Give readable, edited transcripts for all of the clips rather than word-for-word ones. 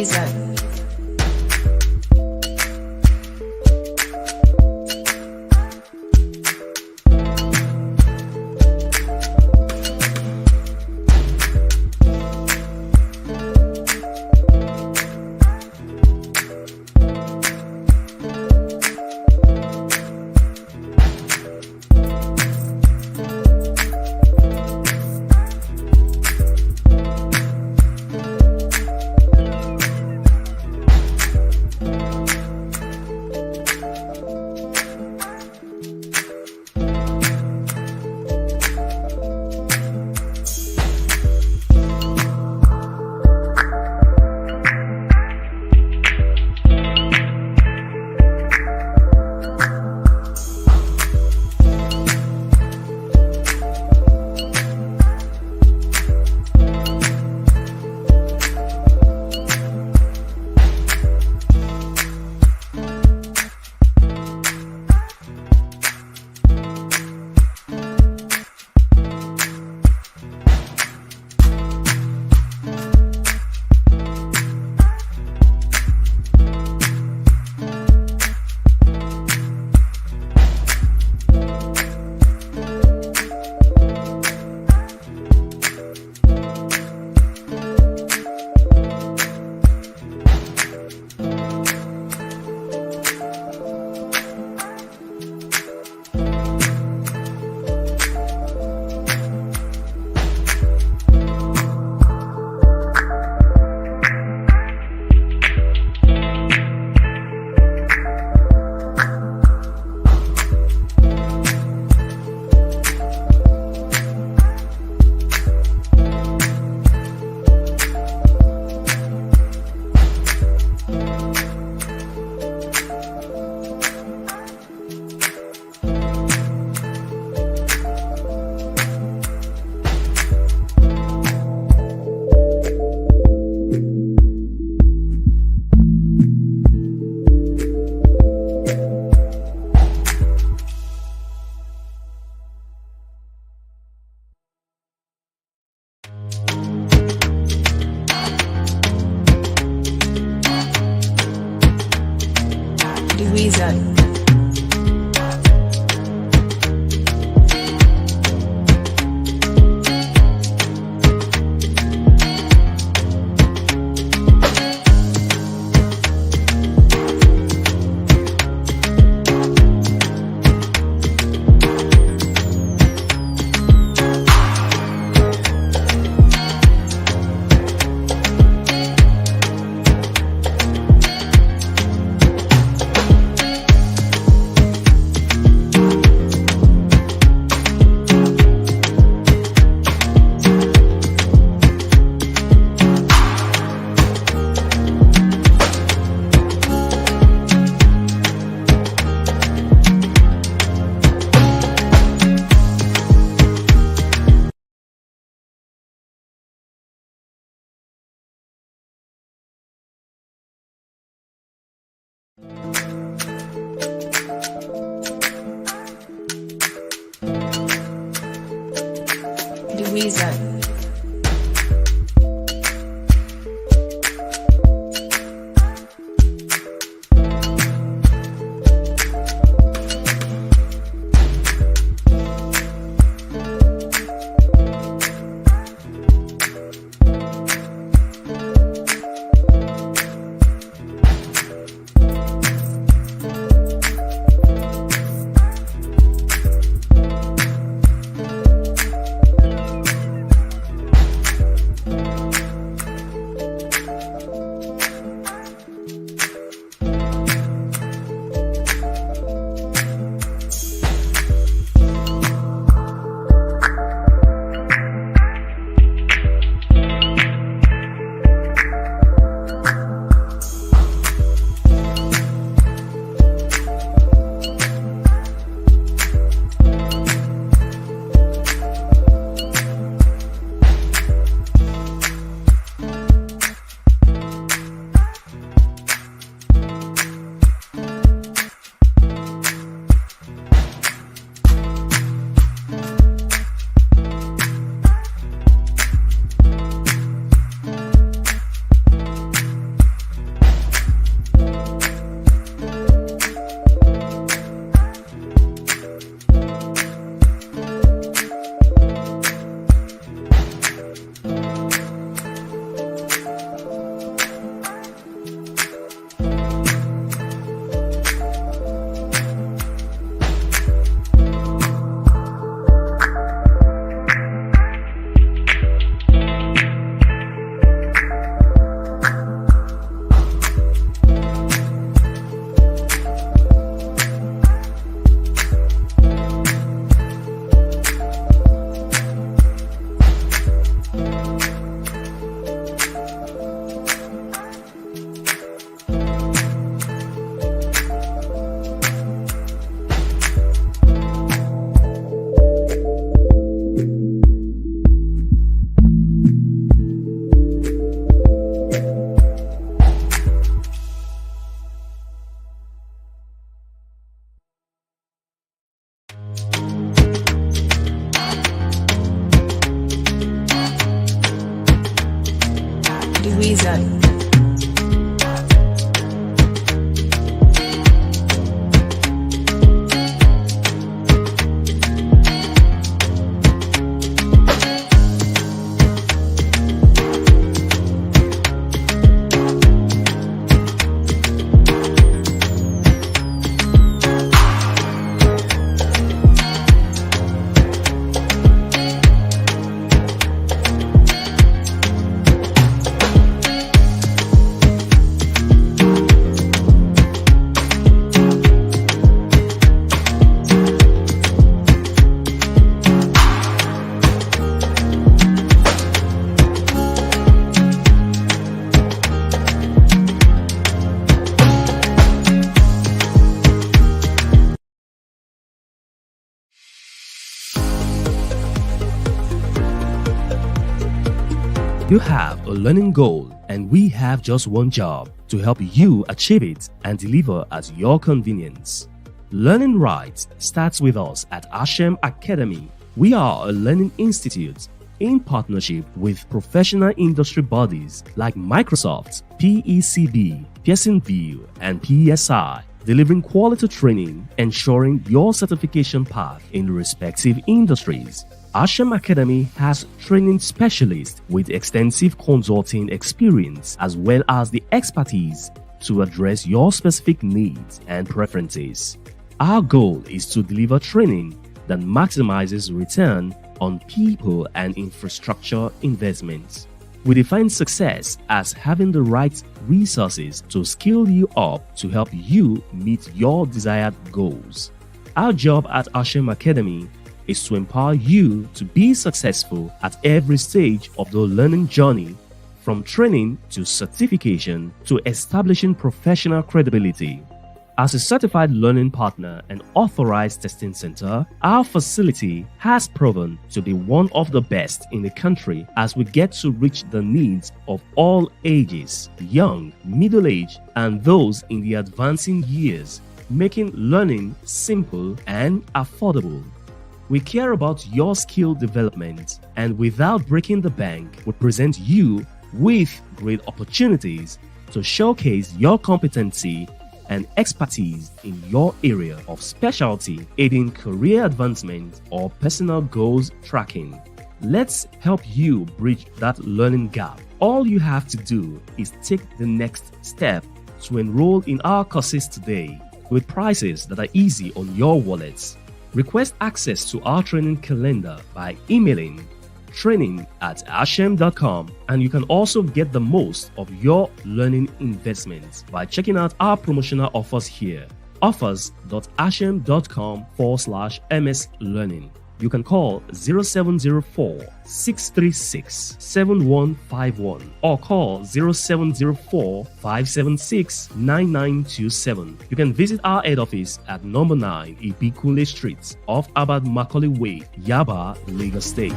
Mezie. Mezie. You have a learning goal, and we have just one job to help you achieve it and deliver at your convenience. Learning right starts with us at Ashem Academy. We are a learning institute in partnership with professional industry bodies like Microsoft, PECB, Pearsonville, and PSI, delivering quality training, ensuring your certification path in respective industries. Ashem Academy has training specialists with extensive consulting experience as well as the expertise to address your specific needs and preferences. Our goal is to deliver training that maximizes return on people and infrastructure investments. We define success as having the right resources to skill you up to help you meet your desired goals. Our job at Ashem Academy is to empower you to be successful at every stage of the learning journey, from training to certification to establishing professional credibility. As a certified learning partner and authorized testing center, our facility has proven to be one of the best in the country as we get to reach the needs of all ages, young, middle-aged, and those in the advancing years, making learning simple and affordable. We care about your skill development, and without breaking the bank, we present you with great opportunities to showcase your competency and expertise in your area of specialty, aiding career advancement or personal goals tracking. Let's help you bridge that learning gap. All you have to do is take the next step to enroll in our courses today with prices that are easy on your wallets. Request access to our training calendar by emailing training@ashem.com, and you can also get the most of your learning investments by checking out our promotional offers here. offers.ashem.com/ms learning. You can call 0704 636 7151 or call 0704 576 9927. You can visit our head office at number 9 Ibikule Street off Abad Macaulay Way, Yaba, Lagos State.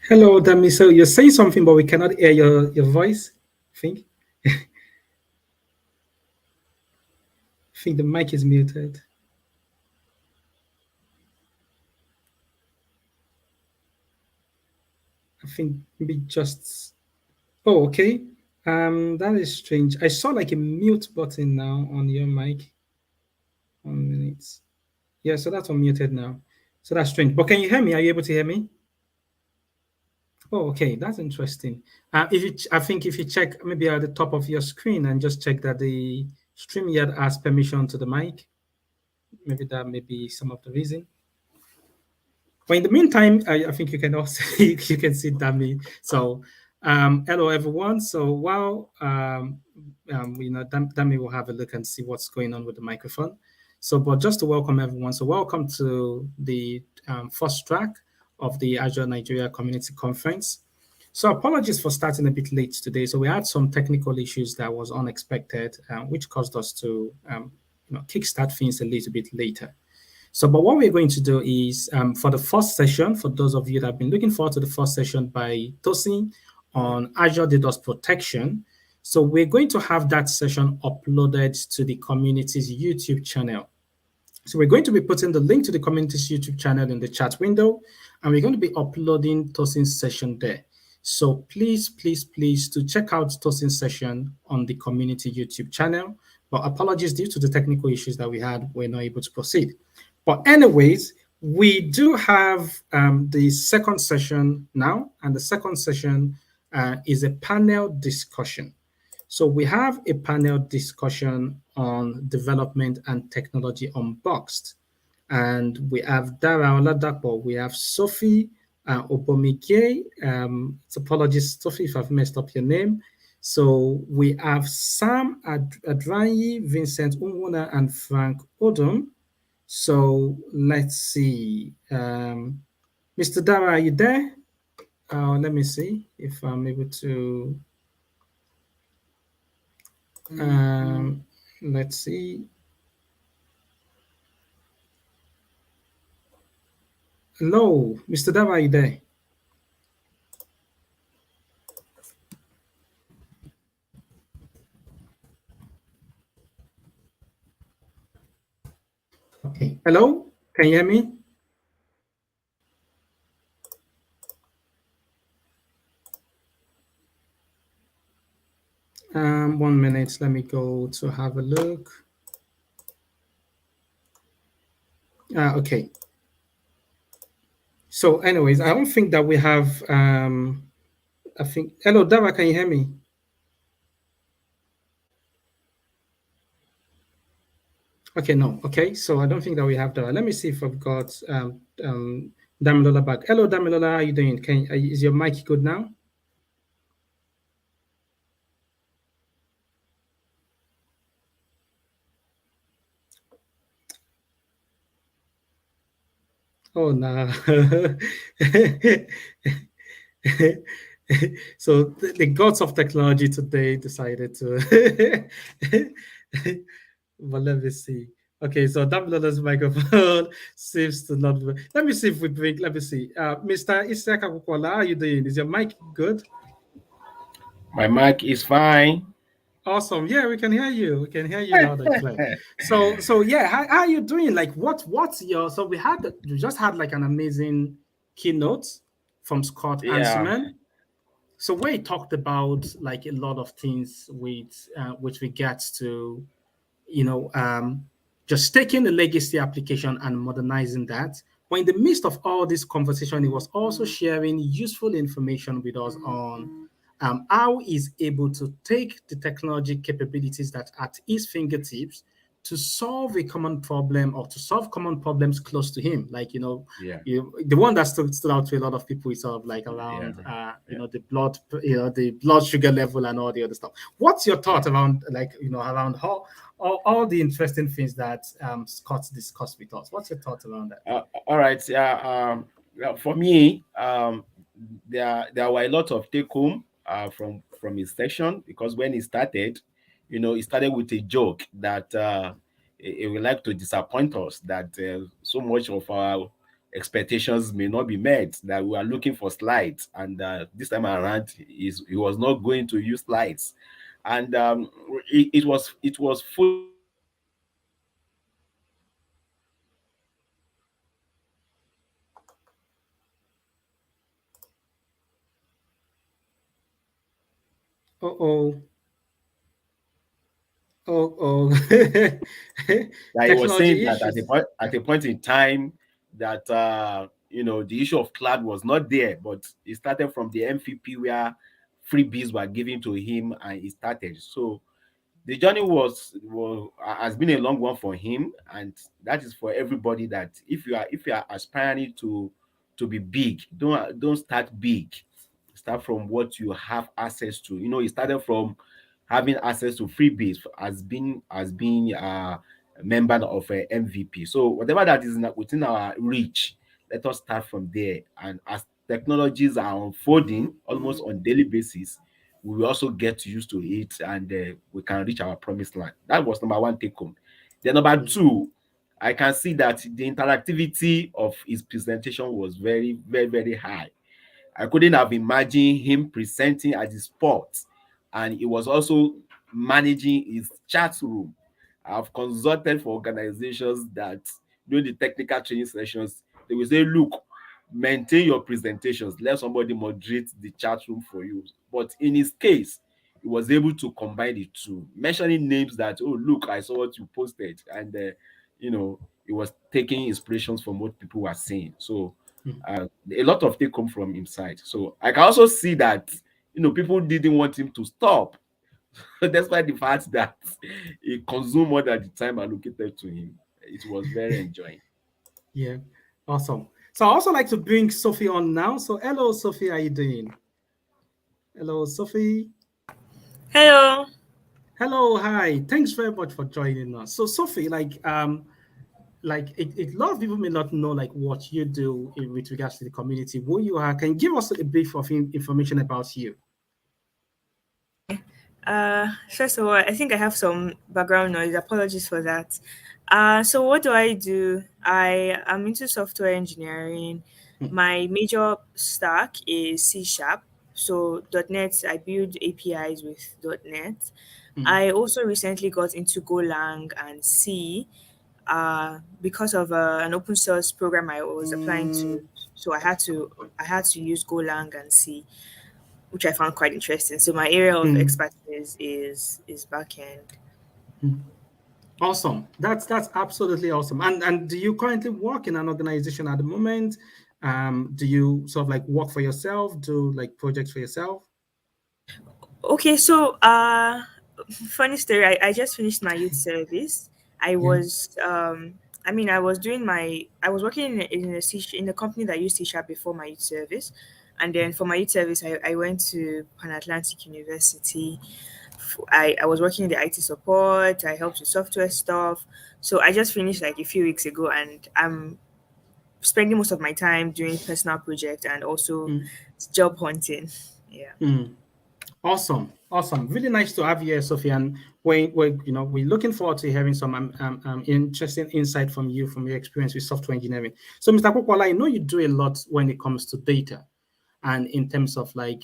Hello, Dami. So you're saying something, but we cannot hear your voice. I think. I think the mic is muted. I think maybe just. Oh, okay. That is strange. I saw like a mute button now on your mic. 1 minute. Yeah, so that's unmuted now. So that's strange. But can you hear me? Are you able to hear me? Oh, okay, that's interesting. I think if you check maybe at the top of your screen and just check that the StreamYard has permission to the mic, maybe that may be some of the reason. But in the meantime, I think you can also you can see Dami. So, hello everyone. So while Dami will have a look and see what's going on with the microphone. So, but just to welcome everyone. So, welcome to the first track of the Azure Nigeria Community Conference. So apologies for starting a bit late today. So we had some technical issues that was unexpected, which caused us to kickstart things a little bit later. So, but what we're going to do is for the first session, for those of you that have been looking forward to the first session by Tosin, on Azure DDoS protection. So we're going to have that session uploaded to the community's YouTube channel. So we're going to be putting the link to the community's YouTube channel in the chat window, and we're going to be uploading Tosin's session there. So please, please, please to check out Tosin's session on the community YouTube channel. But apologies due to the technical issues that we had, we're not able to proceed. But anyways, we do have the second session now, and the second session is a panel discussion. So we have a panel discussion on development and technology unboxed. And we have Dara Oladapo, we have Sophie Obomike. Apologies, Sophie, if I've messed up your name. So we have Sam Adranyi, Vincent Nwonah, and Frank Odom. So let's see. Mr. Dara, are you there? Let me see if I'm able to. Let's see. Hello, Mr. Dara, are you there? Okay. Hello, can you hear me? One minute, let me go to have a look. Okay. So anyways, I don't think that we have, I think, hello, Dara, can you hear me? Okay, no, okay, so I don't think that we have Dara. Let me see if I've got Damilola back. Hello, Damilola, how are you doing? Is your mic good now? Oh no. So the gods of technology today decided to but let me see. Okay, so Davilola's microphone seems to not be. Let me see if we bring, let me see. Mr. Isaka Kukwala, how are you doing? Is your mic good? My mic is fine. Awesome. Yeah, we can hear you. We can hear you loud and clear. So yeah, how are you doing? Like what's your, so we just had like an amazing keynote from Scott Yeah. Hanselman. So where he talked about like a lot of things with regards to, just taking the legacy application and modernizing that. But in the midst of all this conversation, he was also sharing useful information with us on how he's able to take the technology capabilities that at his fingertips to solve a common problem or to solve common problems close to him. Like, Yeah. the one that stood out to a lot of people is sort of like around, the blood sugar level and all the other stuff. What's your thought around, like, around how all the interesting things that Scott discussed with us? What's your thought around that? All right. For me, there were a lot of take home from his session, because when he started, he started with a joke that he would like to disappoint us, that so much of our expectations may not be met, that we are looking for slides, and this time around he was not going to use slides, and it was full. Oh. That he was saying Technology that issues. at a point in time that the issue of cloud was not there, but it started from the MVP where freebies were given to him, and he started. So the journey has been a long one for him, and that is for everybody. That if you are aspiring to be big, don't start big. Start from what you have access to. He started from having access to freebies as being a member of a MVP. So whatever that is within our reach, let us start from there. And as technologies are unfolding almost on daily basis, we will also get used to it, and we can reach our promised land. That was number one take home. Then number two, I can see that the interactivity of his presentation was very, very, very high. I couldn't have imagined him presenting at the sports, and he was also managing his chat room. I've consulted for organizations that during the technical training sessions, they will say, look, maintain your presentations, let somebody moderate the chat room for you. But in his case, he was able to combine the two, mentioning names that, oh, look, I saw what you posted. And, he was taking inspirations from what people were saying. So a lot of things come from inside. So I can also see that, people didn't want him to stop. Despite the fact that he consumed more than the time allocated to him. It was very enjoying. Yeah, awesome. So I also like to bring Sophie on now. So hello, Sophie, how you doing? Hello, Sophie. Hello. Hello, hi. Thanks very much for joining us. So Sophie, a lot of people may not know like what you do with regards to the community, who you are. Can you give us a bit of information about you? First of all, I think I have some background noise. Apologies for that. So what do I do? I am into software engineering. Mm, My major stack is C sharp. So .NET, I build APIs with .NET. mm, I also recently got into Golang and C because of an open source program I was applying to. So I had to use Golang and C, which I found quite interesting. So my area of mm, expertise is backend. mm. Awesome. That's absolutely awesome. And do you currently work in an organization at the moment? Do you sort of like work for yourself, do like projects for yourself? Okay, so funny story. I just finished my youth service. I Yeah. was I was doing I was working in a company that used C sharp before my youth service, and then for my youth service I went to Pan Atlantic University. I was working in the IT support. I helped with software stuff. So I just finished like a few weeks ago, and I'm spending most of my time doing personal projects and also Mm, job hunting. Yeah. mm. Awesome, awesome. Really nice to have you here, Sophie. And we're looking forward to hearing some interesting insight from you from your experience with software engineering. So, Mr. Kokwala, I know you do a lot when it comes to data, and in terms of like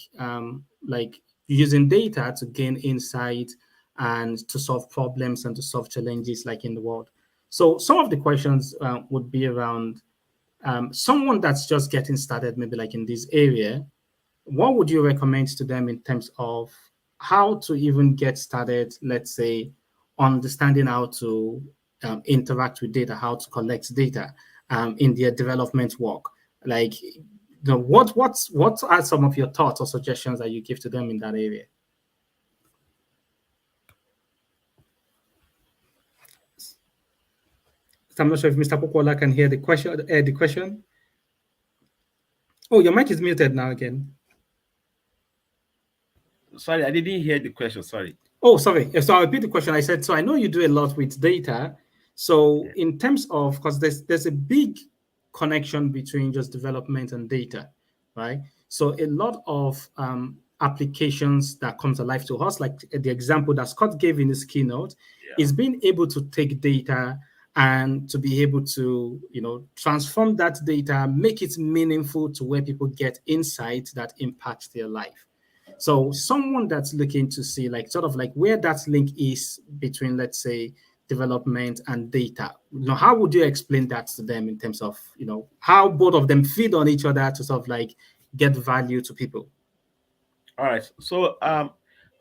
using data to gain insight and to solve problems and to solve challenges like in the world. So, some of the questions would be around someone that's just getting started, maybe like in this area. What would you recommend to them in terms of how to even get started, let's say, understanding how to interact with data, how to collect data in their development work? Like, what are some of your thoughts or suggestions that you give to them in that area? So I'm not sure if Mr. Pokola can hear the question. The question. Oh, your mic is muted now again. Sorry, I didn't hear the question. Sorry. Oh, sorry. So I'll repeat the question. I said, so I know you do a lot with data. So Yeah. in terms of, because there's a big connection between just development and data, right? So a lot of applications that comes alive to us, like the example that Scott gave in his keynote, Yeah. is being able to take data and to be able to, transform that data, make it meaningful to where people get insights that impact their life. So someone that's looking to see like sort of like where that link is between, let's say, development and data, how would you explain that to them in terms of, how both of them feed on each other to sort of like get value to people? All right. So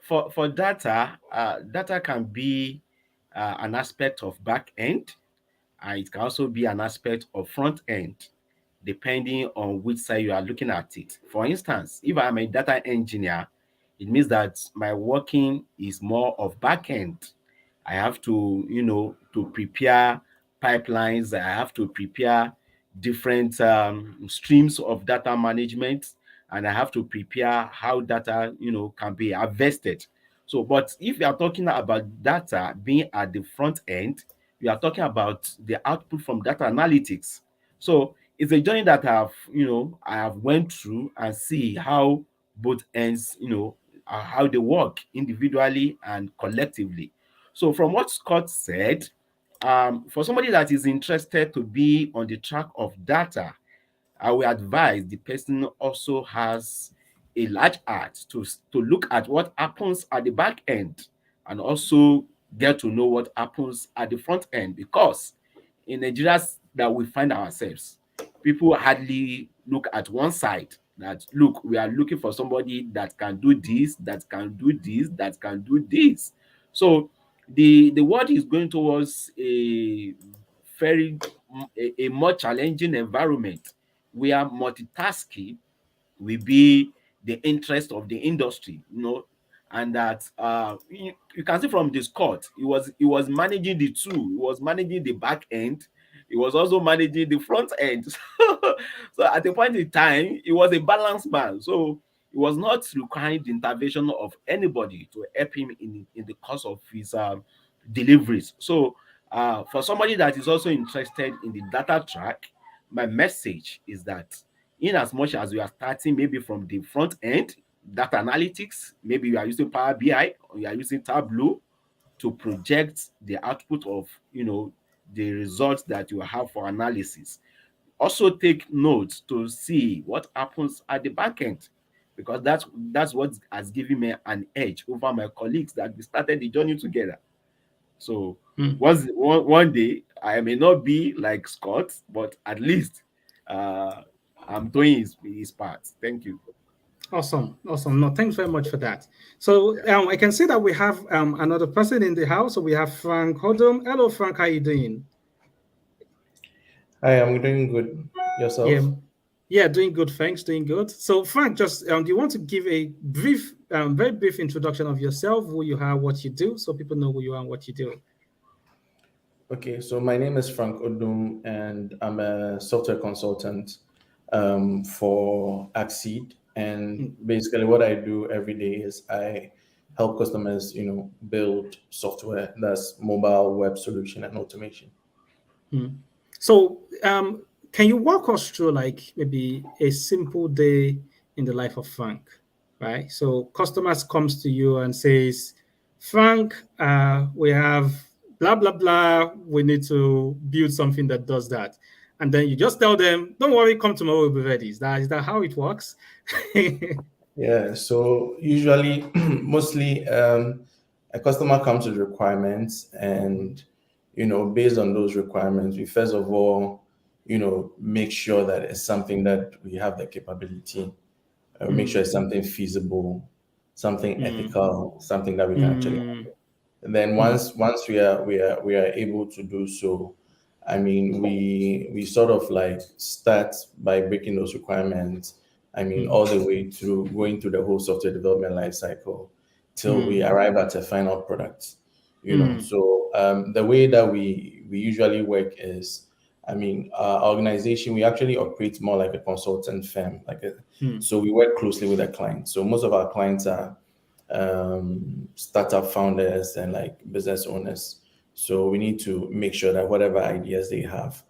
for data, data can be an aspect of back end. It can also be an aspect of front end, depending on which side you are looking at it. For instance, if I'm a data engineer, it means that my working is more of back end. I have to, to prepare pipelines. I have to prepare different streams of data management, and I have to prepare how data, can be harvested. So, but if you are talking about data being at the front end, we are talking about the output from data analytics. So it's a journey that I have went through and see how both ends, how they work individually and collectively. So from what Scott said, for somebody that is interested to be on the track of data, I will advise the person also has a large heart to look at what happens at the back end, and also get to know what happens at the front end, because in Nigeria that we find ourselves, people hardly look at one side, that look, we are looking for somebody that can do this, that can do this, that can do this. So the world is going towards a very a more challenging environment where multitasking will be the interest of the industry, and that you can see from this court, he was managing the two. He was managing the back end. He was also managing the front end. So at a point in time, he was a balanced man. So he was not requiring the intervention of anybody to help him in the course of his deliveries. So for somebody that is also interested in the data track, my message is that in as much as we are starting maybe from the front end, data analytics, maybe you are using Power BI or you are using Tableau to project the output of the results that you have for analysis. Also take notes to see what happens at the back end, because that's what has given me an edge over my colleagues that we started the journey together. So Mm. one day I may not be like Scott, but at least uh, I'm doing his part. Thank you. Awesome, awesome. No, thanks very much for that. So I can see that we have another person in the house. So we have Frank Hodum. Hello, Frank. How you doing? Hi, I'm doing good. Yeah, Yourself? yeah, doing good. Thanks, doing good. So Frank, just do you want to give a brief, very brief introduction of yourself, who you are, what you do, so people know who you are and what you do? Okay, so my name is Frank Odum, and I'm a software consultant for Accede. And Mm, basically, what I do every day is I help customers, build software that's mobile, web solution, and automation. mm. So, can you walk us through like maybe a simple day in the life of Frank, right? So, customers comes to you and says, "Frank, we have blah blah blah. We need to build something that does that," and then you just tell them, "Don't worry, come tomorrow. We'll be ready." Is that how it works? Yeah, so usually, mostly, a customer comes with requirements, and based on those requirements, we first of all, make sure that it's something that we have the capability, make sure Mm, it's something feasible, something mm, ethical, something that we can actually. mm, And then mm, once we are able to do so, I mean, we sort of like start by breaking those requirements. I mean, mm, all the way through going through the whole software development life cycle till we mm, arrive at a final product. mm, So the way that we usually work is, I mean, our organization, we actually operate more like a consultant firm, mm, so we work closely with our clients. So most of our clients are startup founders and like business owners. So we need to make sure that whatever ideas they have,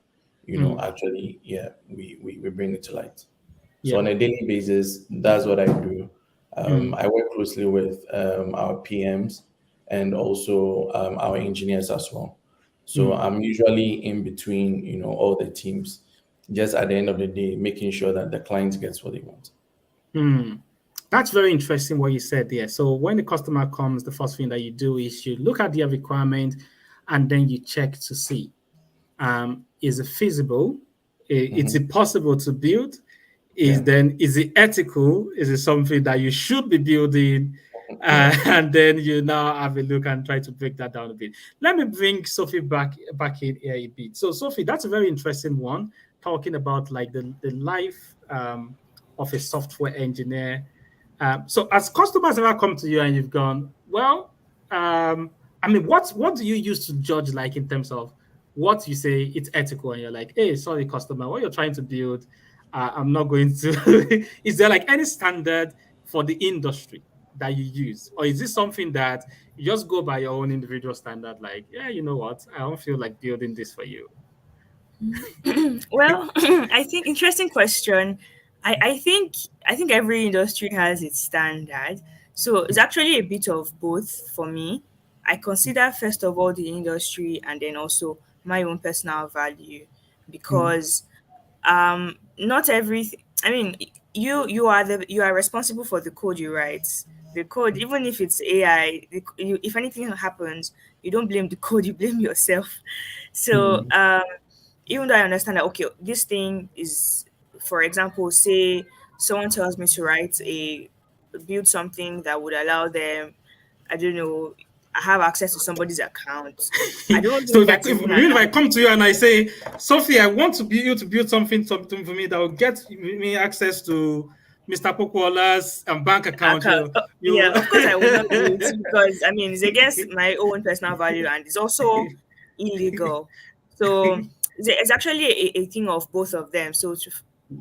mm. actually, yeah, we bring it to light. So Yeah. on a daily basis, that's what I do. Mm, I work closely with our PMs and also our engineers as well. So mm. I'm usually in between, all the teams, just at the end of the day, making sure that the client gets what they want. Hmm. That's very interesting what you said there. So when the customer comes, the first thing that you do is you look at their requirement and then you check to see is it feasible? Is Mhm. it possible to build? Is it ethical? Is it something that you should be building? Yeah. And then you now have a look and try to break that down a bit. Let me bring Sophie back in here a bit. So Sophie, that's a very interesting one, talking about like the life of a software engineer. So as customers ever come to you and you've gone, well, I mean, what do you use to judge like in terms of what you say it's ethical and you're like, hey, sorry, customer, what you're trying to build, I'm not going to. Is there like any standard for the industry that you use, or is this something that you just go by your own individual standard? Like, yeah, you know what, I don't feel like building this for you. Well, I think interesting question. I think every industry has its standard. So it's actually a bit of both for me. I consider first of all the industry and then also my own personal value Mm, because Not everything. I mean, you are responsible for the code you write. The code, even if it's AI, if anything happens, you don't blame the code, you blame yourself. So even though I understand that, okay, this thing is, for example, say someone tells me to build something that would allow them, I don't know, I have access to somebody's account. I don't So think if I that is if, even even if I come to you and I say, Sophie, I want to be you to build something for me that will get me access to Mr. Pokwala's bank account, account. Yeah, you of course I would not do it because I mean it's against my own personal value and it's also illegal. So it's actually a thing of both of them. So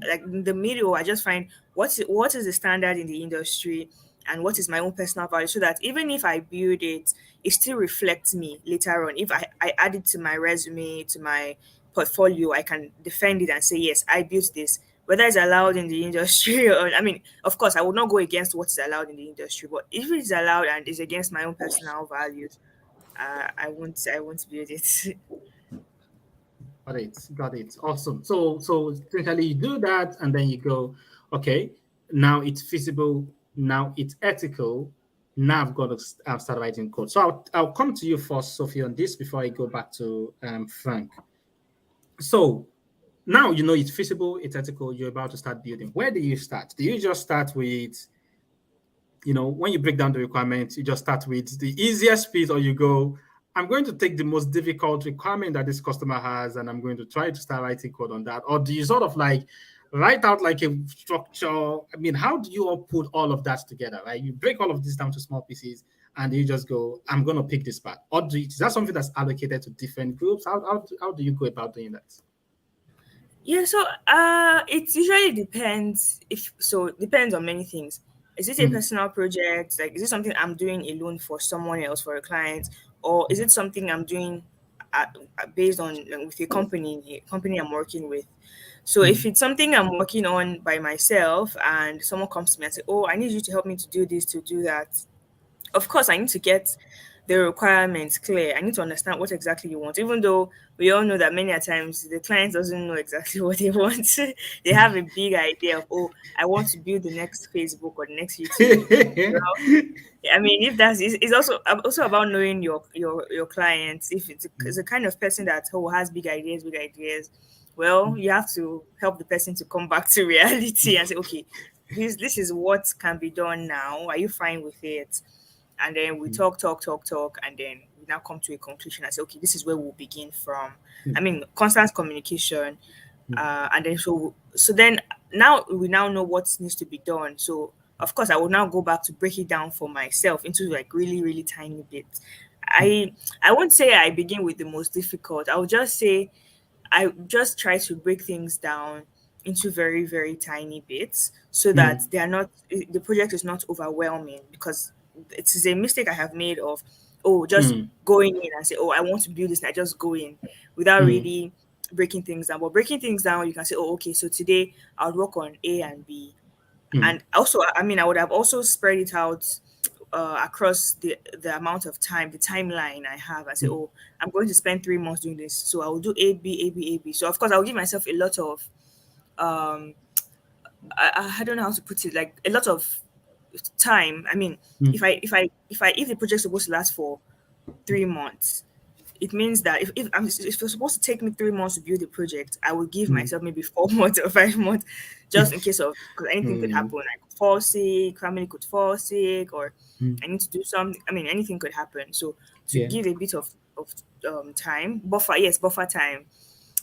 like in the middle, I just find what is the standard in the industry and what is my own personal value, so that even if I build it, it still reflects me later on. If I add it to my resume, to my portfolio, I can defend it and say yes, I built this, whether it's allowed in the industry or I mean, of course, I would not go against what is allowed in the industry, but if it's allowed and is against my own personal values, I won't build it. got it. Awesome. So essentially you do that and then you go, okay, now it's feasible, now it's ethical. Now I've got to start writing code. So I'll come to you first, Sophie, on this before I go back to Frank. So now you know it's feasible, it's ethical, you're about to start building. Where do you start? Do you just start with, when you break down the requirements, you just start with the easiest bit, or you go, I'm going to take the most difficult requirement that this customer has, and I'm going to try to start writing code on that? Or do you sort of like write out like a structure? I mean, how do you all put all of that together, right? You break all of this down to small pieces and you just go, I'm going to pick this part. Or is that something that's allocated to different groups? How do you go about doing that? Yeah, so it usually depends. If so, depends on many things. Is it a personal project? Like, is it something I'm doing alone for someone else, for a client, or is it something I'm doing based on with a company I'm working with? So if it's something I'm working on by myself, and someone comes to me and say, "Oh, I need you to help me to do this, to do that," of course I need to get the requirements clear. I need to understand what exactly you want, even though we all know that many a times the client doesn't know exactly what they want. They have a big idea of, oh, I want to build the next Facebook or the next YouTube. Well, I mean, if that's it's also about knowing your clients. If it's a kind of person that has big ideas, well, you have to help the person to come back to reality and say, okay, this is what can be done now. Are you fine with it? And then we talk, and then we now come to a conclusion and say, okay, this is where we'll begin from. I mean, constant communication, and then so then now we now know what needs to be done. So of course, I will now go back to break it down for myself into like really really tiny bits. I won't say I begin with the most difficult. I will just say I just try to break things down into very, very tiny bits so that they are not the project is not overwhelming, because it is a mistake I have made of just going in and say, oh, I want to build this, and I just go in without really breaking things down. But breaking things down, you can say, oh, okay, so today I'll work on A and B. And also, I mean, I would have also spread it out across the amount of time, the timeline I have. I say, oh, I'm going to spend 3 months doing this, so I will do A, B, A, B, A, B. So of course, I'll give myself a lot of um, I don't know how to put it, like a lot of time. I mean, if the project's supposed to last for 3 months, it means that if it's supposed to take me 3 months to build a project, I will give myself maybe 4 months or 5 months, just in case of, because anything could happen. I could fall sick, family could fall sick, or I need to do something. I mean, anything could happen. So to Yeah. give a bit of time, buffer time,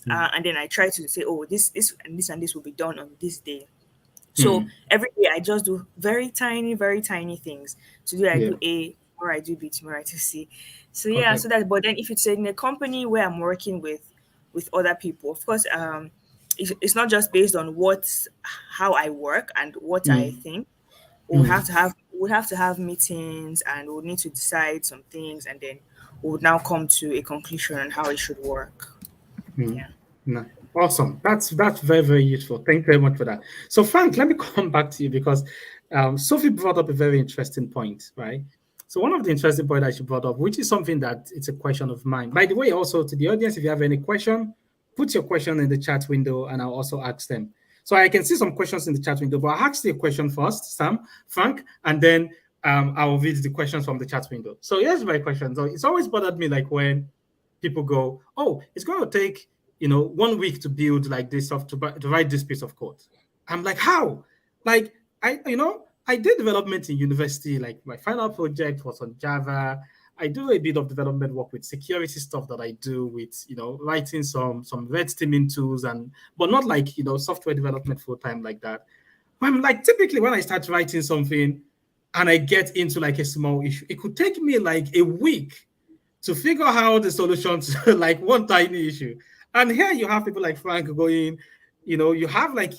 and then I try to say, oh, this and this will be done on this day. So every day I just do very tiny things. Today I Yeah. do A, tomorrow I do B, tomorrow I do C. So yeah, Correct. so that. But then if it's in a company where I'm working with other people, of course, it's not just based on how I work and what I think. We'll have to have meetings, and we'll need to decide some things, and then we'll now come to a conclusion on how it should work. Yeah. No. Awesome. That's very, very useful. Thank you very much for that. So, Frank, let me come back to you because Sophie brought up a very interesting point, right? So, one of the interesting points that she brought up, which is something that it's a question of mine. By the way, also to the audience, if you have any question put your question in the chat window and I'll also ask them. So I can see some questions in the chat window, but I'll ask you a question first, Sam, Frank, and then I will read the questions from the chat window. So here's my question. So it's always bothered me like when people go, oh, it's going to take 1 week to build like this to write this piece of code. I'm like, how? Like I did development in university. Like my final project was on Java. I do a bit of development work with security stuff that I do with writing some red teaming tools but not like software development full time like that. I'm like typically when I start writing something and I get into like a small issue, it could take me like a week to figure out the solution to like one tiny issue. And here you have people like Frank going, you have like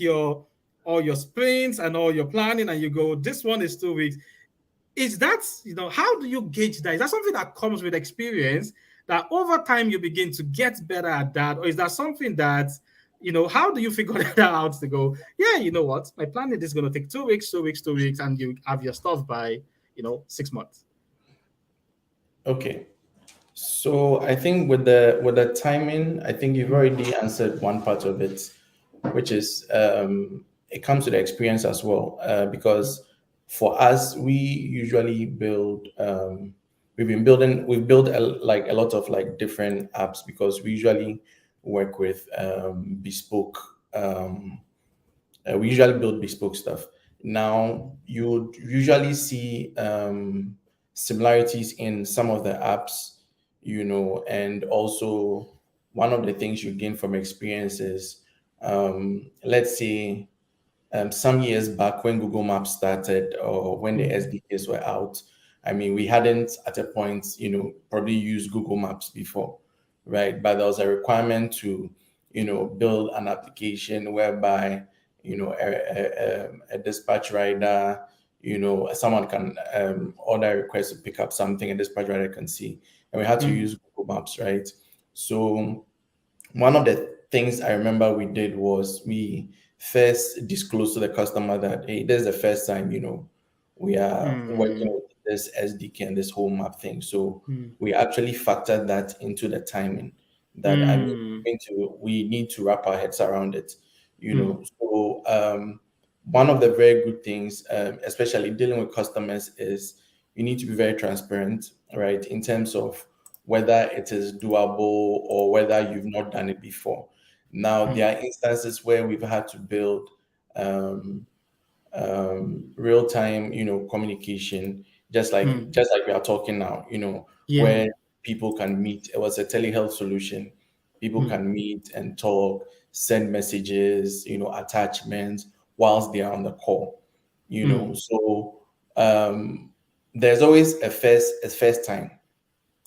all your sprints and all your planning, and you go, this one is 2 weeks. Is that, how do you gauge that? Is that something that comes with experience that over time you begin to get better at that? Or is that something that, how do you figure that out to go, yeah, you know what? My planning is going to take 2 weeks, 2 weeks, 2 weeks, and you have your stuff by, 6 months. Okay. So I think with the timing, I think you've already answered one part of it, which is it comes to the experience as well. Because for us, we usually build. We've built a lot of like different apps because we usually work with bespoke. We usually build bespoke stuff. Now you would usually see similarities in some of the apps, and also one of the things you gain from experience is, let's say, some years back when Google Maps started or when the SDKs were out. I mean, we hadn't at a point, probably used Google Maps before, right? But there was a requirement to, build an application whereby, a dispatch rider, someone can order a request to pick up something, a dispatch rider can see. And we had to use Google Maps, right? So one of the things I remember we did was we first disclosed to the customer that, hey, this is the first time, we are working with this SDK and this whole map thing. So we actually factored that into the timing that we need to wrap our heads around it, So one of the very good things, especially dealing with customers, is you need to be very transparent, right? In terms of whether it is doable or whether you've not done it before. Now, there are instances where we've had to build real-time, communication, just like we are talking now, where people can meet. It was a telehealth solution. People can meet and talk, send messages, attachments whilst they are on the call. So there's always a first time,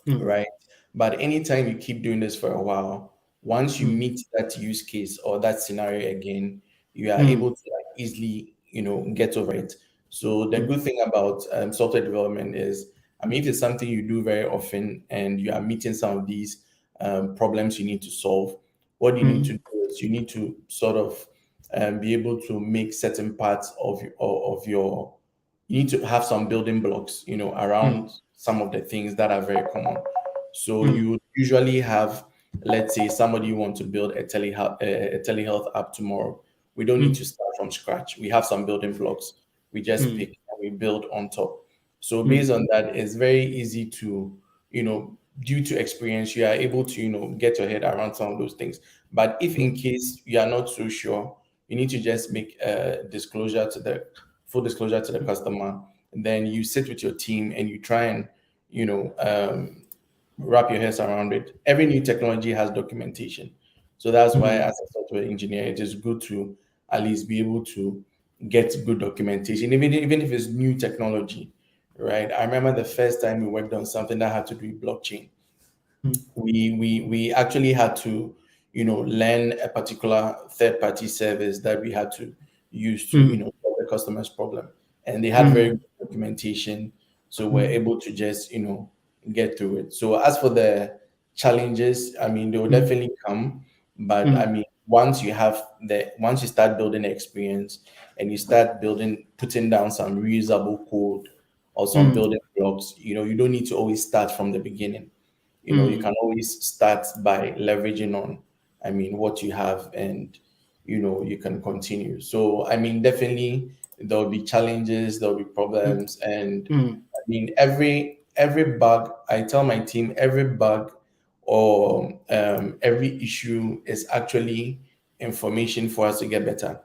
right? But anytime you keep doing this for a while, once you meet that use case or that scenario again, you are able to easily, get over it. So the good thing about software development is, I mean, if it's something you do very often and you are meeting some of these problems you need to solve, what you need to do is you need to sort of be able to make certain parts of your, you need to have some building blocks, around some of the things that are very common. So you would usually have, let's say, somebody want to build a telehealth app tomorrow. We don't need to start from scratch. We have some building blocks. We just pick and we build on top. So based on that, it's very easy to, due to experience, you are able to, get your head around some of those things. But if in case you are not so sure, you need to just make a full disclosure to the customer. And then you sit with your team and you try and, wrap your heads around it. Every new technology has documentation. So that's why as a software engineer, it is good to at least be able to get good documentation, even if it's new technology, right? I remember the first time we worked on something that had to do with blockchain. We actually had to, learn a particular third-party service that we had to use to, solve the customer's problem. And they had very good documentation. So we're able to just, get through it. So as for the challenges, I mean, they will definitely come. But I mean, once you start building the experience and you start putting down some reusable code or some building blocks, you don't need to always start from the beginning. You can always start by leveraging on, what you have, and you can continue. So definitely there'll be challenges, there'll be mm, problems, and mm, every bug, I tell my team, every bug or every issue is actually information for us to get better.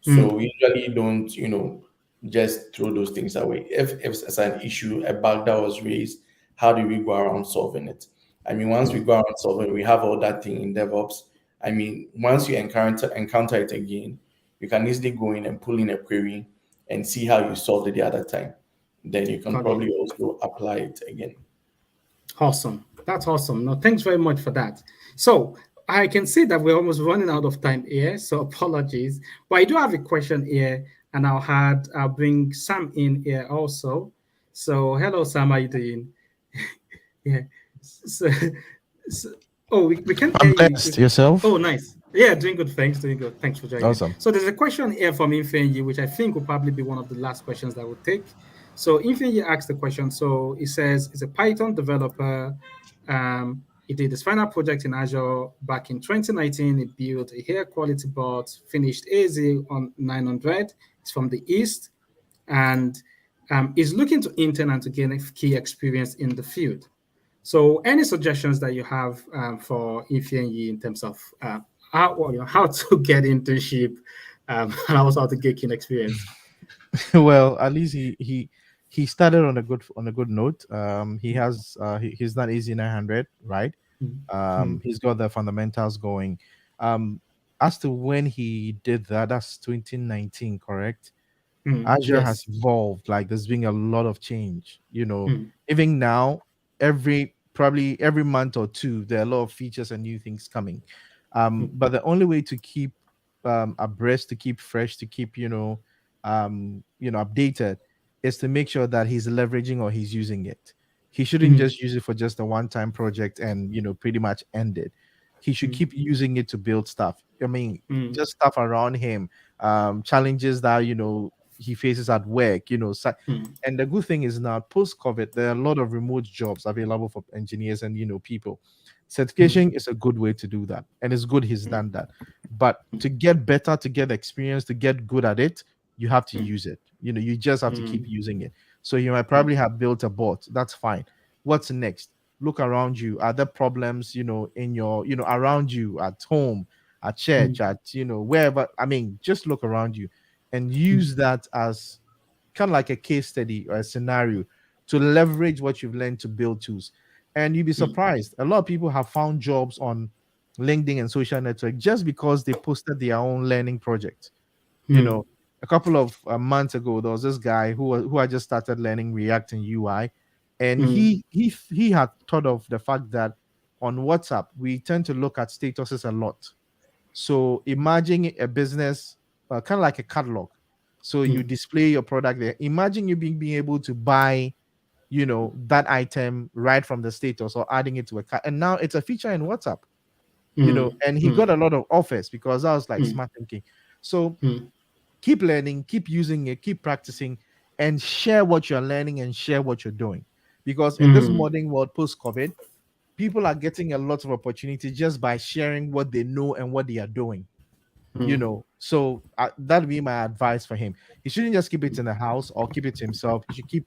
So mm, we usually don't, just throw those things away. If it's an issue, a bug that was raised, how do we go around solving it? Once we go around solving, we have all that thing in DevOps. Once you encounter it again, you can easily go in and pull in a query and see how you solved it the other time. Then you can got it. probably also apply it again. Awesome. That's awesome. No, thanks very much for that. So I can see that we're almost running out of time here, so apologies. But I do have a question here, and I'll bring Sam in here also. So hello, Sam. How you doing? Yeah. So, so oh, we can I'm hear you. blessed. Yourself? Oh, nice. Yeah, doing good. Thanks. Doing good. Thanks for joining. Awesome. So there's a question here from Infenyi, which I think will probably be one of the last questions that we'll take. So Infenyi asked the question. So it says, "Is a Python developer. He did his final project in Azure back in 2019. He built a hair quality bot, finished AZ on 900. It's from the East, and is looking to intern and to gain a key experience in the field. So, any suggestions that you have for Ifeanyi in terms of how to get internship and also how to get keen experience? Well, at least he started on a good note. He has he's not easy 900, right? Mm, mm, He's got the fundamentals going. Um, as to when he did that, that's 2019, correct? Azure has yes. evolved. Like there's been a lot of change. Mm, Even now, probably every month or two, there are a lot of features and new things coming. mm, But the only way to keep abreast, to keep fresh, to keep updated, is to make sure that he's leveraging or he's using it. He shouldn't mm, just use it for just a one-time project and pretty much end it. He should mm, keep using it to build stuff. mm, Just stuff around him, challenges that he faces at work. mm, And the good thing is now post COVID, there are a lot of remote jobs available for engineers and people. mm, Certification is a good way to do that, and it's good he's mm, done that. But to get better, to get experience, to get good at it, you have to mm, use it. You just have to keep mm, using it. So you might mm, probably have built a bot. That's fine. What's next? Look around you. Are there problems, in your, around you at home, at church, mm, at wherever? Just look around you and mm, use that as kind of like a case study or a scenario to leverage what you've learned to build tools. And you'll be mm, surprised. A lot of people have found jobs on LinkedIn and social network just because they posted their own learning project. You mm, know, a couple of months ago, there was this guy who had just started learning React and UI, and mm, he had thought of the fact that on WhatsApp we tend to look at statuses a lot. So imagine a business, kind of like a catalog. So you mm, display your product there. Imagine you being able to buy, that item right from the status or adding it to a cart. And now it's a feature in WhatsApp, mm, and he got mm, a lot of offers because that was like mm, smart thinking. So mm, keep learning, keep using it, keep practicing, and share what you're learning and share what you're doing. Because in this mm, modern world post COVID, people are getting a lot of opportunity just by sharing what they know and what they are doing. mm, So that'd be my advice for him. He shouldn't just keep it in the house or keep it to himself. He should keep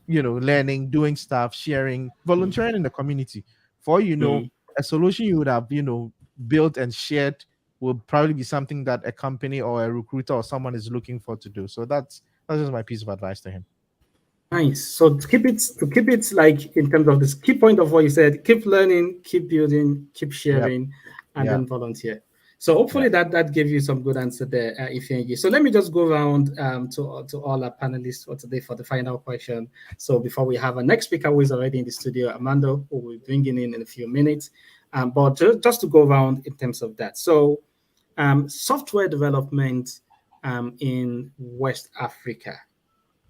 learning, doing stuff, sharing, volunteering in the community. For mm. a solution you would have built and shared will probably be something that a company or a recruiter or someone is looking for to do. So that's just my piece of advice to him. Nice. So to keep it like in terms of this key point of what you said, keep learning, keep building, keep Yep. sharing, and Yeah. then volunteer. So hopefully Yeah. that gave you some good answer there, Ifeanyi. So let me just go around to all our panelists for today for the final question. So before we have our next speaker who is already in the studio, Armando, who we'll be bringing in a few minutes. But just to go around in terms of that. So software development in West Africa.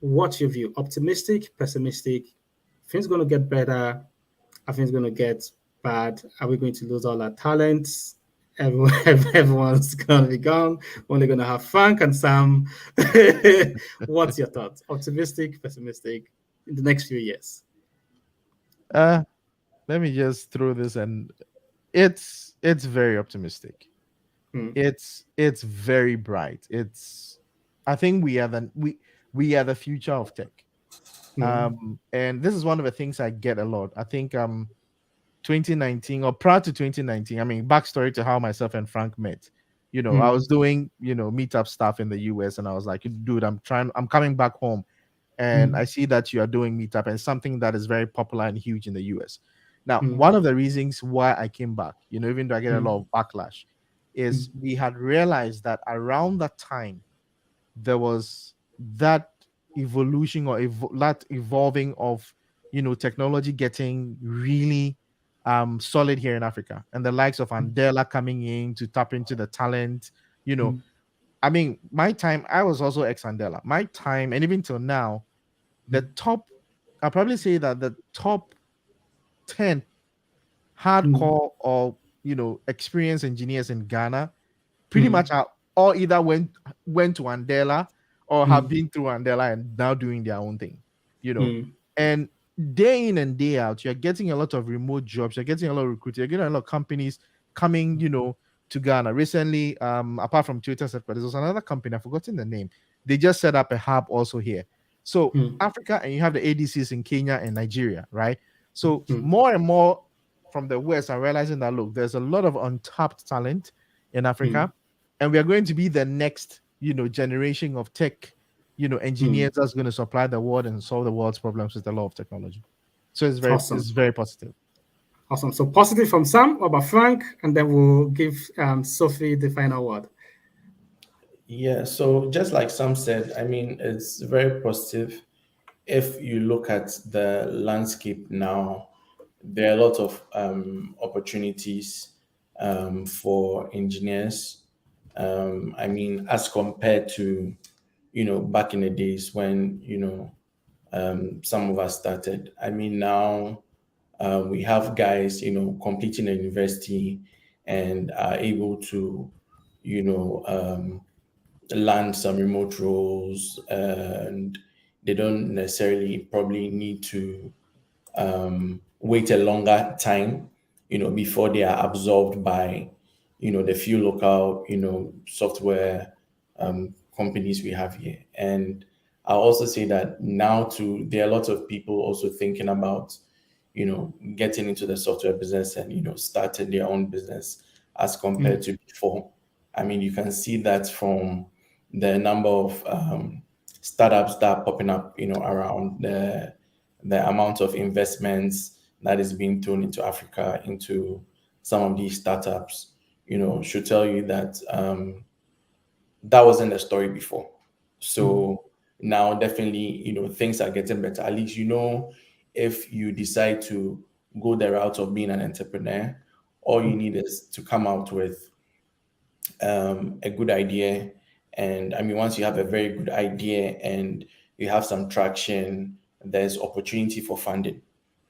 What's your view? Optimistic, pessimistic? Things going to get better? Are things going to get bad? Are we going to lose all our talents? Everyone, everyone's going to be gone. We're only going to have Frank and Sam. What's your thoughts? Optimistic, pessimistic in the next few years? Uh, Let me just throw this, and it's it's very optimistic. Mm, It's very bright. It's I think we are the future of tech. mm, And this is one of the things I get a lot. I think 2019 or prior to 2019, I mean, backstory to how myself and Frank met. I mm, was doing, meetup stuff in the US, and I was like, dude, I'm coming back home, and mm, I see that you are doing meetup and something that is very popular and huge in the US. Now, mm, one of the reasons why I came back, even though I get a lot mm, of backlash, is mm, we had realized that around that time there was that evolution or that evolving of technology getting really solid here in Africa, and the likes of Andela coming in to tap into the talent. You know, mm, I mean, my time, I was also ex Andela. My time, and even till now, the top, I'll probably say that the top 10 mm, hardcore or experienced engineers in Ghana pretty mm, much are all either went to Andela or have mm, been through Andela and now doing their own thing, you know. mm, And day in and day out, you're getting a lot of remote jobs, you're getting a lot of recruiters, you're getting a lot of companies coming, to Ghana. Recently, apart from Twitter headquarters, there's another company, I've forgotten the name. They just set up a hub also here. So mm, Africa, and you have the ADCs in Kenya and Nigeria, right? So mm, more and more from the West are realizing that look, there's a lot of untapped talent in mm, Africa, and we are going to be the next generation of tech mm. engineers that's going to supply the world and solve the world's problems with a lot of technology. So it's Awesome. very positive. Awesome. So positive from Sam. What about Frank? And then we'll give Sophie the final word. Yeah, so just like Sam said, I mean, it's very positive. If you look at the landscape now, there are a lot of opportunities for engineers. I mean, as compared to, back in the days when, some of us started. I mean, now we have guys, completing a university and are able to, you know, um, land some remote roles, and they don't necessarily probably need to wait a longer time, before they are absorbed by, the few local, software companies we have here. And I'll also say that now too, there are lots of people also thinking about, getting into the software business and, starting their own business as compared Mm, to before. I mean, you can see that from the number of startups that are popping up, around the amount of investments that is being thrown into Africa, into some of these startups, should tell you that that wasn't the story before. mm, So now definitely, things are getting better. At least, if you decide to go the route of being an entrepreneur, all you mm, need is to come out with a good idea. And I mean, once you have a very good idea and you have some traction, there's opportunity for funding,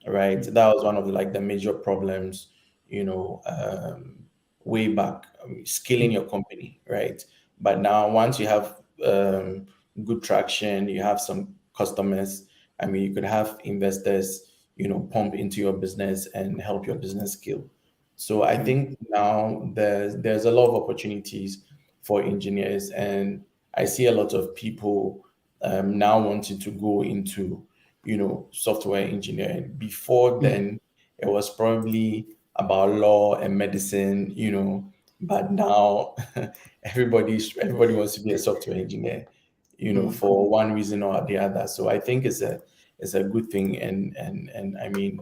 right? mm, That was one of like the major problems, you know, um, way back, scaling mm, your company, right? But now, once you have good traction, you have some customers. I mean, you could have investors, pump into your business and help your business scale. So I mm, think now there's a lot of opportunities for engineers, and I see a lot of people now wanting to go into software engineering. Before mm, then, it was probably about law and medicine, but now everybody wants to be a software engineer, mm. for one reason or the other. So I think it's a good thing, and I mean,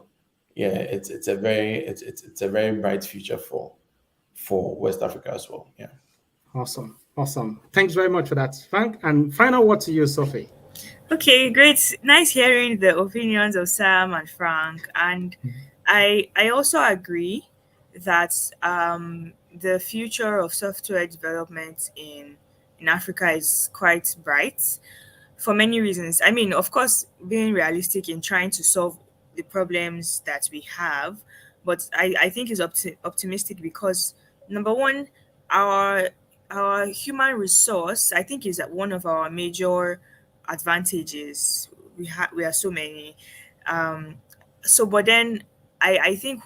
yeah, it's a very bright future for West Africa as well. Yeah. Awesome. Awesome. Thanks very much for that, Frank. And final word to you, Sophie. Okay, great. Nice hearing the opinions of Sam and Frank. And I also agree that the future of software development in Africa is quite bright for many reasons. I mean, of course, being realistic in trying to solve the problems that we have, but I think it's optimistic because number one, our our human resource, I think, is one of our major advantages. We are so many. Um, so, but then I think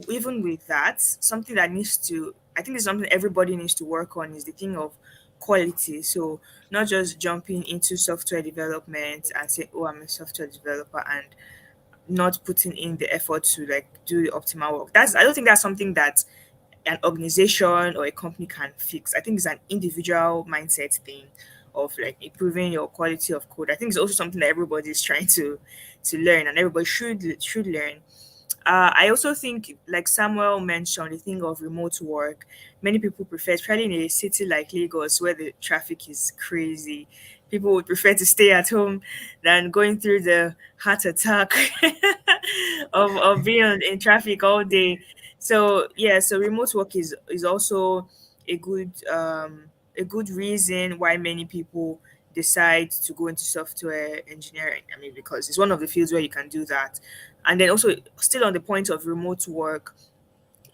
even with that, something that needs to, I think it's something everybody needs to work on is the thing of quality. So not just jumping into software development and say, oh, I'm a software developer, and not putting in the effort to like do the optimal work. That's, I don't think that's something that an organization or a company can fix. I think it's an individual mindset thing of like improving your quality of code. I think it's also something that everybody is trying to learn, and everybody should learn. I also think, like Samuel mentioned, the thing of remote work. Many people prefer, especially in a city like Lagos where the traffic is crazy. People would prefer to stay at home than going through the heart attack of being in traffic all day. So yeah, so remote work is also a good reason why many people decide to go into software engineering. I mean, because it's one of the fields where you can do that. And then also, still on the point of remote work,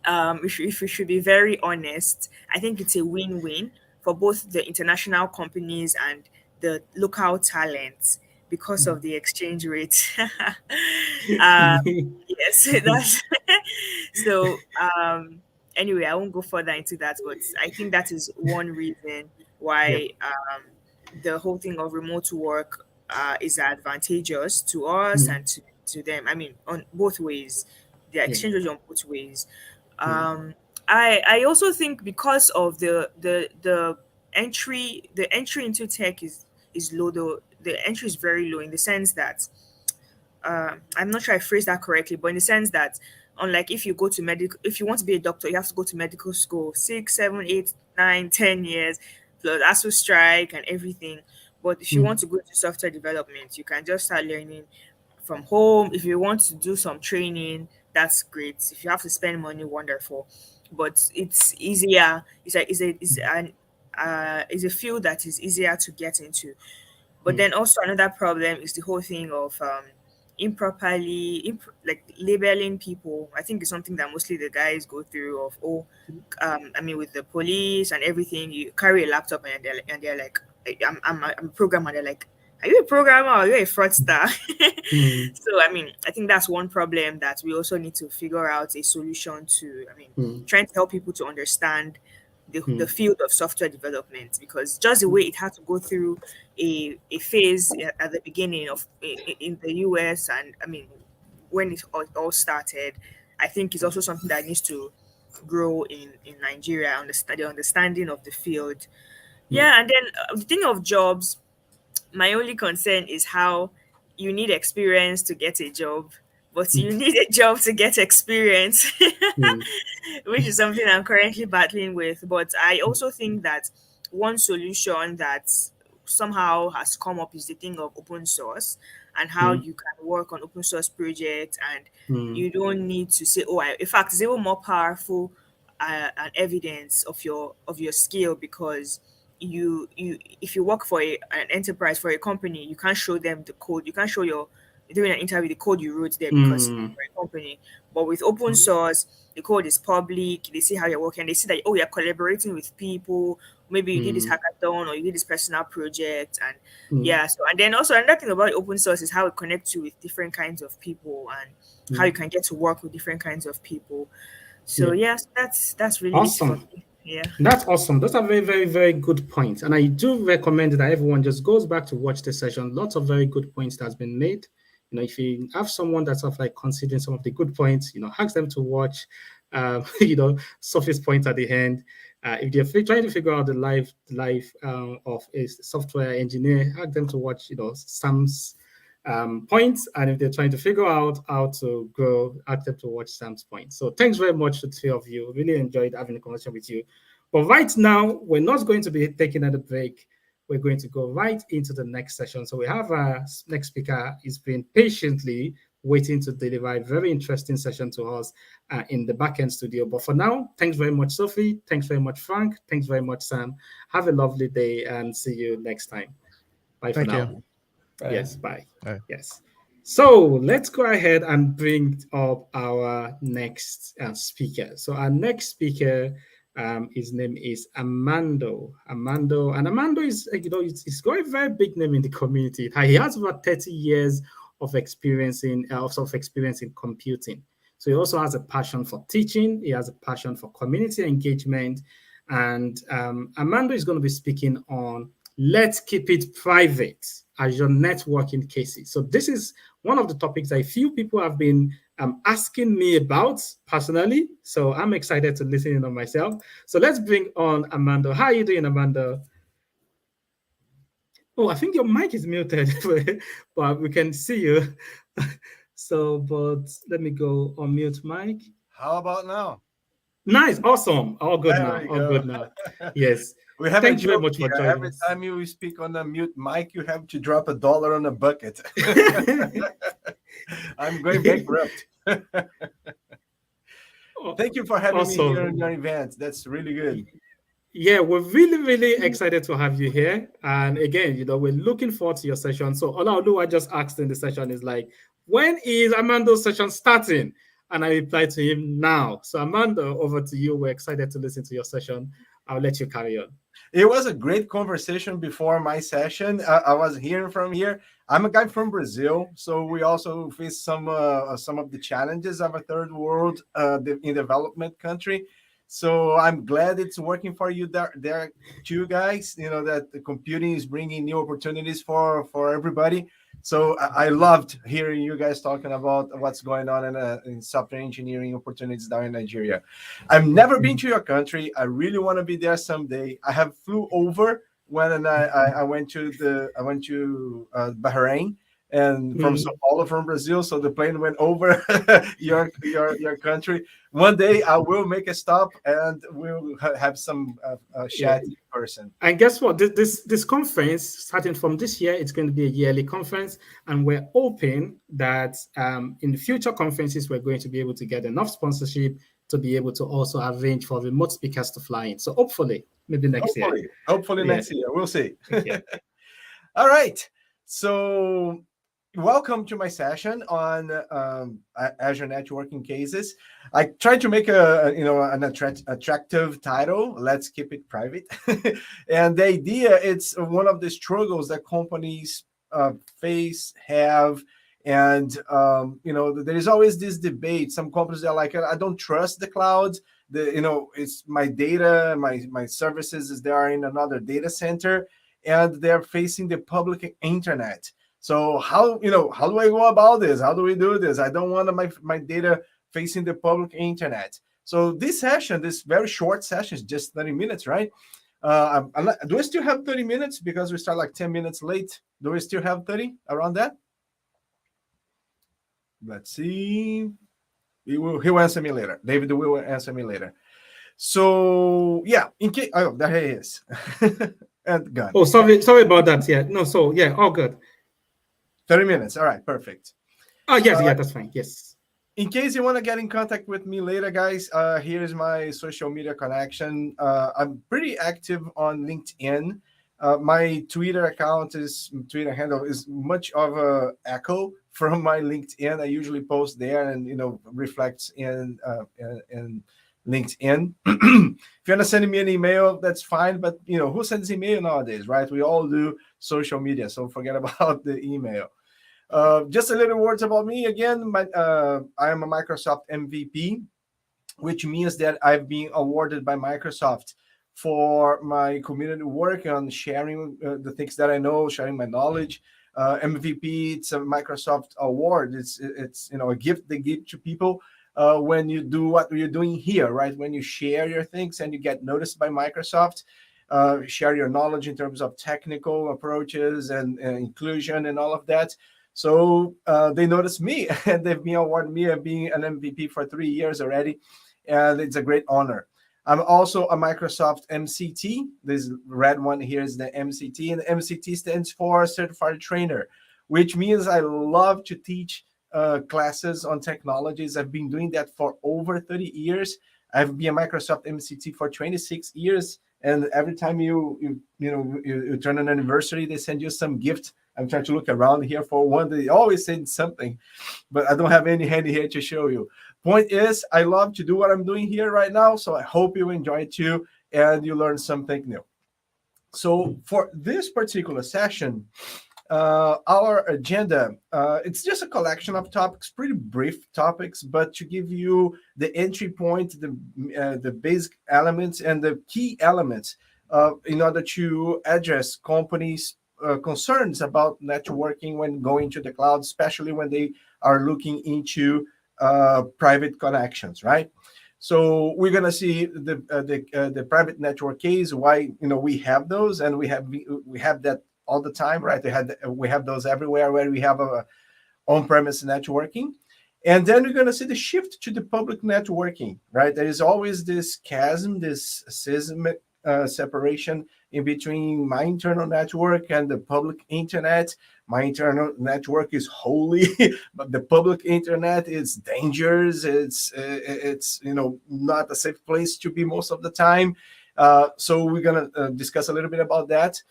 if we should be very honest, I think it's a win-win for both the international companies and the local talents because of the exchange rate. um, yes, that's so. Anyway, I won't go further into that, but I think that is one reason Yep. why the whole thing of remote work is advantageous to us Mm, and to them. I mean, on both ways, the yeah. exchange rate on both ways. Mm, Um, I also think because of the entry into tech is low. The entry is very low in the sense that I'm not sure I phrased that correctly, but in the sense that unlike if you go to medical, if you want to be a doctor, you have to go to medical school 6, 7, 8, 9, 10 years, plus ASU strike and everything. But if you mm, want to go to software development, you can just start learning from home. If you want to do some training, that's great. If you have to spend money, wonderful. But it's easier. It's a field that is easier to get into. But mm, then also another problem is the whole thing of like labeling people. I think it's something that mostly the guys go through of, oh, I mean, with the police and everything, you carry a laptop and they're like, I'm a programmer. They're like, are you a programmer or are you a fraudster? mm, So I mean, I think that's one problem that we also need to figure out a solution to. I mean, mm, trying to help people to understand the mm, field of software development, because just the way it had to go through a phase at the beginning of in the US, and I mean when it all started, I think is also something that needs to grow in Nigeria. Understand the understanding of the field. yeah. Yeah, and then the thing of jobs, my only concern is how you need experience to get a job, but Mm, you need a job to get experience, mm, which is something I'm currently battling with. But I also think that one solution that somehow has come up is the thing of open source and how mm, you can work on open source projects, and mm, you don't need to say, oh, in fact, it's even more powerful an evidence of your skill, because you if you work for an enterprise, for a company, you can't show them the code, you can't show your during an interview the code you wrote there because it's mm, for a company. But with open source, the code is public, they see how you're working, they see that, oh, you're collaborating with people, maybe you did this mm, hackathon or you did this personal project. And mm, yeah, so and then also another thing about open source is how it connects you with different kinds of people, and how you mm, can get to work with different kinds of people. So yeah. yes, that's really it for Awesome. me. Yeah. That's awesome. Those are very, very, very good points. And I do recommend that everyone just goes back to watch the session. Lots of very good points that's been made. If you have someone that's sort of like considering some of the good points, ask them to watch, surface points at the end. If they're trying to figure out the life of a software engineer, ask them to watch, Sam's points. And if they're trying to figure out how to grow, ask them to watch Sam's points. So thanks very much to the three of you. Really enjoyed having a conversation with you. But right now, we're not going to be taking a break. We're going to go right into the next session. So we have our next speaker. He's been patiently waiting to deliver a very interesting session to us in the backend studio. But for now, thanks very much, Sophie. Thanks very much, Frank. Thanks very much, Sam. Have a lovely day and see you next time. Bye for Thank now. you. Right. Yes, bye. Bye. Yes. So let's go ahead and bring up our next speaker. So our next speaker, his name is Armando. Armando is, he's got a very big name in the community. He has about 30 years of experience in computing. So he also has a passion for teaching. He has a passion for community engagement. And Armando is going to be speaking on let's keep it private as your networking cases. So this is one of the topics I feel people have been asking me about personally. So I'm excited to listen in on myself. So let's bring on Armando. How are you doing, Armando? Oh, I think your mic is muted, but we can see you. So, but let me go on mute mic. How about now? Nice, awesome. All good There now. we All go. good now. Yes. We have Thank a you very joke much for here. joining Every us. time you speak on a mute mic, you have to drop $1 on a bucket. I'm going bankrupt. Thank you for having me here on your event. That's really good. Yeah, we're really, really excited to have you here. And again, we're looking forward to your session. So Oluwatosin just asked in the session is like, when is Armando's session starting? And I replied to him now. So Armando, over to you. We're excited to listen to your session. I'll let you carry on. It was a great conversation before my session. I was hearing from here. I'm a guy from Brazil, so we also face some of the challenges of a third world in development country. So I'm glad it's working for you there too, guys. That the computing is bringing new opportunities for everybody. So I loved hearing you guys talking about what's going on in software engineering opportunities down in Nigeria. I've never been to your country. I really want to be there someday. I have flew over when I went to Bahrain and from Sao Paulo, from Brazil. So the plane went over your country. One day I will make a stop and we'll have some chat in person. And guess what? This conference, starting from this year, it's going to be a yearly conference, and we're hoping that in the future conferences we're going to be able to get enough sponsorship to be able to also arrange for remote speakers to fly in. So hopefully, maybe next year. Hopefully next year. We'll see. All right. So welcome to my session on Azure networking cases. I tried to make an attractive title. Let's keep it private. And the idea, it's one of the struggles that companies have. And there is always this debate. Some companies are like, I don't trust the cloud. It's my data, my services is there in another data center, and they're facing the public internet. So how do I go about this? How do we do this? I don't want my data facing the public internet. So this session, this very short session, is just 30 minutes, right? Do we still have 30 minutes? Because we start like 10 minutes late. Do we still have 30 around that? Let's see. He will answer me later. David will answer me later. So yeah, in case there he is. And gone. Oh, sorry about that. Yeah, no. So yeah, all good. 30 minutes. All right, perfect. Oh yes, yeah, that's fine. Yes. In case you want to get in contact with me later, guys, here's my social media connection. I'm pretty active on LinkedIn. My Twitter handle is much of a echo from my LinkedIn. I usually post there and reflects in LinkedIn. If you want to send me an email, that's fine. But who sends email nowadays, right? We all do social media, so forget about the email. Just a little words about me again. I am a Microsoft MVP, which means that I've been awarded by Microsoft for my community work on sharing the things that I know, sharing my knowledge. MVP, it's a Microsoft award. It's a gift they give to people when you do what you're doing here, right? When you share your things and you get noticed by Microsoft, share your knowledge in terms of technical approaches and inclusion and all of that. So they noticed me and they've been awarded me of being an MVP for 3 years already. And it's a great honor. I'm also a Microsoft MCT. This red one here is the MCT, and the MCT stands for Certified Trainer, which means I love to teach classes on technologies. I've been doing that for over 30 years. I've been a Microsoft MCT for 26 years, and every time you turn an anniversary, they send you some gift. I'm trying to look around here for one. They always send something, but I don't have any handy here to show you. Point is, I love to do what I'm doing here right now, so I hope you enjoy it too, and you learn something new. So for this particular session, our agenda, it's just a collection of topics, pretty brief topics, but to give you the entry point, the basic elements and the key elements in order to address companies' concerns about networking when going to the cloud, especially when they are looking into private connections, right? So we're gonna see the private network case, why we have those, and we have that all the time, right? We have those everywhere where we have a on-premise networking. And then we're going to see the shift to the public networking, right? There is always this chasm, this seismic separation in between my internal network and the public internet. My internal network is holy, but the public internet is dangerous. It's not a safe place to be most of the time. So we're going to discuss a little bit about that.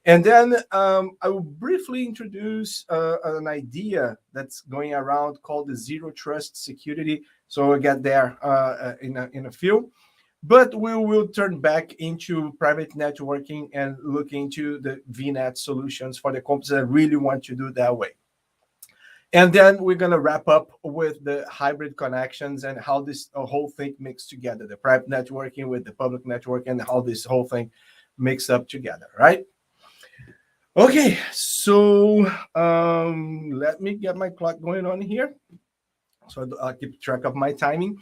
And then I will briefly introduce an idea that's going around called the zero trust security. So we'll get there in a few. But we will turn back into private networking and look into the VNet solutions for the companies that really want to do that way. And then we're going to wrap up with the hybrid connections and how this whole thing mixes together, the private networking with the public network and how this whole thing mixes up together, right? Okay, so let me get my clock going on here so I'll keep track of my timing.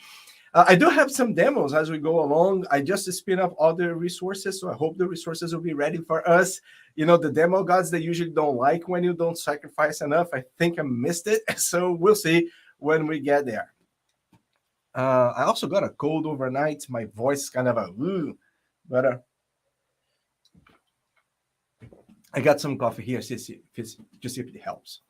I do have some demos as we go along. I just spin up other resources, so I hope the resources will be ready for us. The demo gods, they usually don't like when you don't sacrifice enough. I think I missed it, so we'll see when we get there. I also got a cold overnight. My voice is kind of but I got some coffee here to see if it helps.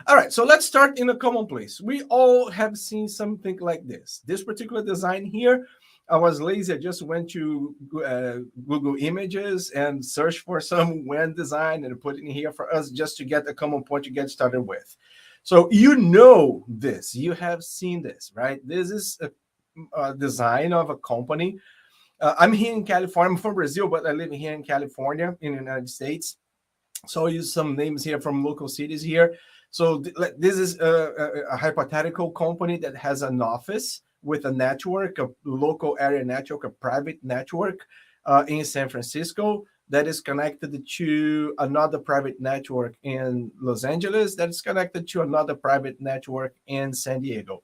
All right, so let's start in a common place. We all have seen something like this. This particular design here, I was lazy. I just went to Google Images and searched for some WAN design and put it in here for us just to get a common point to get started with. So this, you have seen this, right? This is a design of a company. I'm here in California. I'm from Brazil, but I live here in California in the United States. So I'll use some names here from local cities here. So this is a hypothetical company that has an office with a network, a local area network, a private network in San Francisco that is connected to another private network in Los Angeles that is connected to another private network in San Diego.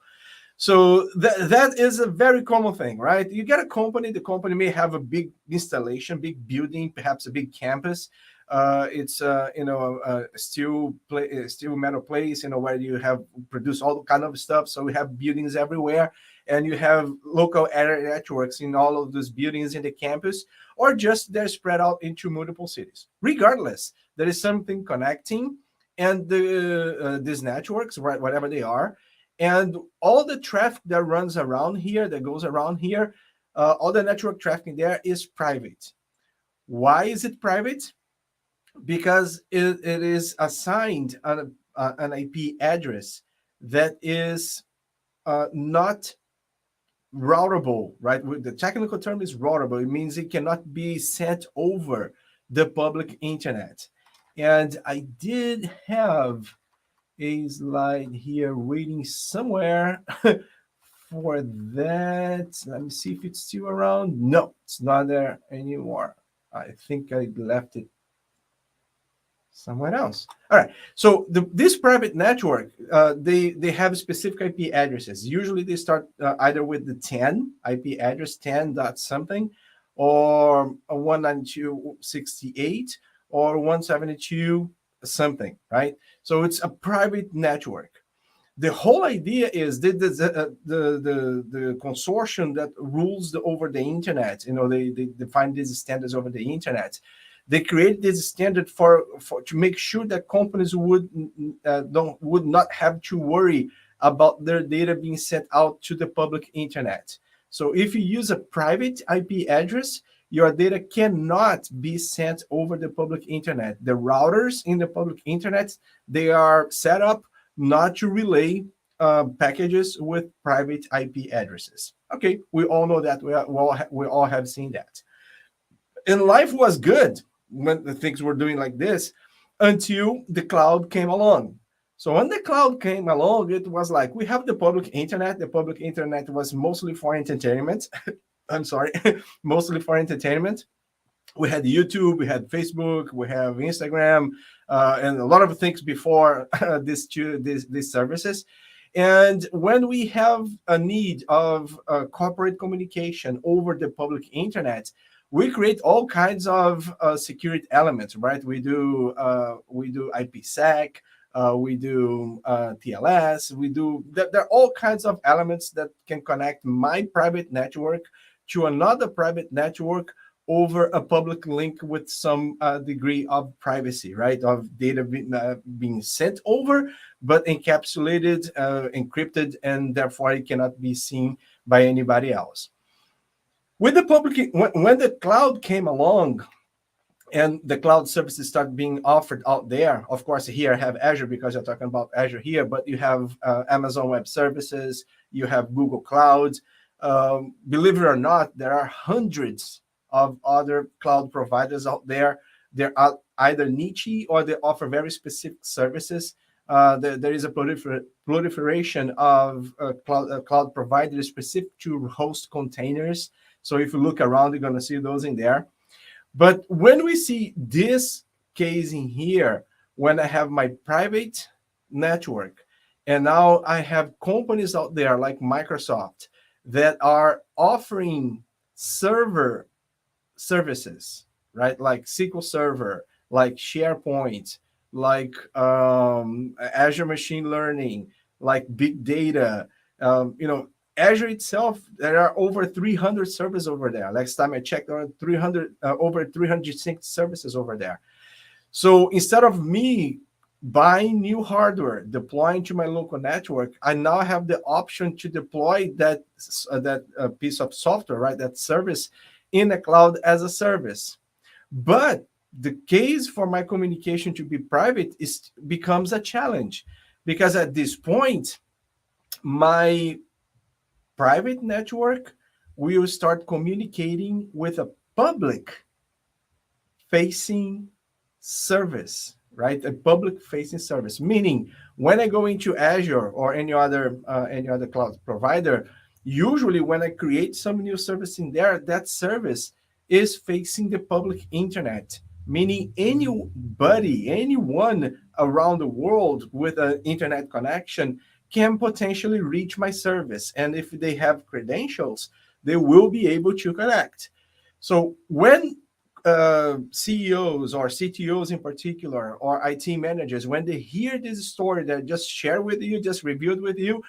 So that is a very common thing, right? You get a company, the company may have a big installation, big building, perhaps a big campus. It's a steel metal place, where you have produce all kind of stuff. So we have buildings everywhere, and you have local area networks in all of those buildings in the campus, or just they're spread out into multiple cities. Regardless, there is something connecting, and these networks, right, whatever they are, and all the traffic that runs around here, that goes around here, all the network traffic there is private. Why is it private? Because it is assigned an IP address that is not routable, right? The technical term is routable. It means it cannot be sent over the public internet. And I did have a slide here waiting somewhere for that. Let me see if it's still around. No, it's not there anymore. I think I left it somewhere else. All right. So this private network, they have specific IP addresses. Usually they start either with the 10 IP address, 10 dot something, or 192.68 or 172 something, right? So it's a private network. The whole idea is that the consortium that rules over the internet, they define these standards over the internet. They create this standard to make sure that companies would not have to worry about their data being sent out to the public internet. So if you use a private IP address, your data cannot be sent over the public internet. The routers in the public internet, they are set up not to relay packages with private IP addresses. Okay, we all know that. We all have seen that. And life was good when the things were doing like this until the cloud came along. So when the cloud came along, it was like we have the public internet. The public internet was mostly for entertainment. I'm sorry, mostly for entertainment. We had YouTube, we had Facebook, we have Instagram, and a lot of things before these services. And when we have a need of corporate communication over the public internet, we create all kinds of security elements, right? We do IPsec, we do TLS, there are all kinds of elements that can connect my private network to another private network over a public link with some degree of privacy, right? Of data being sent over, but encapsulated, encrypted, and therefore it cannot be seen by anybody else. With the public, when the cloud came along, and the cloud services start being offered out there. Of course, here I have Azure because you're talking about Azure here, but you have Amazon Web Services, you have Google Cloud. Believe it or not, there are hundreds of other cloud providers out there. They're either niche or they offer very specific services. There is a proliferation of cloud providers specific to host containers. So if you look around, you're going to see those in there. But when we see this case in here, when I have my private network, and now I have companies out there like Microsoft that are offering server services, right? Like SQL Server, like SharePoint, like Azure Machine Learning, like Big Data, Azure itself, there are over 300 servers over there. Last time I checked, there are over 306 services over there. So instead of me buying new hardware, deploying to my local network, I now have the option to deploy that piece of software, right, that service in the cloud as a service. But the case for my communication to be private becomes a challenge, because at this point, my private network will start communicating with a public facing service, right? A public facing service, meaning when I go into Azure or any other cloud provider, usually when I create some new service in there, that service is facing the public internet, meaning anyone around the world with an internet connection can potentially reach my service. And if they have credentials, they will be able to connect. So when CEOs or CTOs in particular, or IT managers, when they hear this story that I just shared with you, just reviewed with you,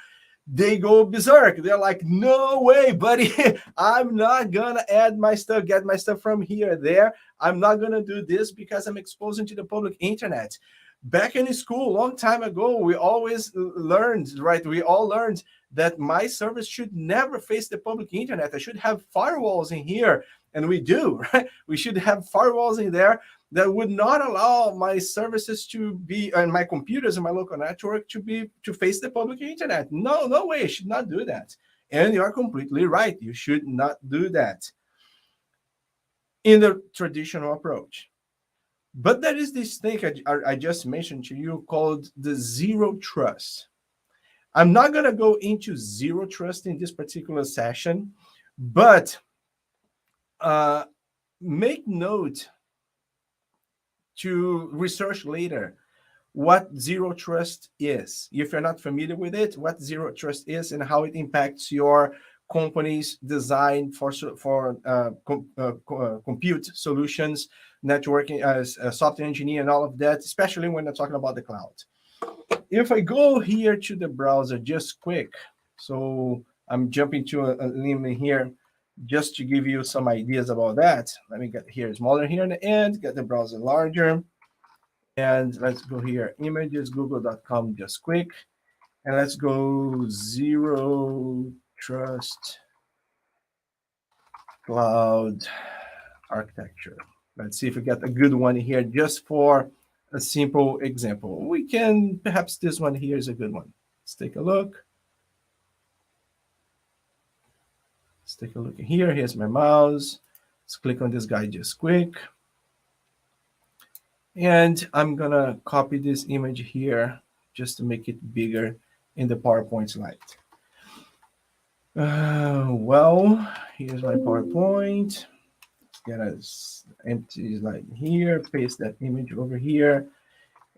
they go berserk. They're like, no way, buddy. I'm not going to add my stuff, get my stuff from here or there. I'm not going to do this because I'm exposing to the public internet. Back in school, a long time ago, we always learned, right? We all learned that my service should never face the public internet. I should have firewalls in here. And we do, right? We should have firewalls in there that would not allow my services to be, and my computers and my local network to face the public internet. No way, I should not do that. And you're completely right. You should not do that in the traditional approach. But there is this thing I just mentioned to you called the zero trust. I'm not going to go into zero trust in this particular session, but make note to research later what zero trust is. If you're not familiar with it, what zero trust is and how it impacts your company's design for compute solutions, networking, software engineer, and all of that, especially when I'm talking about the cloud. If I go here to the browser just quick, so I'm jumping to a link here just to give you some ideas about that. Let me get here smaller here in the end, get the browser larger. And let's go here, images, google.com just quick. And let's go zero trust cloud architecture. Let's see if we get a good one here just for a simple example. We can, perhaps this one here is a good one. Let's take a look. Let's take a look here. Here's my mouse. Let's click on this guy just quick. And I'm gonna copy this image here just to make it bigger in the PowerPoint slide. Well, here's my PowerPoint. Let's get an empty slide here, paste that image over here,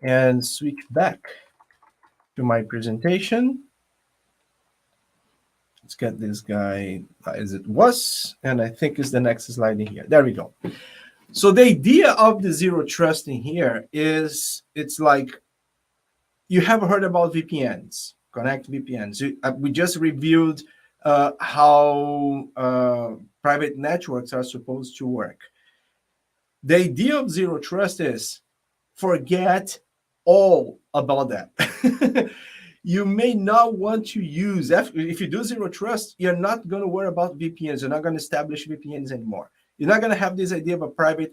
and switch back to my presentation. Let's get this guy as it was, and I think is the next slide in here. There we go. So the idea of the zero trust in here is it's like you have heard about VPNs, connect VPNs. We just reviewed how private networks are supposed to work. The idea of zero trust is forget all about that. You may not want to use, if you do zero trust, you're not going to worry about VPNs. You're not going to establish VPNs anymore. You're not going to have this idea of a private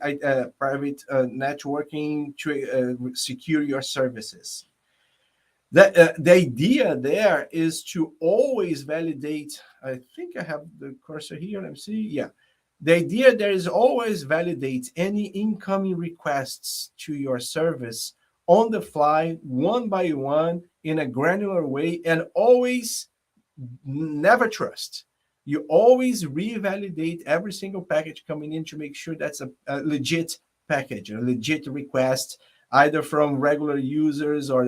networking to secure your services. The idea there is to always validate. I think I have the cursor here. Let me see. Yeah. The idea there is always validate any incoming requests to your service on the fly, one by one, in a granular way, and always never trust. You always revalidate every single package coming in to make sure that's a legit package, a legit request, either from regular users or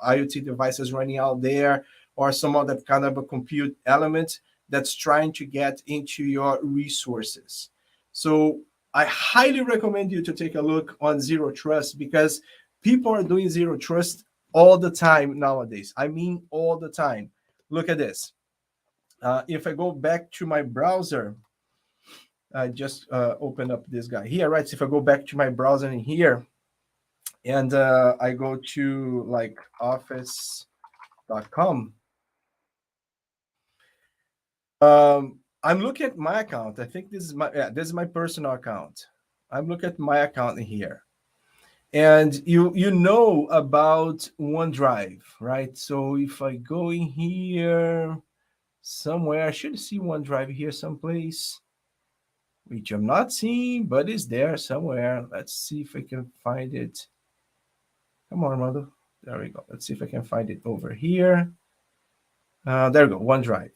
IoT devices running out there, or some other kind of a compute element that's trying to get into your resources. So I highly recommend you to take a look on zero trust, because people are doing zero trust all the time nowadays. I mean, all the time. Look at this. If I go back to my browser, I just open up this guy here, right? So if I go back to my browser in here, and I go to like office.com, I'm looking at my account. I think this is my personal account. I'm looking at my account in here. And you know about OneDrive, right? So if I go in here somewhere, I should see OneDrive here someplace, which I'm not seeing, but it's there somewhere. Let's see if I can find it. Come on, Armando. There we go. Let's see if I can find it over here. There we go, OneDrive.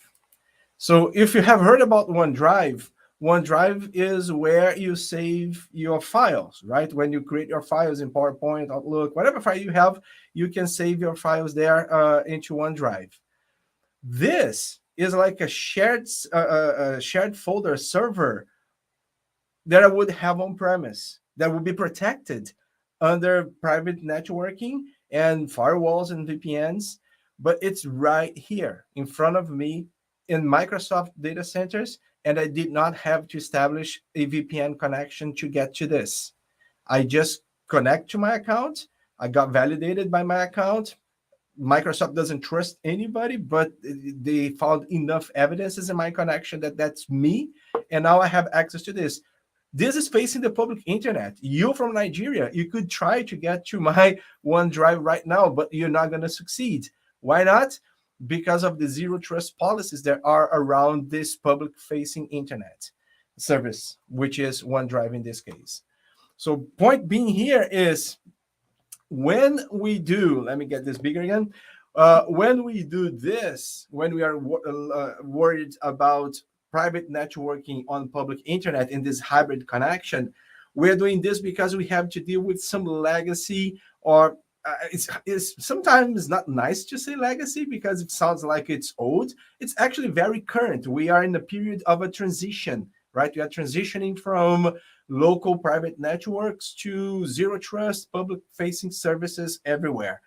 So if you have heard about OneDrive, OneDrive is where you save your files, right? When you create your files in PowerPoint, Outlook, whatever file you have, you can save your files there into OneDrive. This is like a shared folder server that I would have on premise that would be protected under private networking and firewalls and VPNs, but it's right here in front of me in Microsoft data centers, and I did not have to establish a VPN connection to get to this. I just connect to my account. I got validated by my account. Microsoft doesn't trust anybody, but they found enough evidences in my connection that that's me, and now I have access to this. This is facing the public internet. You from Nigeria, you could try to get to my OneDrive right now, but you're not going to succeed. Why not? Because of the zero trust policies that are around this public-facing internet service, which is OneDrive in this case. So point being here is when we do, let me get this bigger again. When we do this, when we are worried about private networking on public internet in this hybrid connection, we're doing this because we have to deal with some legacy, or it's sometimes not nice to say legacy because it sounds like it's old. It's actually very current. We are in the period of a transition, right? We are transitioning from local private networks to zero trust public facing services everywhere.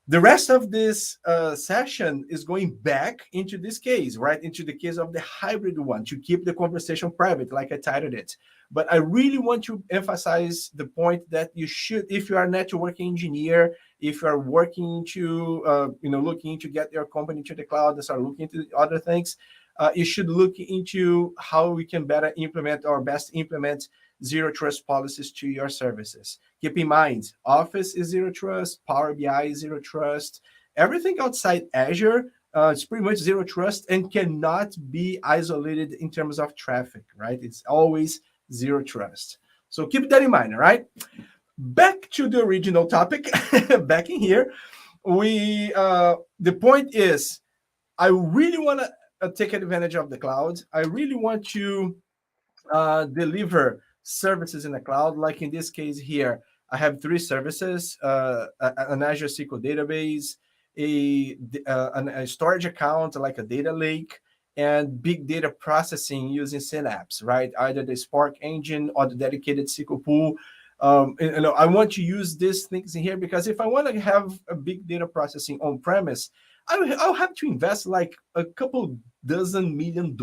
The rest of this session is going back into this case, right? Into the case of the hybrid one, to keep the conversation private, like I titled it. But I really want to emphasize the point that you should, if you are a network engineer, if you are working to, looking to get your company to the cloud and start looking into other things, you should look into how we can better implement or best implement zero trust policies to your services. Keep in mind, Office is zero trust, Power BI is zero trust. Everything outside Azure is pretty much zero trust and cannot be isolated in terms of traffic, right? It's always zero trust. So keep that in mind, all right? back to the original topic, back in here, the point is, I really want to take advantage of the cloud. I really want to deliver services in the cloud. Like in this case here, I have 3 services: an Azure SQL database, a storage account like a data lake, and big data processing using Synapse, right? Either the Spark engine or the dedicated SQL pool. I want to use these things in here because if I want to have a big data processing on premise, I'll have to invest like a couple dozen $1 million,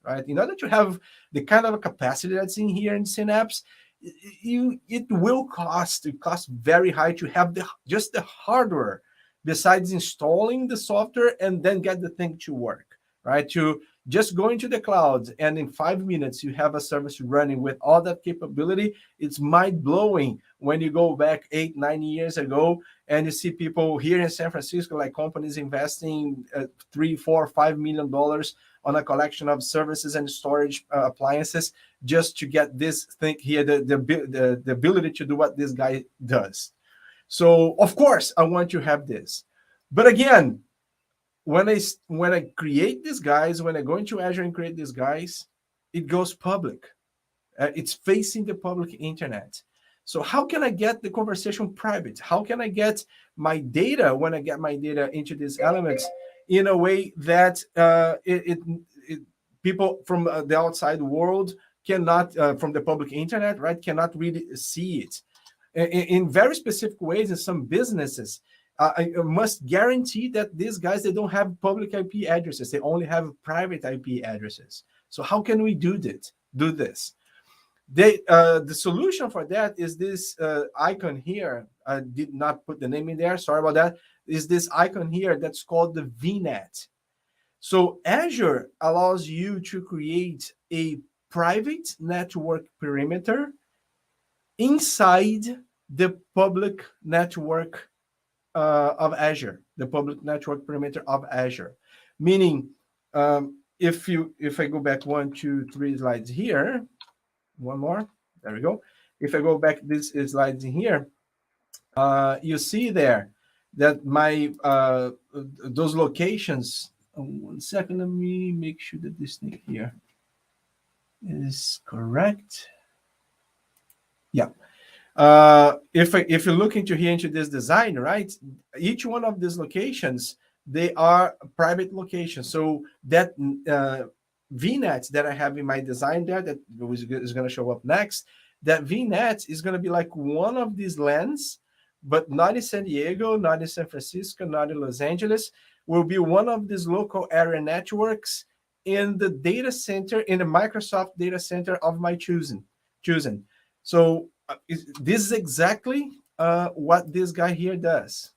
right? In order to have the kind of capacity that's in here in Synapse, it will cost very high to have just the hardware, besides installing the software and then get the thing to work, right? To just go into the cloud and in 5 minutes you have a service running with all that capability. It's mind-blowing when you go back 8-9 years ago and you see people here in San Francisco, like companies investing $3, $4, $5 million on a collection of services and storage appliances just to get this thing here, the ability to do what this guy does. So of course I want to have this, but again, when I create these guys, when I go into Azure and create these guys, it goes public. It's facing the public internet. So how can I get the conversation private? How can I get my data, when I get my data into these elements, in a way that people from the outside world cannot, from the public internet, right, cannot really see it? In very specific ways, in some businesses, I must guarantee that these guys, they don't have public IP addresses. They only have private IP addresses. So how can we do this? The solution for that is this icon here. I did not put the name in there. Sorry about that. Is this icon here that's called the VNet. So Azure allows you to create a private network perimeter inside the public network of Azure, the public network perimeter of Azure. Meaning, if I go back 1, 2, 3 slides here, one more, there we go. If I go back these slides in here, you see there that my those locations. 1 second, let me make sure that this thing here is correct. Yeah. If you look into here into this design, right, each one of these locations, they are private locations. So that VNet that I have in my design there, that is going to show up next, that VNet is going to be like one of these LANs, but not in San Diego, not in San Francisco, not in Los Angeles. Will be one of these local area networks in the data center, in the Microsoft data center of my choosing. So this is exactly what this guy here does.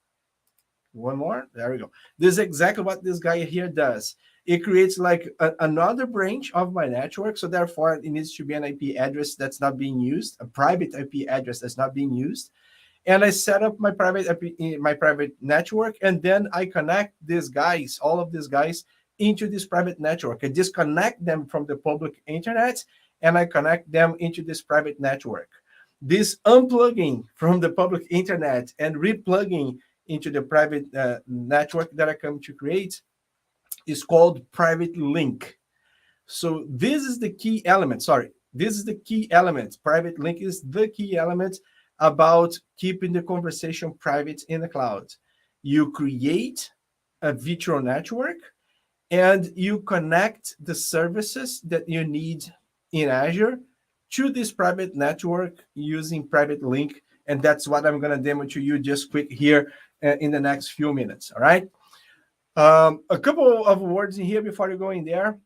One more, there we go. This is exactly what this guy here does. It creates like another branch of my network. So therefore, it needs to be an IP address that's not being used, a private IP address that's not being used. And I set up my private network, and then I connect these guys, all of these guys, into this private network. I disconnect them from the public internet, and I connect them into this private network. This unplugging from the public internet and replugging into the private network that I come to create is called private link. So this is the key element. This is the key element. Private link is the key element about keeping the conversation private in the cloud. You create a virtual network and you connect the services that you need in Azure to this private network using private link. And that's what I'm going to demo to you just quick here in the next few minutes. All right. A couple of words in here before you go in there.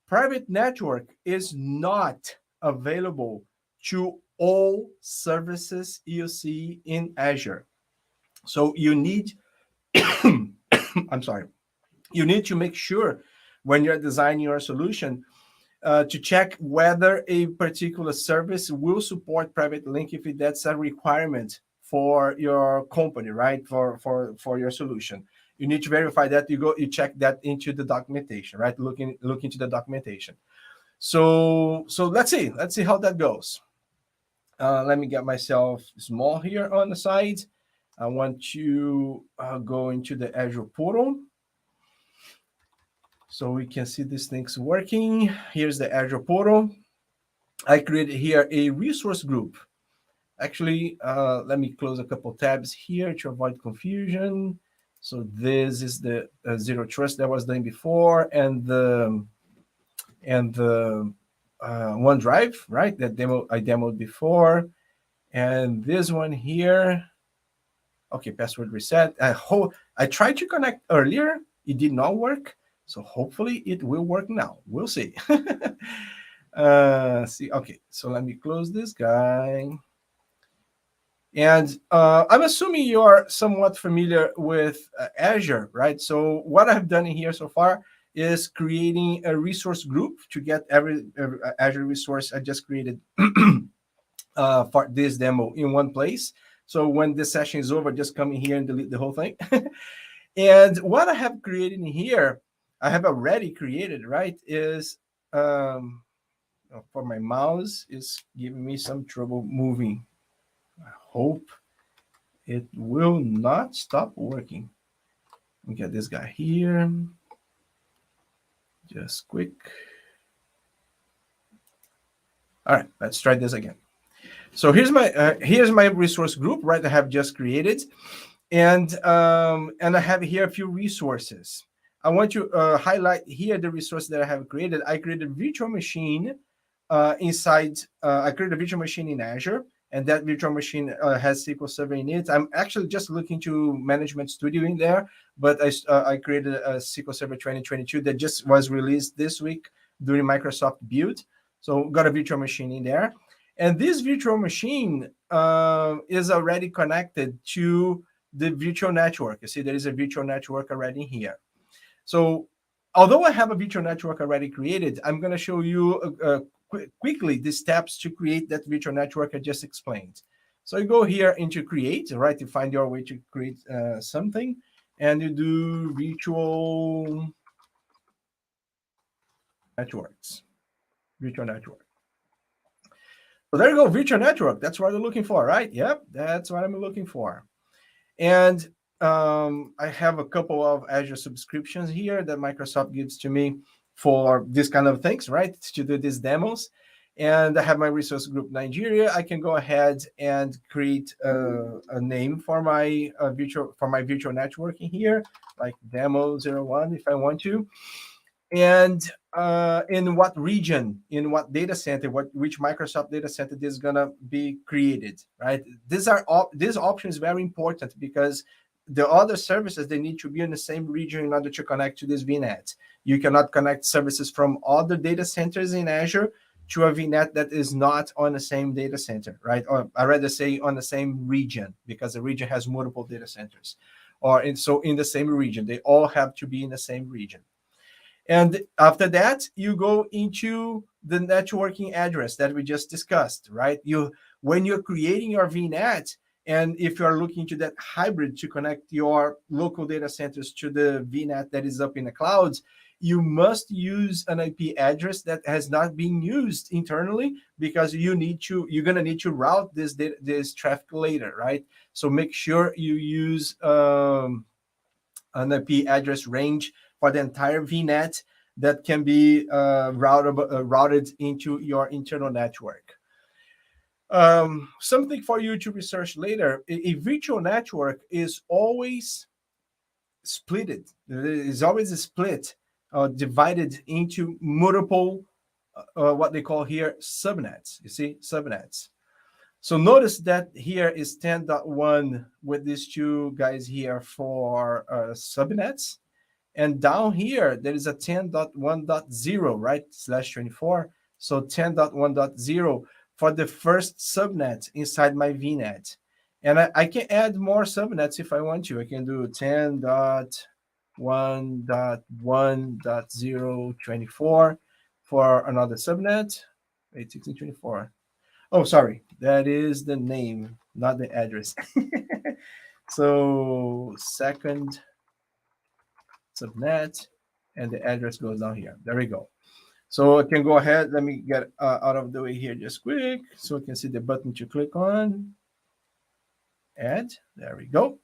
Private network is not available to all services you see in Azure. So you need, I'm sorry, you need to make sure when you're designing your solution to check whether a particular service will support private link if that's a requirement for your company, right? For your solution. You need to verify that. You check that into the documentation, right? Look into the documentation. So let's see how that goes. Let me get myself small here on the side. I want to go into the Azure portal so we can see these things working. Here's the Azure portal. I created here a resource group. Actually, let me close a couple tabs here to avoid confusion. So this is the zero trust that was done before, and the OneDrive, right? That I demoed before, and this one here. Okay, password reset. I tried to connect earlier. It did not work. So hopefully it will work now. We'll see. See, okay. So let me close this guy. And I'm assuming you are somewhat familiar with Azure, right? So what I've done in here so far is creating a resource group to get every Azure resource I just created for this demo in one place. So when this session is over, just come in here and delete the whole thing. And what I have created in here, I have already created, right, is for my mouse is giving me some trouble moving. I hope it will not stop working. We get this guy here. Just quick. All right, let's try this again. So here's my resource group, right? I have just created, and I have here a few resources. I want to highlight here the resource that I have created. I created a virtual machine inside. I created a virtual machine in Azure, and that virtual machine has SQL Server in it. I'm actually just looking to Management Studio in there, but I created a SQL Server 2022 that just was released this week during Microsoft Build. So got a virtual machine in there. And this virtual machine is already connected to the virtual network. You see, there is a virtual network already here. So although I have a virtual network already created, I'm going to show you quickly the steps to create that virtual network I just explained. So you go here into create, right? You find your way to create something, and you do virtual networks, virtual network. So there you go, virtual network. That's what you're looking for, right? Yep, that's what I'm looking for. And I have a couple of Azure subscriptions here that Microsoft gives to me for this kind of things, right? To do these demos. And I have my resource group Nigeria. I can go ahead and create a name for my virtual networking here, like demo01 if I want to. And in what region, in what data center, which Microsoft data center this is gonna be created, right? This option is very important because the other services, they need to be in the same region in order to connect to this VNet. You cannot connect services from other data centers in Azure to a VNet that is not on the same data center, right? Or I rather say on the same region, because the region has multiple data centers. So in the same region, they all have to be in the same region. And after that, you go into the networking address that we just discussed, right? When you're creating your VNet, and if you're looking to that hybrid to connect your local data centers to the VNet that is up in the clouds, you must use an IP address that has not been used internally, because you're gonna need to route this traffic later, right? So make sure you use an IP address range for the entire VNet that can be routed into your internal network. Something for you to research later: a virtual network is always splitted. It is always split, divided into multiple, what they call here subnets. You see, subnets. So notice that here is 10.1 with these two guys here for subnets. And down here, there is a 10.1.0, right? /24. So 10.1.0 for the first subnet inside my VNet. And I can add more subnets if I want to. I can do 10.1.1.024 for another subnet. 816.24. Oh, sorry. That is the name, not the address. So second subnet, and the address goes down here. There we go. So I can go ahead. Let me get out of the way here just quick so we can see the button to click on. Add. There we go.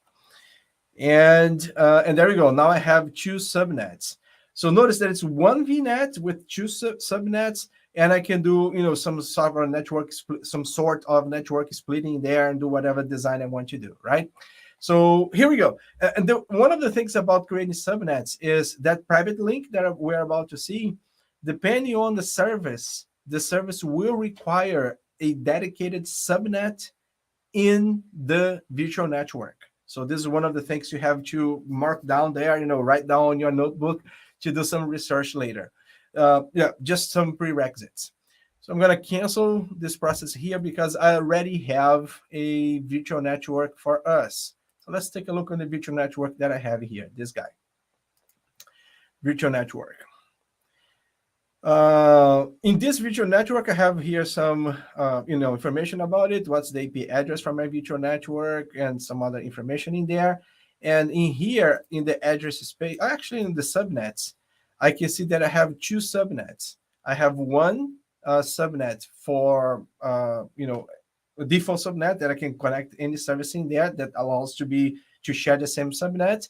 And there we go. Now I have two subnets. So notice that it's one VNet with two subnets, and I can do some sort of network splitting there and do whatever design I want to do, right? So here we go. And one of the things about creating subnets is that private link that we're about to see, depending on the service will require a dedicated subnet in the virtual network. So this is one of the things you have to mark down there, write down on your notebook to do some research later. Just some prerequisites. So I'm going to cancel this process here because I already have a virtual network for us. So let's take a look on the virtual network that I have here, this guy. Virtual network. In this virtual network, I have here some information about it. What's the IP address from my virtual network and some other information in there. And in here, in the address space, actually in the subnets, I can see that I have two subnets. I have one subnet for a default subnet that I can connect any service in there that allows to share the same subnet,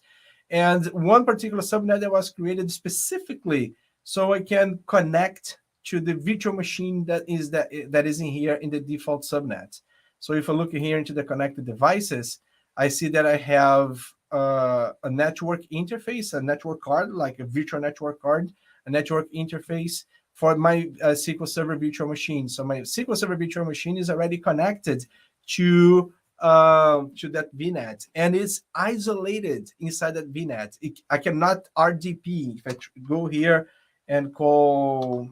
and one particular subnet that was created specifically so I can connect to the virtual machine that is in here in the default subnet. So if I look here into the connected devices, I see that I have a network interface, a network card, like a virtual network card, a network interface for my SQL Server virtual machine. So my SQL Server virtual machine is already connected to that VNet, and it's isolated inside that VNet. I cannot RDP. If I go here and call,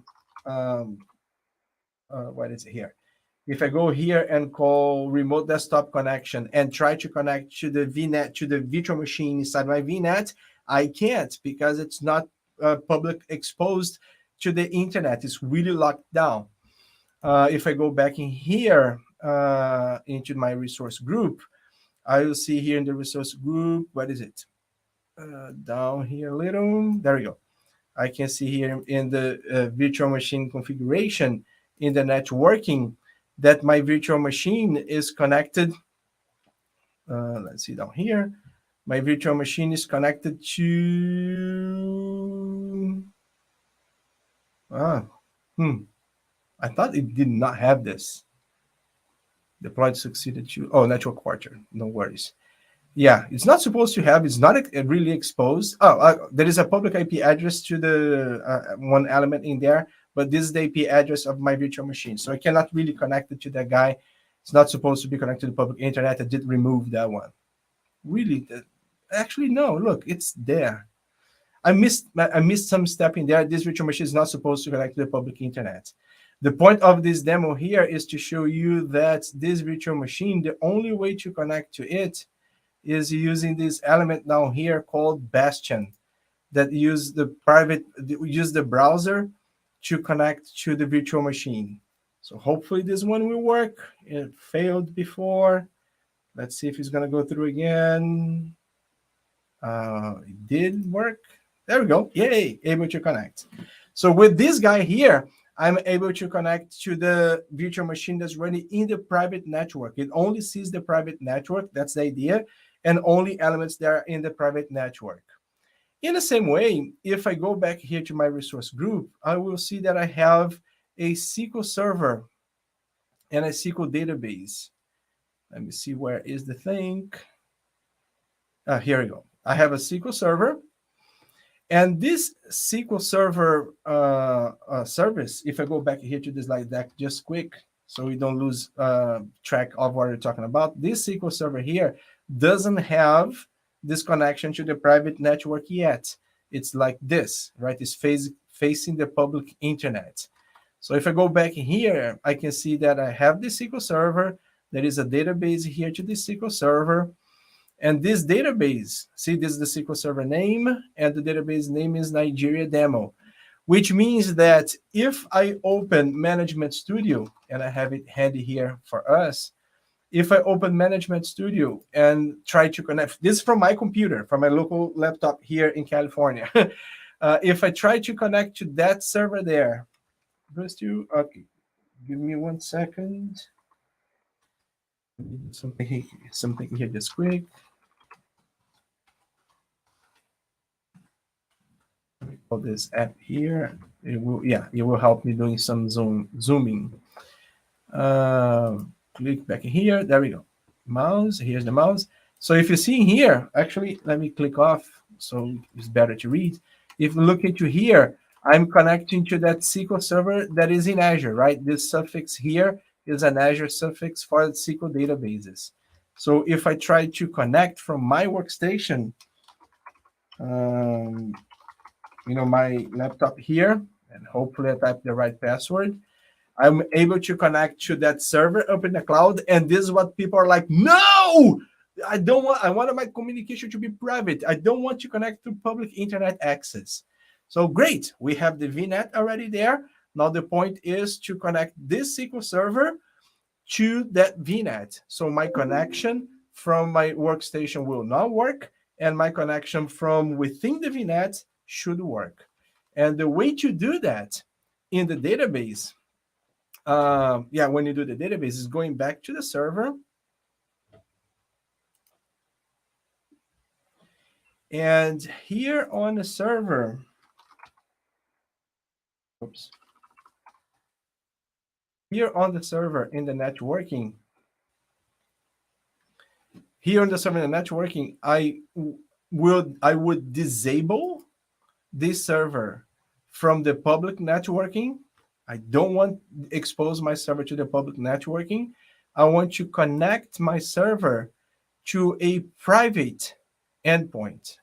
what is it here? If I go here and call remote desktop connection and try to connect to the VNet, to the virtual machine inside my VNet, I can't because it's not public exposed to the internet. It's really locked down. If I go back in here into my resource group, I will see here in the resource group, what is it? Down here a little, there we go. I can see here in the virtual machine configuration in the networking that my virtual machine is connected. Let's see down here. My virtual machine is connected to... I thought it did not have this. Deployed succeeded to... Oh, network quarter. No worries. Yeah, it's not supposed to have. It's not really exposed. There is a public IP address to the one element in there, but this is the IP address of my virtual machine. So I cannot really connect it to that guy. It's not supposed to be connected to the public internet. I did remove that one. Really? Actually, no. Look, it's there. I missed some step in there. This virtual machine is not supposed to connect to the public internet. The point of this demo here is to show you that this virtual machine, the only way to connect to it is using this element down here called Bastion that use the browser to connect to the virtual machine. So hopefully this one will work. It failed before. Let's see if it's going to go through again. It did work. There we go. Yay, able to connect. So with this guy here, I'm able to connect to the virtual machine that's running in the private network. It only sees the private network. That's the idea. And only elements that are in the private network. In the same way, if I go back here to my resource group, I will see that I have a SQL server and a SQL database. Let me see, where is the thing? Here we go. I have a SQL server. And this SQL server service, if I go back here to this slide deck just quick, so we don't lose track of what we're talking about, this SQL server here doesn't have this connection to the private network yet. It's like this, right? It's facing the public internet. So if I go back here, I can see that I have the SQL server. There is a database here to the SQL server. And this database, see, this is the SQL server name, and the database name is Nigeria Demo, which means that if I open Management Studio, and I have it handy here for us, if I open Management Studio and try to connect, this is from my computer, from my local laptop here in California. If I try to connect to that server there, Those two. Okay, give me 1 second. Something here just quick. Call this app here. It will help me doing some zooming. Click back here. There we go. Mouse. Here's the mouse. So if you see here, actually, let me click off so it's better to read. If you look into here, I'm connecting to that SQL server that is in Azure, right? This suffix here is an Azure suffix for the SQL databases. So if I try to connect from my workstation, my laptop here, and hopefully I type the right password, I'm able to connect to that server up in the cloud. And this is what people are like, no, I want my communication to be private. I don't want to connect to public internet access. So great, we have the VNet already there. Now the point is to connect this SQL server to that VNet. So my connection from my workstation will not work, and my connection from within the VNet should work. And the way to do that in the database, when you do the database, is going back to the server. And here on the server, here on the server in the networking, I would disable this server from the public networking. I don't want to expose my server to the public networking. I want to connect my server to a private endpoint.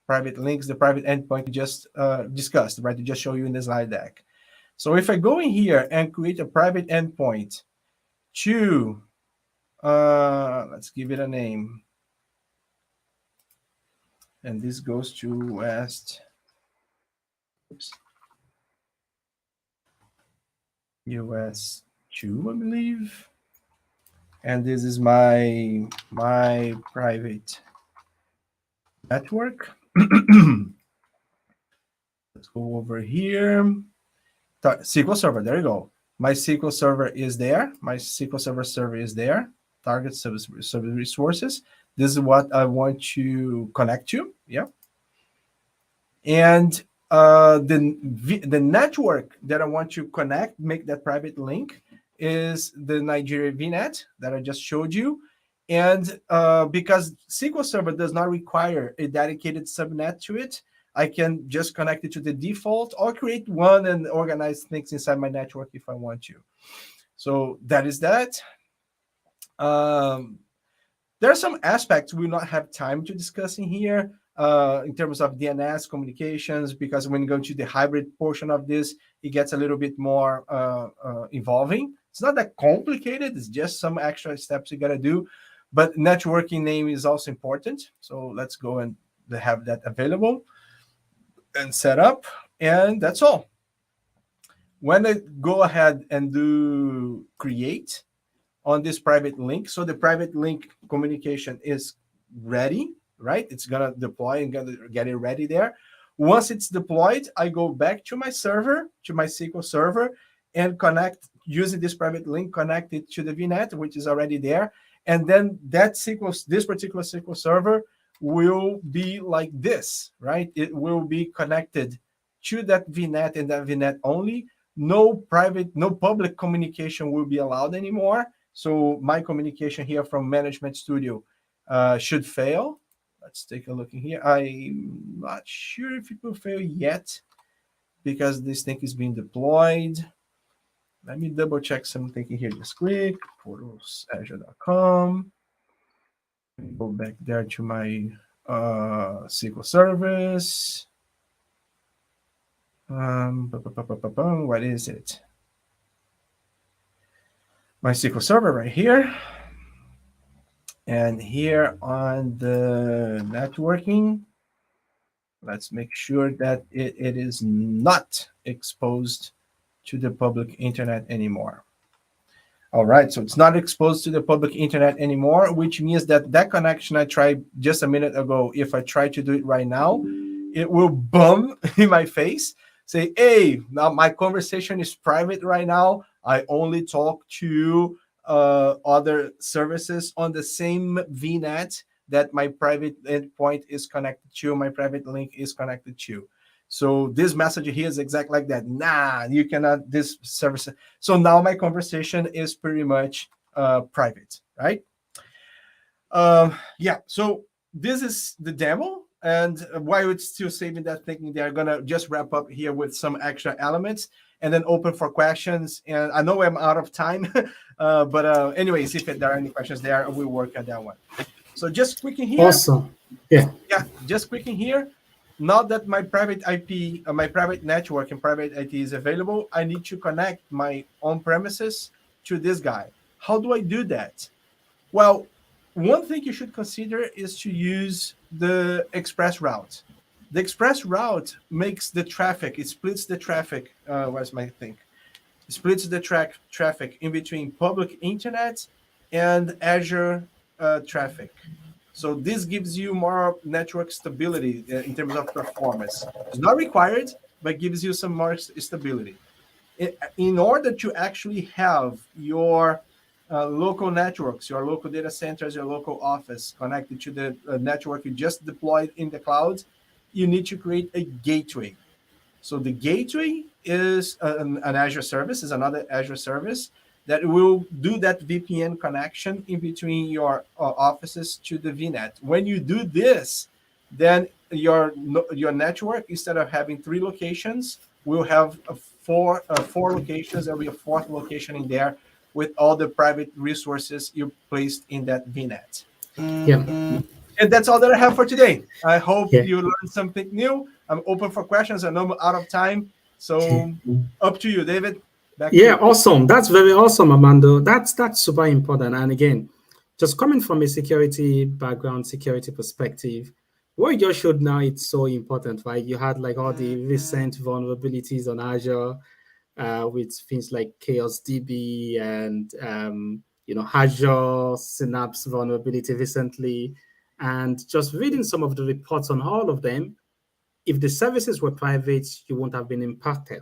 Private links, the private endpoint just discussed, right? To just show you in the slide deck. So if I go in here and create a private endpoint to, let's give it a name. And this goes to West. US 2, I believe. And this is my private network. Let's go over here. SQL Server, there you go. My SQL Server is there. My SQL Server is there. Target service resources. This is what I want to connect to. Yeah. And the network that I want to connect, make that private link, is the Nigeria VNet that I just showed you. And because SQL Server does not require a dedicated subnet to it, I can just connect it to the default or create one and organize things inside my network if I want to. So that is that. There are some aspects we will not have time to discuss in here in terms of DNS communications, because when you go to the hybrid portion of this, it gets a little bit more involving. It's not that complicated. It's just some extra steps you got to do. But networking name is also important. So let's go and have that available and set up. And that's all. When I go ahead and do create on this private link, so the private link communication is ready, right? It's going to deploy and going to get it ready there. Once it's deployed, I go back to my server, to my SQL server, and connect using this private link, connect it to the VNet, which is already there. And then that this particular SQL server will be like this, right? It will be connected to that VNet and that VNet only. No public communication will be allowed anymore. So my communication here from Management Studio should fail. Let's take a look in here. I'm not sure if it will fail yet because this thing is being deployed. Let me double check something here just quick. Portalsazure.com. Go back there to my SQL service. What is it? My SQL server right here. And here on the networking, let's make sure that it is not exposed to the public internet anymore. All right, so it's not exposed to the public internet anymore, which means that connection I tried just a minute ago, if I try to do it right now, it will bum in my face. Say, hey, now my conversation is private right now. I only talk to other services on the same VNet that my private endpoint is connected to, my private link is connected to. So this message here is exactly like that. Nah, you cannot, this service. So now my conversation is pretty much private, right? Yeah, so this is the demo. And while it's still saving that thinking, they're gonna just wrap up here with some extra elements and then open for questions. And I know I'm out of time, but anyways, if there are any questions there, we'll work on that one. So just quick in here. Awesome. Yeah. Yeah, just quick in here. Now that my private IP, my private network and private IT is available, I need to connect my on-premises to this guy. How do I do that? Well, one thing you should consider is to use the express route. The express route makes the traffic, it splits the traffic. Where's my thing? It splits the traffic in between public internet and Azure traffic. So this gives you more network stability in terms of performance. It's not required, but gives you some more stability. In order to actually have your local networks, your local data centers, your local office connected to the network you just deployed in the cloud, you need to create a gateway. So the gateway is an Azure service, is another Azure service that will do that VPN connection in between your offices to the VNet. When you do this, then your network, instead of having 3 locations, will have four locations. There'll be a 4th location in there with all the private resources you placed in that VNet. Yeah. And that's all that I have for today. I hope Yeah. you learned something new. I'm open for questions. I know I'm out of time. So up to you, David. Back to Yeah, you. awesome. That's very awesome, Armando. That's super important. And again, just coming from a security background, security perspective, what you just showed now, it's so important, right? You had like all the recent vulnerabilities on Azure with things like Chaos DB and Azure Synapse vulnerability recently, and just reading some of the reports on all of them. If the services were private, you won't have been impacted.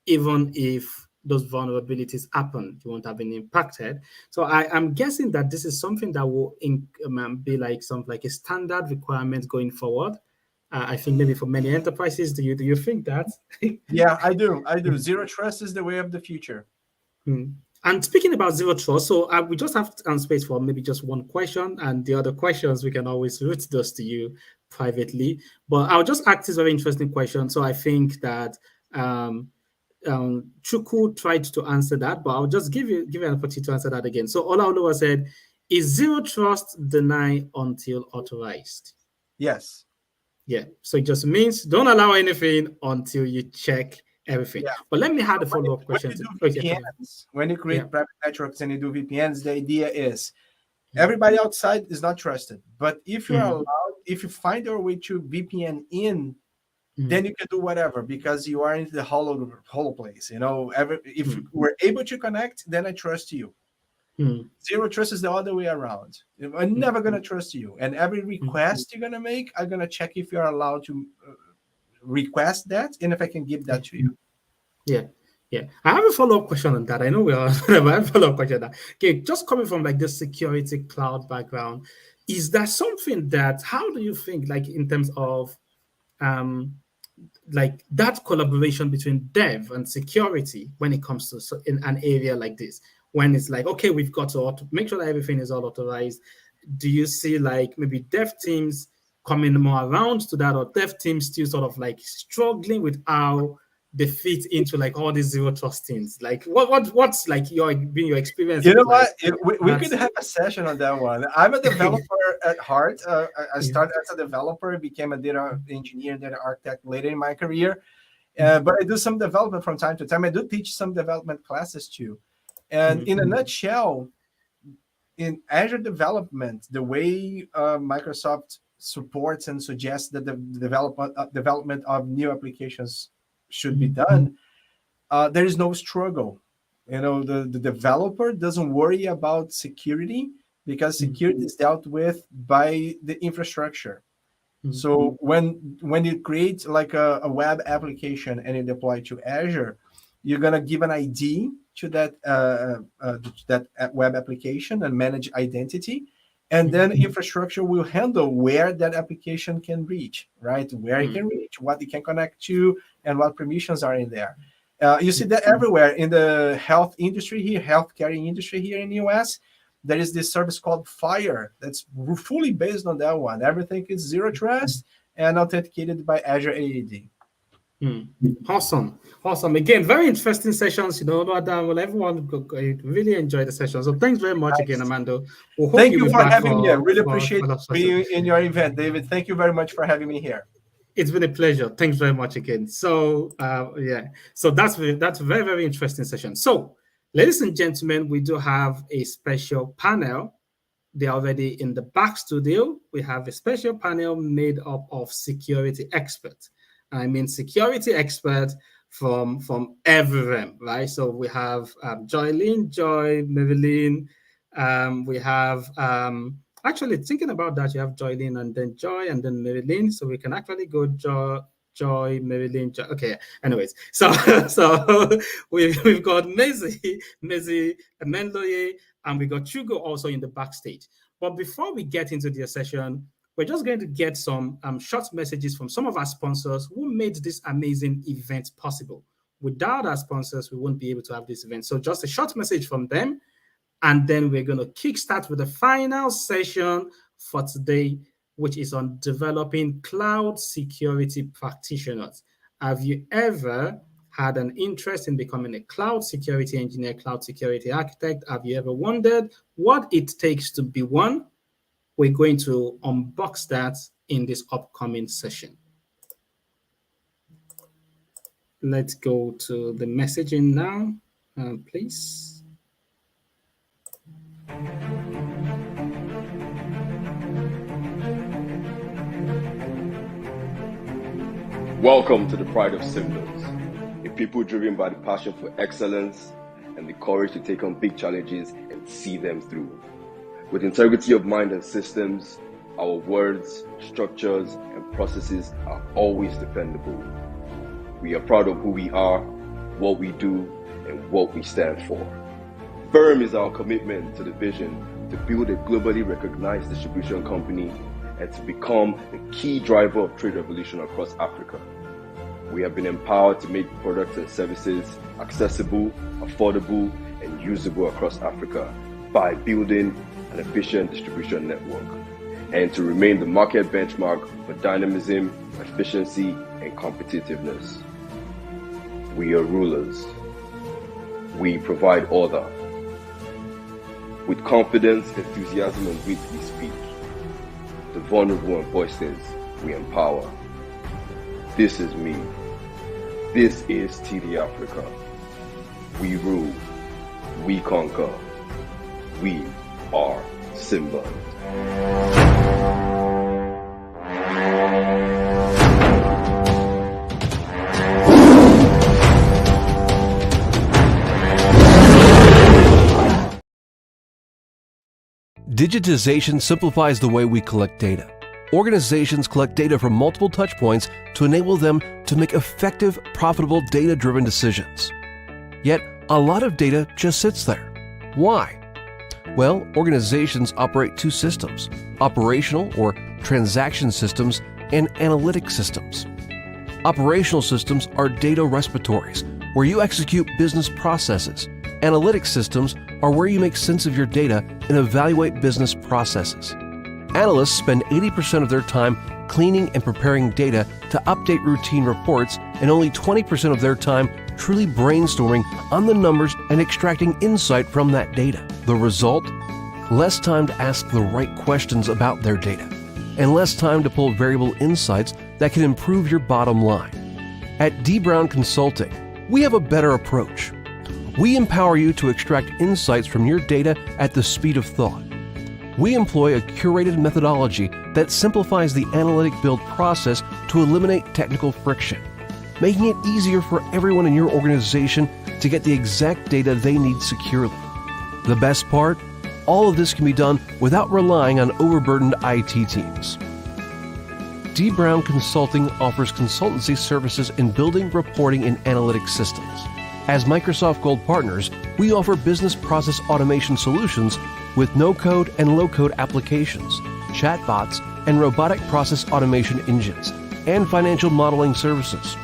Even if those vulnerabilities happen, you won't have been impacted. So I'm guessing that this is something that will be like a standard requirement going forward. I think maybe for many enterprises. Do you think that? Yeah, I do. Zero trust is the way of the future. And speaking about zero trust, so we just have space for maybe just one question, and the other questions we can always route those to you privately. But I'll just ask this very interesting question. So I think that Chiugo tried to answer that, but I'll just give you an opportunity to answer that again. So Oluwatosin said, "Is zero trust deny until authorized?" Yes. Yeah. So it just means don't allow anything until you check everything. Yeah. But let me have a follow-up question. When you create private networks and you do VPNs, the idea is everybody outside is not trusted. But if you're allowed, if you find your way to VPN in, then you can do whatever because you are in the hollow place. If we're able to connect, then I trust you. Zero trust is the other way around. I'm never going to trust you. And every request you're going to make, I'm going to check if you're allowed to request that and if I can give that to you. Yeah. I have a follow-up question on that. I know we are, but I have a follow-up question on that. Okay, just coming from like the security cloud background, is that something that, how do you think, like in terms of like that collaboration between dev and security when it comes to in an area like this, when it's like, okay, we've got to make sure that everything is all authorized. Do you see like maybe dev teams coming more around to that, or dev teams still sort of like struggling with how they fit into like all these zero trust things? Like what's like your experience? You know like, what? We could have a session on that one. I'm a developer at heart. I started as a developer, became a data engineer, data architect later in my career. But I do some development from time to time. I do teach some development classes too. And in a nutshell, in Azure development, the way Microsoft supports and suggests that the development of new applications should be done, there is no struggle. The developer doesn't worry about security because security is dealt with by the infrastructure. So when you create like a web application and you deploy to Azure, you're gonna give an ID to that web application and manage identity, and then infrastructure will handle where that application can reach, right? Where it can reach, what it can connect to, and what permissions are in there. You see that everywhere in the healthcare industry here in the US. There is this service called Fire that's fully based on that one. Everything is zero trust and authenticated by Azure AAD. Awesome. Again, very interesting sessions. Well, everyone really enjoyed the session. So thanks very much again, Armando. We'll Thank you for having me. I really appreciate being in your event, David. Thank you very much for having me here. It's been a pleasure. Thanks very much again. So so that's very, very interesting session. So, ladies and gentlemen, we do have a special panel. They're already in the back studio. We have a special panel made up of security experts. I mean, security experts from every realm, right? So we have Joylynn, Joy, Maryleen. We have actually thinking about that. You have Joylynn and then Joy and then Maryleen. So we can actually go Joy, Maryleen, Joy. Okay. Anyways, so we've got Mezie, Emelonye, and we got Chiugo also in the backstage. But before we get into the session, we're just going to get some short messages from some of our sponsors who made this amazing event possible. Without our sponsors, we wouldn't be able to have this event. So just a short message from them, and then we're going to kickstart with the final session for today, which is on developing cloud security practitioners. Have you ever had an interest in becoming a cloud security engineer, cloud security architect? Have you ever wondered what it takes to be one? We're going to unbox that in this upcoming session. Let's go to the messaging now, please. Welcome to the Pride of Symbols, a people driven by the passion for excellence and the courage to take on big challenges and see them through. With integrity of mind and systems, our words, structures, and processes are always dependable. We are proud of who we are, what we do, and what we stand for. Firm is our commitment to the vision to build a globally recognized distribution company and to become the key driver of trade revolution across Africa. We have been empowered to make products and services accessible, affordable, and usable across Africa by building an efficient distribution network, and to remain the market benchmark for dynamism, efficiency, and competitiveness. We are rulers. We provide order. With confidence, enthusiasm, and wit we speak. The vulnerable and voiceless we empower. This is me. This is TD Africa. We rule. We conquer. We are Simba. Digitization simplifies the way we collect data. Organizations collect data from multiple touchpoints to enable them to make effective, profitable, data-driven decisions. Yet, a lot of data just sits there. Why? Well, organizations operate two systems: operational or transaction systems and analytic systems. Operational systems are data repositories where you execute business processes. Analytic systems are where you make sense of your data and evaluate business processes. Analysts spend 80% of their time cleaning and preparing data to update routine reports, and only 20% of their time truly brainstorming on the numbers and extracting insight from that data. The result? Less time to ask the right questions about their data, and less time to pull variable insights that can improve your bottom line. At D. Brown Consulting, we have a better approach. We empower you to extract insights from your data at the speed of thought. We employ a curated methodology that simplifies the analytic build process to eliminate technical friction, making it easier for everyone in your organization to get the exact data they need securely. The best part? All of this can be done without relying on overburdened IT teams. D. Brown Consulting offers consultancy services in building, reporting, and analytics systems. As Microsoft Gold partners, we offer business process automation solutions with no-code and low-code applications, chatbots, and robotic process automation engines, and financial modeling services.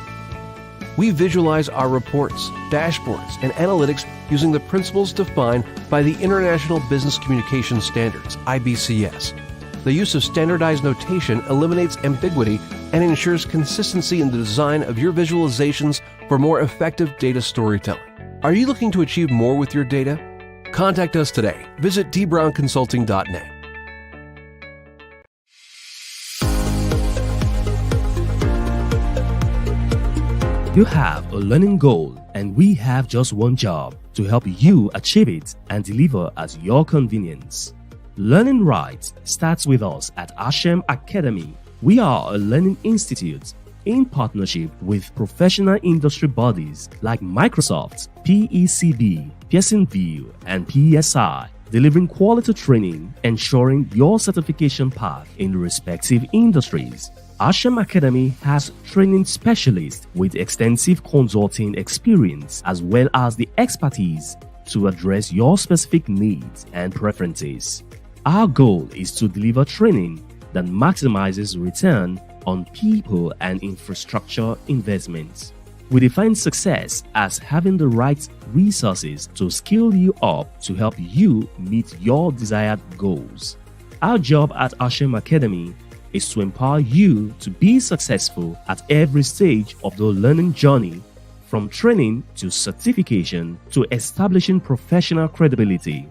We visualize our reports, dashboards, and analytics using the principles defined by the International Business Communication Standards, IBCS. The use of standardized notation eliminates ambiguity and ensures consistency in the design of your visualizations for more effective data storytelling. Are you looking to achieve more with your data? Contact us today. Visit dbrownconsulting.net. You have a learning goal, and we have just one job to help you achieve it and deliver at your convenience. Learning right starts with us at Ashem Academy. We are a learning institute in partnership with professional industry bodies like Microsoft, PECB, Pearsonville, and PSI, delivering quality training, ensuring your certification path in respective industries. Ashem Academy has training specialists with extensive consulting experience as well as the expertise to address your specific needs and preferences. Our goal is to deliver training that maximizes return on people and infrastructure investments. We define success as having the right resources to skill you up to help you meet your desired goals. Our job at Ashem Academy is to empower you to be successful at every stage of the learning journey, from training to certification to establishing professional credibility.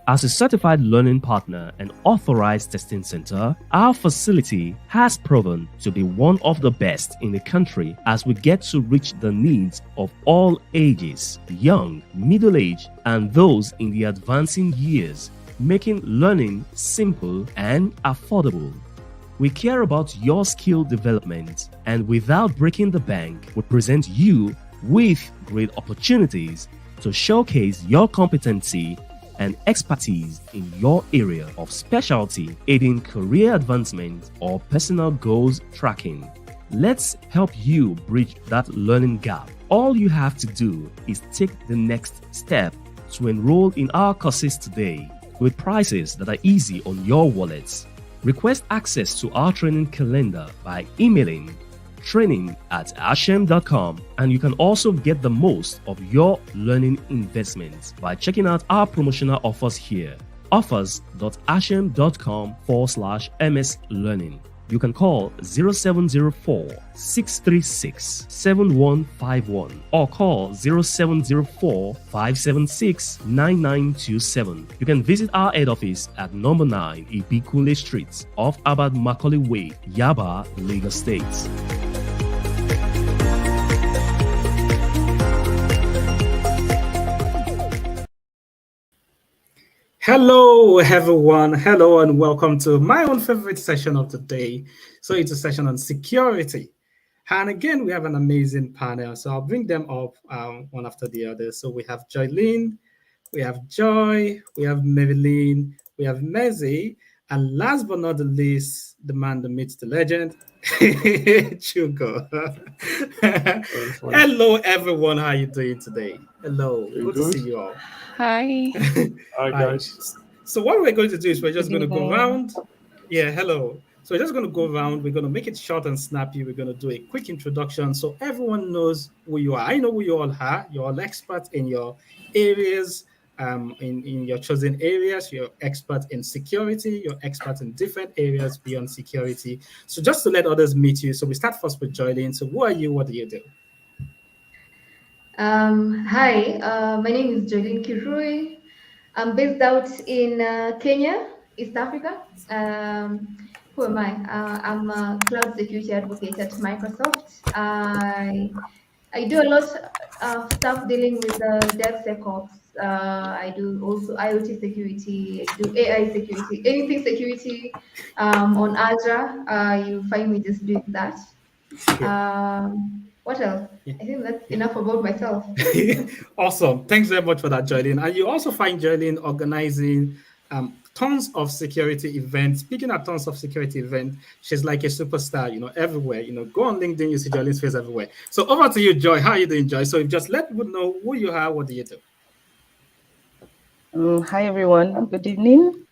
As a certified learning partner and authorized testing center, our facility has proven to be one of the best in the country as we get to reach the needs of all ages, young, middle-aged, and those in the advancing years, making learning simple and affordable. We care about your skill development, and without breaking the bank, we present you with great opportunities to showcase your competency and expertise in your area of specialty, aiding career advancement or personal goals tracking. Let's help you bridge that learning gap. All you have to do is take the next step to enroll in our courses today with prices that are easy on your wallets. Request access to our training calendar by emailing training@ashem.com, and you can also get the most of your learning investments by checking out our promotional offers here. offers.ashem.com/ms learning. You can call 0704 636 7151 or call 0704 576 9927. You can visit our head office at number 9 Ibikunle Street off Abad Macaulay Way, Yaba, Lagos State. Hello, everyone. Hello, and welcome to my own favorite session of the day. So it's a session on security. And again, we have an amazing panel. So I'll bring them up one after the other. So we have Joylynn, we have Joy, we have Maryleen, we have Mezie, and last but not the least, the man, the myth, the legend, Chiugo. Hello, everyone. How are you doing today? Hello. Good to see you all. Hi. Hi, guys. So what we're going to do is we're just going to go around. Yeah, hello. So we're just going to go around. We're going to make it short and snappy. We're going to do a quick introduction so everyone knows who you are. I know who you all are. You're all experts in your areas, in your chosen areas. You're expert in security. You're expert in different areas beyond security. So just to let others meet you. So we start first with Joylynn. So who are you? What do you do? Hi, my name is Joylynn Kirui. I'm based out in Kenya, East Africa. Who am I? I'm a cloud security advocate at Microsoft. I do a lot of stuff dealing with DevSecOps. I do also IoT security, I do AI security, anything security on Azure. You find me just doing that. What else? I think that's enough about myself. Awesome. Thanks very much for that, Joylynn. And you also find Joylynn organizing tons of security events. Speaking of tons of security events, she's like a superstar, everywhere. Go on LinkedIn, you see Joylynn's face everywhere. So over to you, Joy. How are you doing, Joy? So just let people know who you are, what do you do? Hi, everyone. Good evening.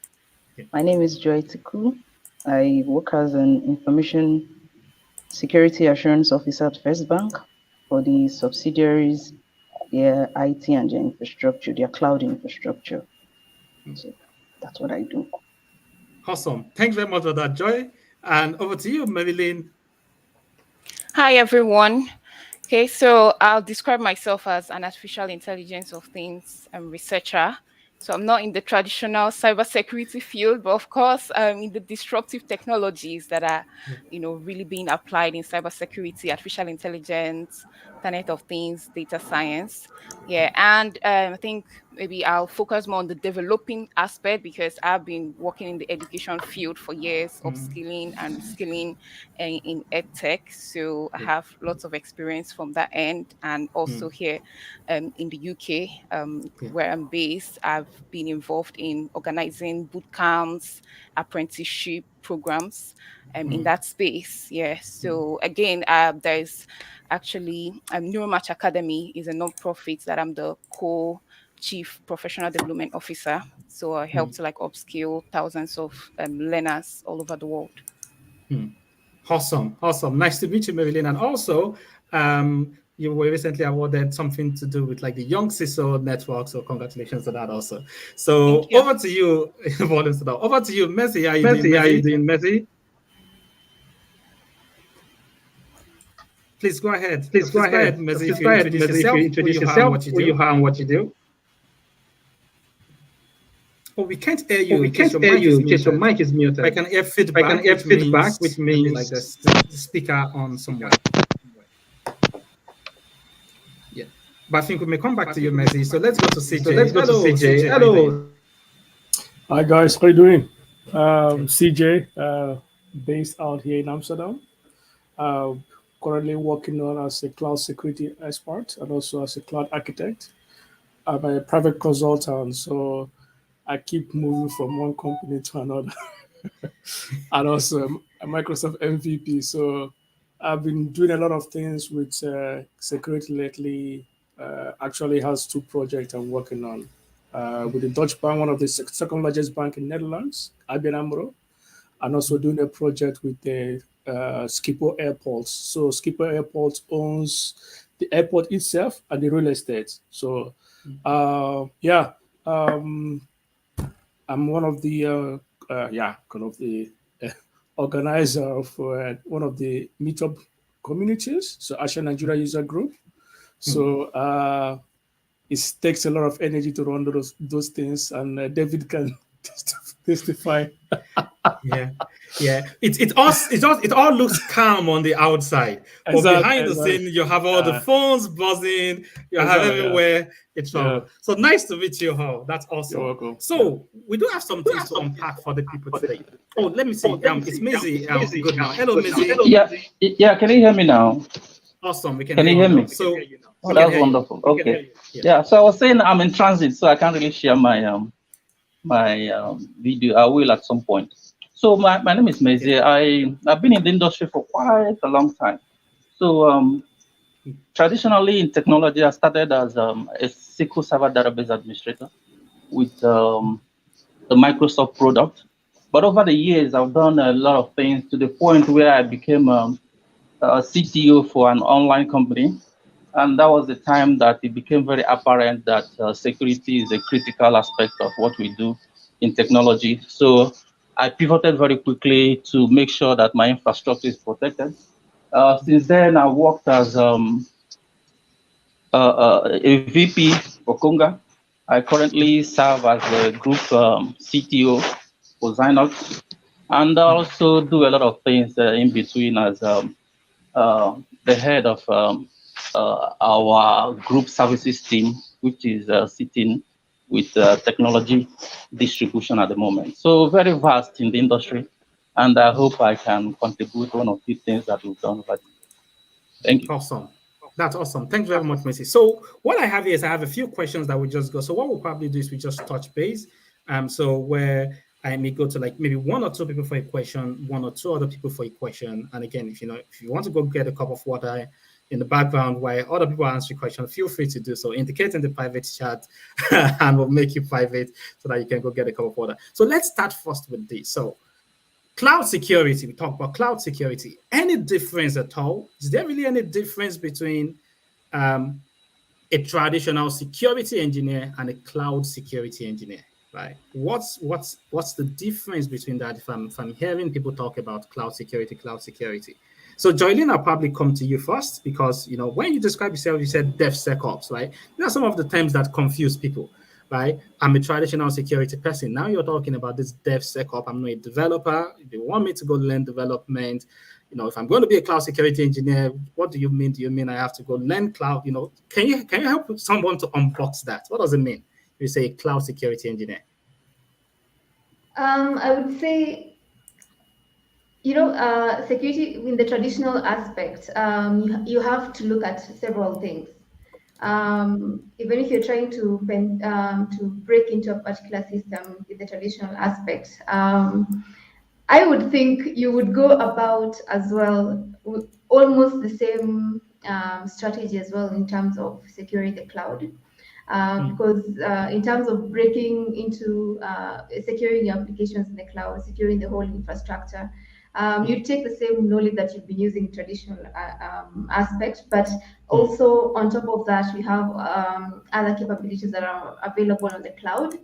My name is Joy Etiku. I work as an information security assurance officer at First Bank for the subsidiaries, their IT and their infrastructure, their cloud infrastructure. So that's what I do. Awesome. Thanks very much for that, Joy. And over to you, Maryleen. Hi, everyone. Okay, so I'll describe myself as an artificial intelligence of things researcher. So I'm not in the traditional cybersecurity field, but of course, I'm in the disruptive technologies that are, really being applied in cybersecurity, artificial intelligence, Internet of Things, data science. Yeah, and I think maybe I'll focus more on the developing aspect because I've been working in the education field for years, upskilling and reskilling in edtech. So I have lots of experience from that end, and also here in the UK, where I'm based, I've been involved in organizing boot camps, apprenticeship programs in that space. Yeah. So again, there's actually Neuromatch Academy is a non-profit that I'm the co-chief professional development officer. So I help to like upskill thousands of learners all over the world. Awesome. Nice to meet you, Maryleen. And also, you were recently awarded something to do with like the Young CISO network. So congratulations to that also. So over to you, over to you, Mezie. How are you doing, Mezie? Please go ahead. Please go ahead, Mezie. If you introduce yourself, who you are and what you do. Oh, we can't hear you. We can't hear you. Just your mic is muted. I can hear feedback, which means like the speaker on somewhere. Yeah, but I think we may come back to you, Mezie. So let's go to CJ. Hello. Hi guys, how are you doing? CJ, based out here in Amsterdam. Currently working on as a cloud security expert and also as a cloud architect. I'm a private consultant, so I keep moving from one company to another. And also a Microsoft MVP. So I've been doing a lot of things with security lately. Actually has 2 projects I'm working on. With the Dutch bank, one of the second largest bank in Netherlands, ABN AMRO. And also doing a project with the Schiphol Airport. So Schiphol Airport owns the airport itself and the real estate. So I'm one of the organizer of one of the meetup communities, so Azure Nigeria User Group. So it takes a lot of energy to run those things, and David can testify. Yeah. It all looks calm on the outside, but behind the scene you have all the phones buzzing. You have everywhere. It's trouble. So nice to meet you all. That's awesome. You're welcome. So we do have some things to unpack for the people today. Oh, let me see. It's Mezie. Good now. Hello, Mezie. Yeah. Can you hear me now? Awesome. We can you hear me? So that's wonderful. Okay. Yeah. So I was saying I'm in transit, so I can't really share my video. I will at some point. So my name is Mezie. I've been in the industry for quite a long time. So traditionally in technology, I started as a SQL Server database administrator with the Microsoft product. But over the years, I've done a lot of things to the point where I became a CTO for an online company. And that was the time that it became very apparent that security is a critical aspect of what we do in technology. So I pivoted very quickly to make sure that my infrastructure is protected. Since then, I worked as a VP for Konga. I currently serve as the group CTO for Zynox, and I also do a lot of things in between as the head of our group services team, which is sitting with technology distribution at the moment. So very vast in the industry, and I hope I can contribute one or two things that we've done over the years. Thank you. Awesome. That's awesome. Thanks very much, Mezie. So what I have here is I have a few questions that we just go. So what we'll probably do is we just touch base So where I may go to like maybe one or two people for a question, one or two other people for a question. And again, if you want to go get a cup of water in the background while other people answer your question, feel free to do so. Indicate in the private chat and we'll make you private so that you can go get a cup of water. So let's start first with this. So cloud security, we talk about cloud security. Any difference at all? Is there really any difference between a traditional security engineer and a cloud security engineer? Right? What's the difference between that? If I'm hearing people talk about cloud security. So Joylynn, I'll probably come to you first because when you describe yourself, you said DevSecOps, right? There are some of the terms that confuse people, right? I'm a traditional security person. Now you're talking about this DevSecOps. I'm not a developer. If you want me to go learn development, if I'm going to be a cloud security engineer, what do you mean? Do you mean I have to go learn cloud? Can you help someone to unbox that? What does it mean? You say cloud security engineer. I would say, security in the traditional aspect, you have to look at several things. Even if you're trying to break into a particular system in the traditional aspect, I would think you would go about as well with almost the same strategy as well in terms of securing the cloud. Because in terms of breaking into securing your applications in the cloud, securing the whole infrastructure, you take the same knowledge that you've been using in traditional aspect, but also on top of that, we have other capabilities that are available on the cloud,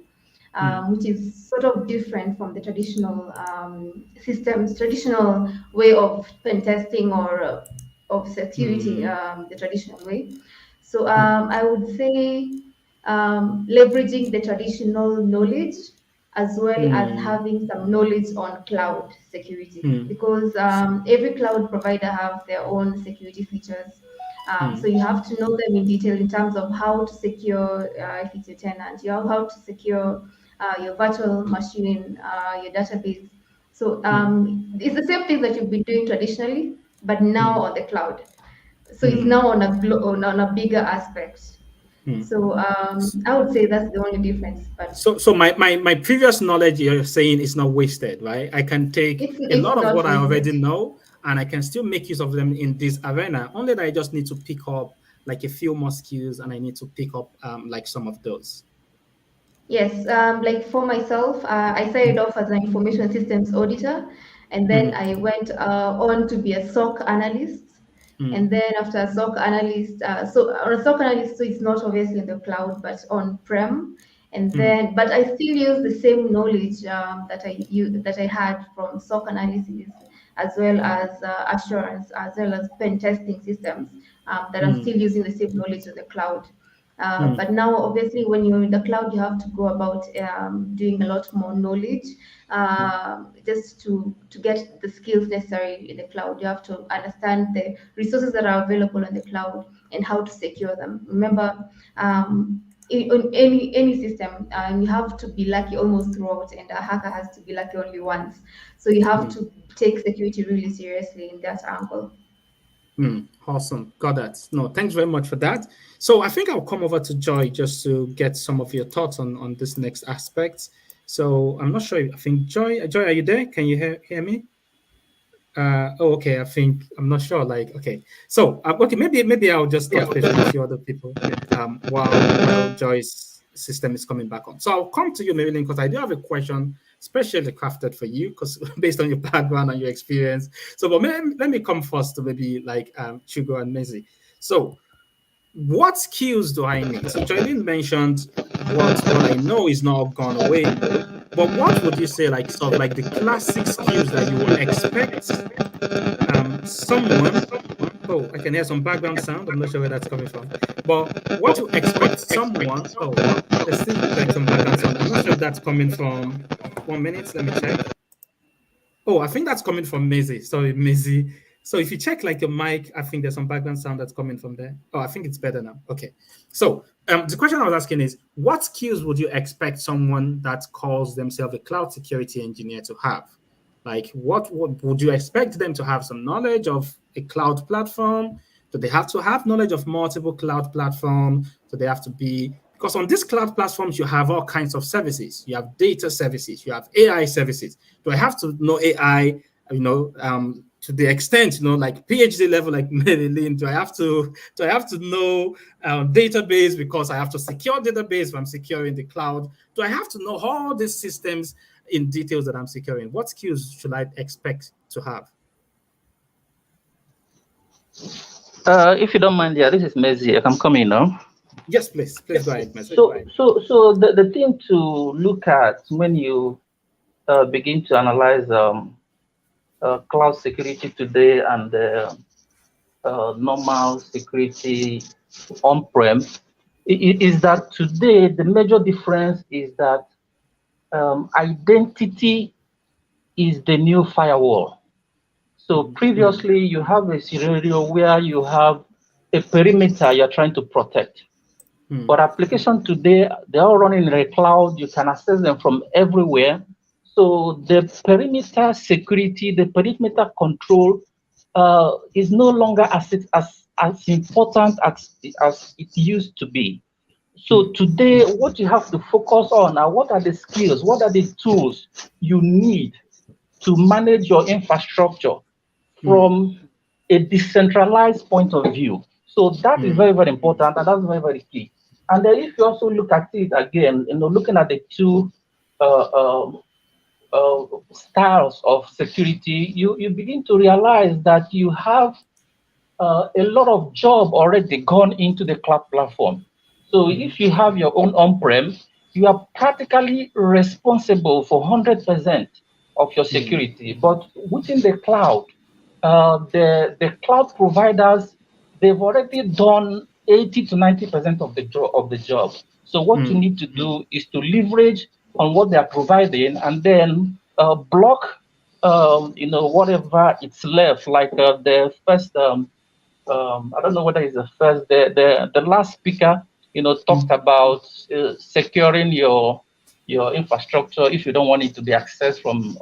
which is sort of different from the traditional traditional way of pen testing or of security, the traditional way. So I would say leveraging the traditional knowledge as well as having some knowledge on cloud security, because every cloud provider have their own security features. So you have to know them in detail in terms of how to secure, if it's your tenant, you have how to secure your virtual machine, your database. So it's the same thing that you've been doing traditionally, but now on the cloud. So it's now on a bigger aspect. So I would say that's the only difference. But so my previous knowledge you're saying is not wasted, right? I can take a lot of what I already know and I can still make use of them in this arena. Only that I just need to pick up like a few more skills and I need to pick up like some of those. Yes, like for myself, I started off as an information systems auditor, and then I went on to be a SOC analyst. And then after a SOC analyst, so a SOC analyst, so it's not obviously in the cloud, but on-prem. And then, but I still use the same knowledge that I had from SOC analysis, as well as assurance, as well as pen testing systems, that I'm still using the same knowledge of the cloud. But now, obviously, when you're in the cloud, you have to go about doing a lot more knowledge just to get the skills necessary in the cloud. You have to understand the resources that are available in the cloud and how to secure them. Remember, in any system, you have to be lucky almost throughout, and a hacker has to be lucky only once. So you have to take security really seriously in that angle. Awesome. Got that. No, thanks very much for that. So I think I'll come over to Joy just to get some of your thoughts on this next aspect. So I'm not sure. I think Joy, are you there? Can you hear me? Okay. I think I'm not sure. Like, okay. So okay, maybe I'll just touch base with a few other people while Joy's system is coming back on. So I'll come to you, Maryleen, because I do have a question specially crafted for you, because based on your background and your experience. So, but let me come first to maybe like Chiugo and Mezie. So, what skills do I need? So, Joylynn mentioned what I know is not gone away, but what would you say, like sort of like the classic skills that you would expect someone? Oh, I can hear some background sound. I'm not sure where that's coming from. But what to expect someone? Oh, there's still like some background sound. I'm not sure if that's coming from. 1 minute, let me check. Oh, I think that's coming from Mezie. Sorry, Mezie. So if you check like your mic, I think there's some background sound that's coming from there. Oh, I think it's better now. Okay. So the question I was asking is, what skills would you expect someone that calls themselves a cloud security engineer to have? Like, what would you expect them to have? Some knowledge of a cloud platform? Do they have to have knowledge of multiple cloud platforms? Do they have to be, Because on these cloud platforms, you have all kinds of services. You have data services, you have AI services. Do I have to know AI, to the extent, like PhD level, like Maryleen? Do I have to know database because I have to secure database if I'm securing the cloud? Do I have to know all these systems in details that I'm securing? What skills should I expect to have? If you don't mind, yeah, this is Mezie. I'm coming now. Yes, please go ahead, Mezie. So the thing to look at when you begin to analyze cloud security today and normal security on-prem is that today the major difference is that identity is the new firewall. So previously you have a scenario where you have a perimeter you're trying to protect. But application today, they're all running in the cloud. You can access them from everywhere. So the perimeter security, the perimeter control is no longer as important as it used to be. So today, what you have to focus on are what are the skills, what are the tools you need to manage your infrastructure from a decentralized point of view. So that is very, very important, and that's very, very key. And then if you also look at it again, looking at the two styles of security, you begin to realize that you have a lot of job already gone into the cloud platform. So if you have your own on-prem, you are practically responsible for 100% of your security. But within the cloud, the cloud providers, they've already done 80 to 90% of the job. So what you need to do is to leverage on what they are providing and then block, whatever it's left, like the first. I don't know whether it's the first. The last speaker, talked about securing your infrastructure if you don't want it to be accessed from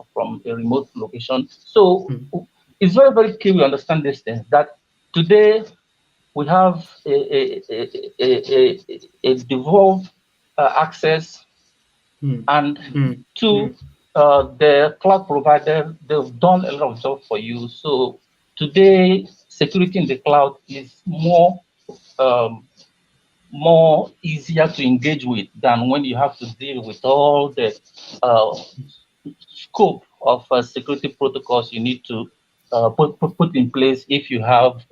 a remote location. So it's very, very key we understand these things. That today we have a devolved access, and to the cloud provider, they've done a lot of job for you. So today, security in the cloud is more easier to engage with than when you have to deal with all the scope of security protocols you need to put in place if you have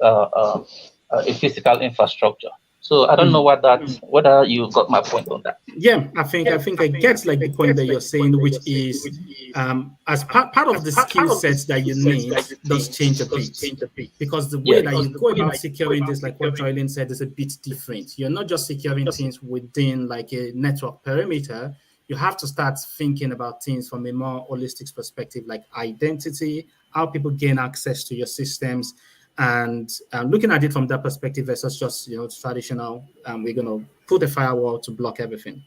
a physical infrastructure. So I don't know whether you got my point on that. Yeah, I think I get like the point that you're saying, which is as part of the skill sets that you need does change a bit, because the way that you go about securing this, like what Joylynn said, is a bit different. You're not just securing things within like a network perimeter. You have to start thinking about things from a more holistic perspective, like identity, how people gain access to your systems, and looking at it from that perspective versus just traditional. We're gonna put a firewall to block everything.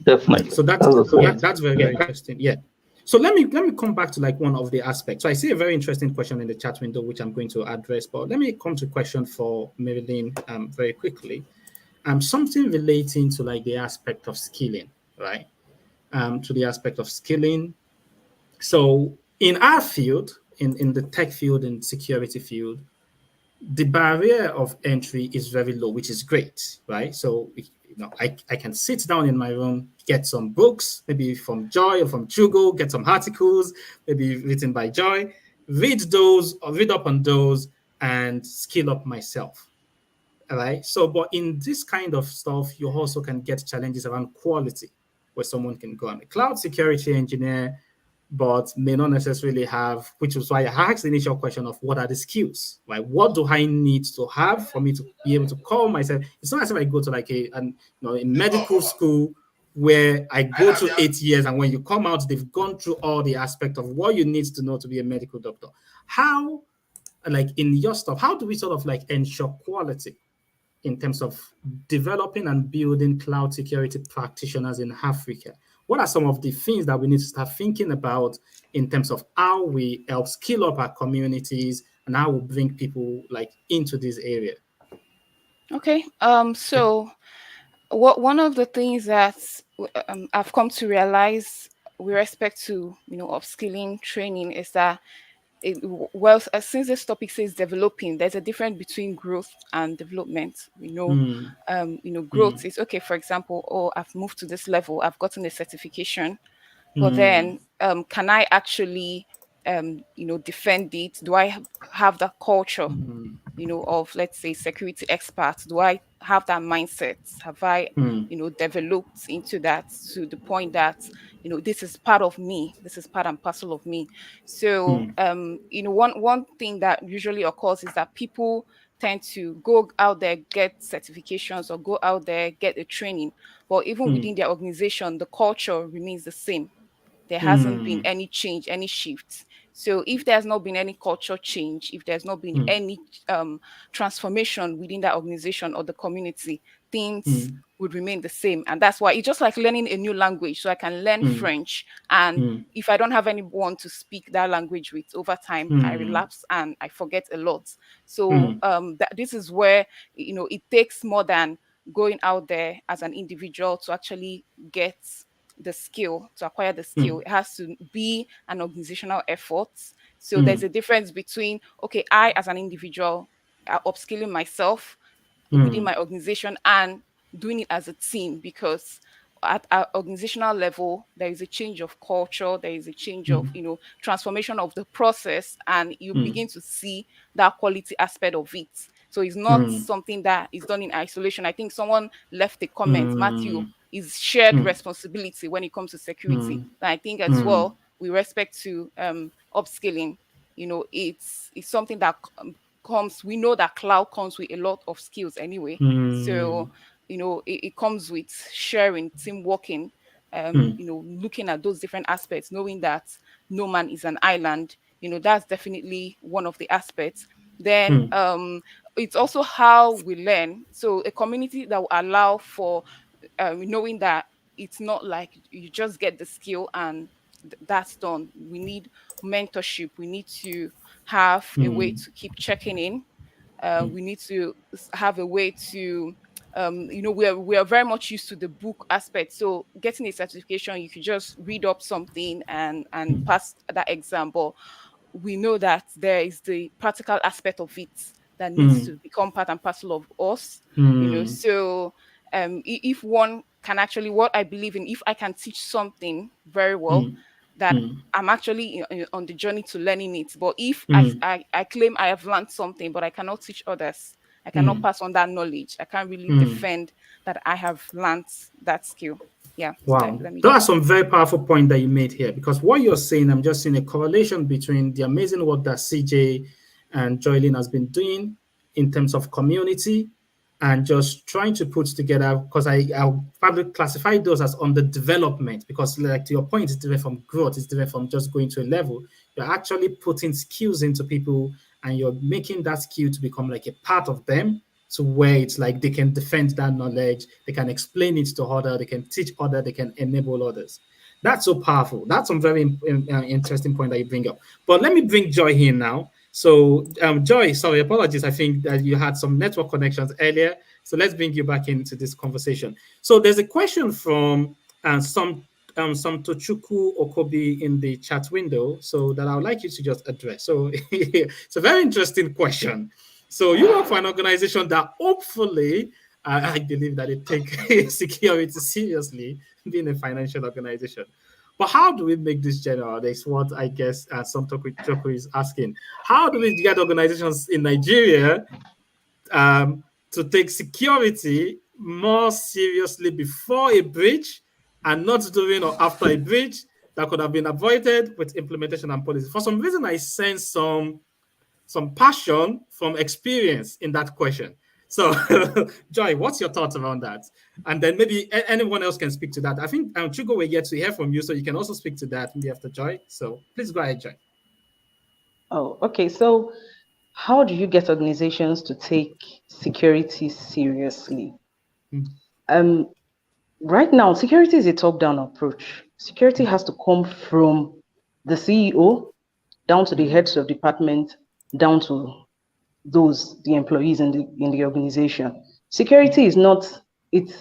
Definitely. So that's very, very interesting. Yeah. So let me come back to like one of the aspects. So I see a very interesting question in the chat window, which I'm going to address. But let me come to a question for Maryleen very quickly. Something relating to like the aspect of skilling, right? To the aspect of skilling. So in our field, in the tech field and security field, the barrier of entry is very low, which is great, right? So I can sit down in my room, get some books, maybe from Joy or from Chiugo, get some articles, maybe written by Joy, read those or read up on those and skill up myself. All right. So, but in this kind of stuff, you also can get challenges around quality, where someone can go on a cloud security engineer, but may not necessarily have, which is why I asked the initial question of what are the skills, right? What do I need to have for me to be able to call myself? It's not as if I go to like a medical school where I go through 8 years, and when you come out, they've gone through all the aspect of what you need to know to be a medical doctor. How, like in your stuff, how do we sort of like ensure quality in terms of developing and building cloud security practitioners in Africa? What are some of the things that we need to start thinking about in terms of how we help skill up our communities and how we bring people like into this area? Okay. So One of the things that I've come to realize with respect to upskilling training is that since this topic says developing, there's a difference between growth and development. Growth is okay. For example, oh, I've moved to this level, I've gotten a certification, but then can I actually defend it? Do I have that culture of, let's say, security experts? Do I have that mindset? Have I developed into that to the point that this is part of me, this is part and parcel of me? So one thing that usually occurs is that people tend to go out there, get certifications, or go out there, get a training, but even within their organization, the culture remains the same. There hasn't been any change, any shift. So if there's not been any culture change, if there's not been any transformation within that organization or the community, things would remain the same. And that's why it's just like learning a new language. So I can learn French, and if I don't have anyone to speak that language with, over time I relapse and I forget a lot. So this is where it takes more than going out there as an individual to actually get the skill, to acquire the skill. It has to be an organizational effort. So there's a difference between, okay, I as an individual upskilling myself within my organization and doing it as a team, because at our organizational level, there is a change of culture, there is a change of, transformation of the process, and you begin to see that quality aspect of it. So it's not something that is done in isolation. I think someone left a comment, Matthew, is shared responsibility when it comes to security. And I think as well, with respect to upskilling, it's something that comes, we know that cloud comes with a lot of skills anyway. So, it comes with sharing, team working, looking at those different aspects, knowing that no man is an island. That's definitely one of the aspects. Then it's also how we learn. So a community that will allow for knowing that it's not like you just get the skill and that's done. We need mentorship. We need to have a way to keep checking in. We need to have a way to we are very much used to the book aspect. So getting a certification, you could just read up something and pass that exam. But we know that there is the practical aspect of it that needs to become part and parcel of us. So if one can actually, what I believe in, if I can teach something very well, that I'm actually on the journey to learning it. But if I claim I have learned something, but I cannot teach others, I cannot pass on that knowledge, I can't really defend that I have learned that skill. Yeah. Wow. Let me Those are some very powerful points that you made here, because what you're saying, I'm just seeing a correlation between the amazing work that CJ and Joylynn has been doing in terms of community and just trying to put together, because I'll probably classify those as under development, because like to your point, it's different from growth, it's different from just going to a level. You're actually putting skills into people and you're making that skill to become like a part of them, to where it's like they can defend that knowledge, they can explain it to others, they can teach others, they can enable others. That's so powerful. That's some very interesting point that you bring up. But let me bring Joy here now. So Joy, sorry, apologies. I think that you had some network connections earlier. So let's bring you back into this conversation. So there's a question from some Tochukwu Okobi in the chat window, so that I would like you to just address. So it's a very interesting question. So you work for an organization that hopefully, I believe that it take security seriously, being a financial organization. But how do we make this general? That's what I guess some Toku is asking. How do we get organizations in Nigeria to take security more seriously before a breach and not during or after a breach that could have been avoided with implementation and policy? For some reason, I sense some passion from experience in that question. So, Joy, what's your thoughts around that? And then maybe anyone else can speak to that. I think Chiugo will get to hear from you, so you can also speak to that maybe after Joy. So please go ahead, Joy. Oh, okay. So how do you get organizations to take security seriously? Right now, security is a top-down approach. Security has to come from the CEO down to the heads of department, down to the employees in the organization. Security is not, it's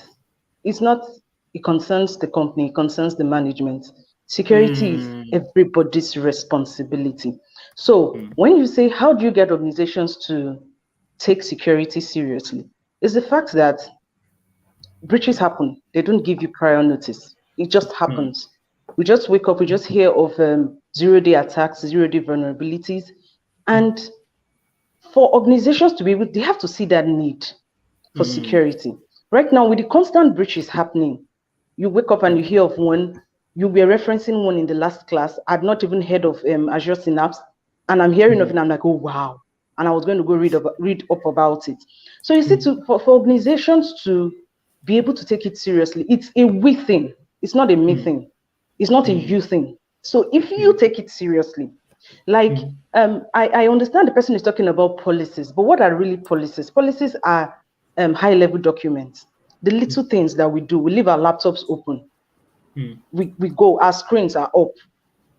it's not, it concerns the company, it concerns the management. Security is everybody's responsibility. So when you say, how do you get organizations to take security seriously? It's the fact that breaches happen. They don't give you prior notice. It just happens. We just wake up, we just hear of zero-day attacks, zero-day vulnerabilities. And for organizations to be able, they have to see that need for security. Right now, with the constant breaches happening, you wake up and you hear of one, you were referencing one in the last class. I'd not even heard of Azure Synapse, and I'm hearing of it, and I'm like, oh, wow. And I was going to go read up about it. So you see, for organizations to be able to take it seriously, it's a we thing. It's not a me thing. It's not a you thing. So if you take it seriously, like, I understand the person is talking about policies, but what are really policies? Policies are high-level documents. The little things that we do, we leave our laptops open. We go, our screens are up.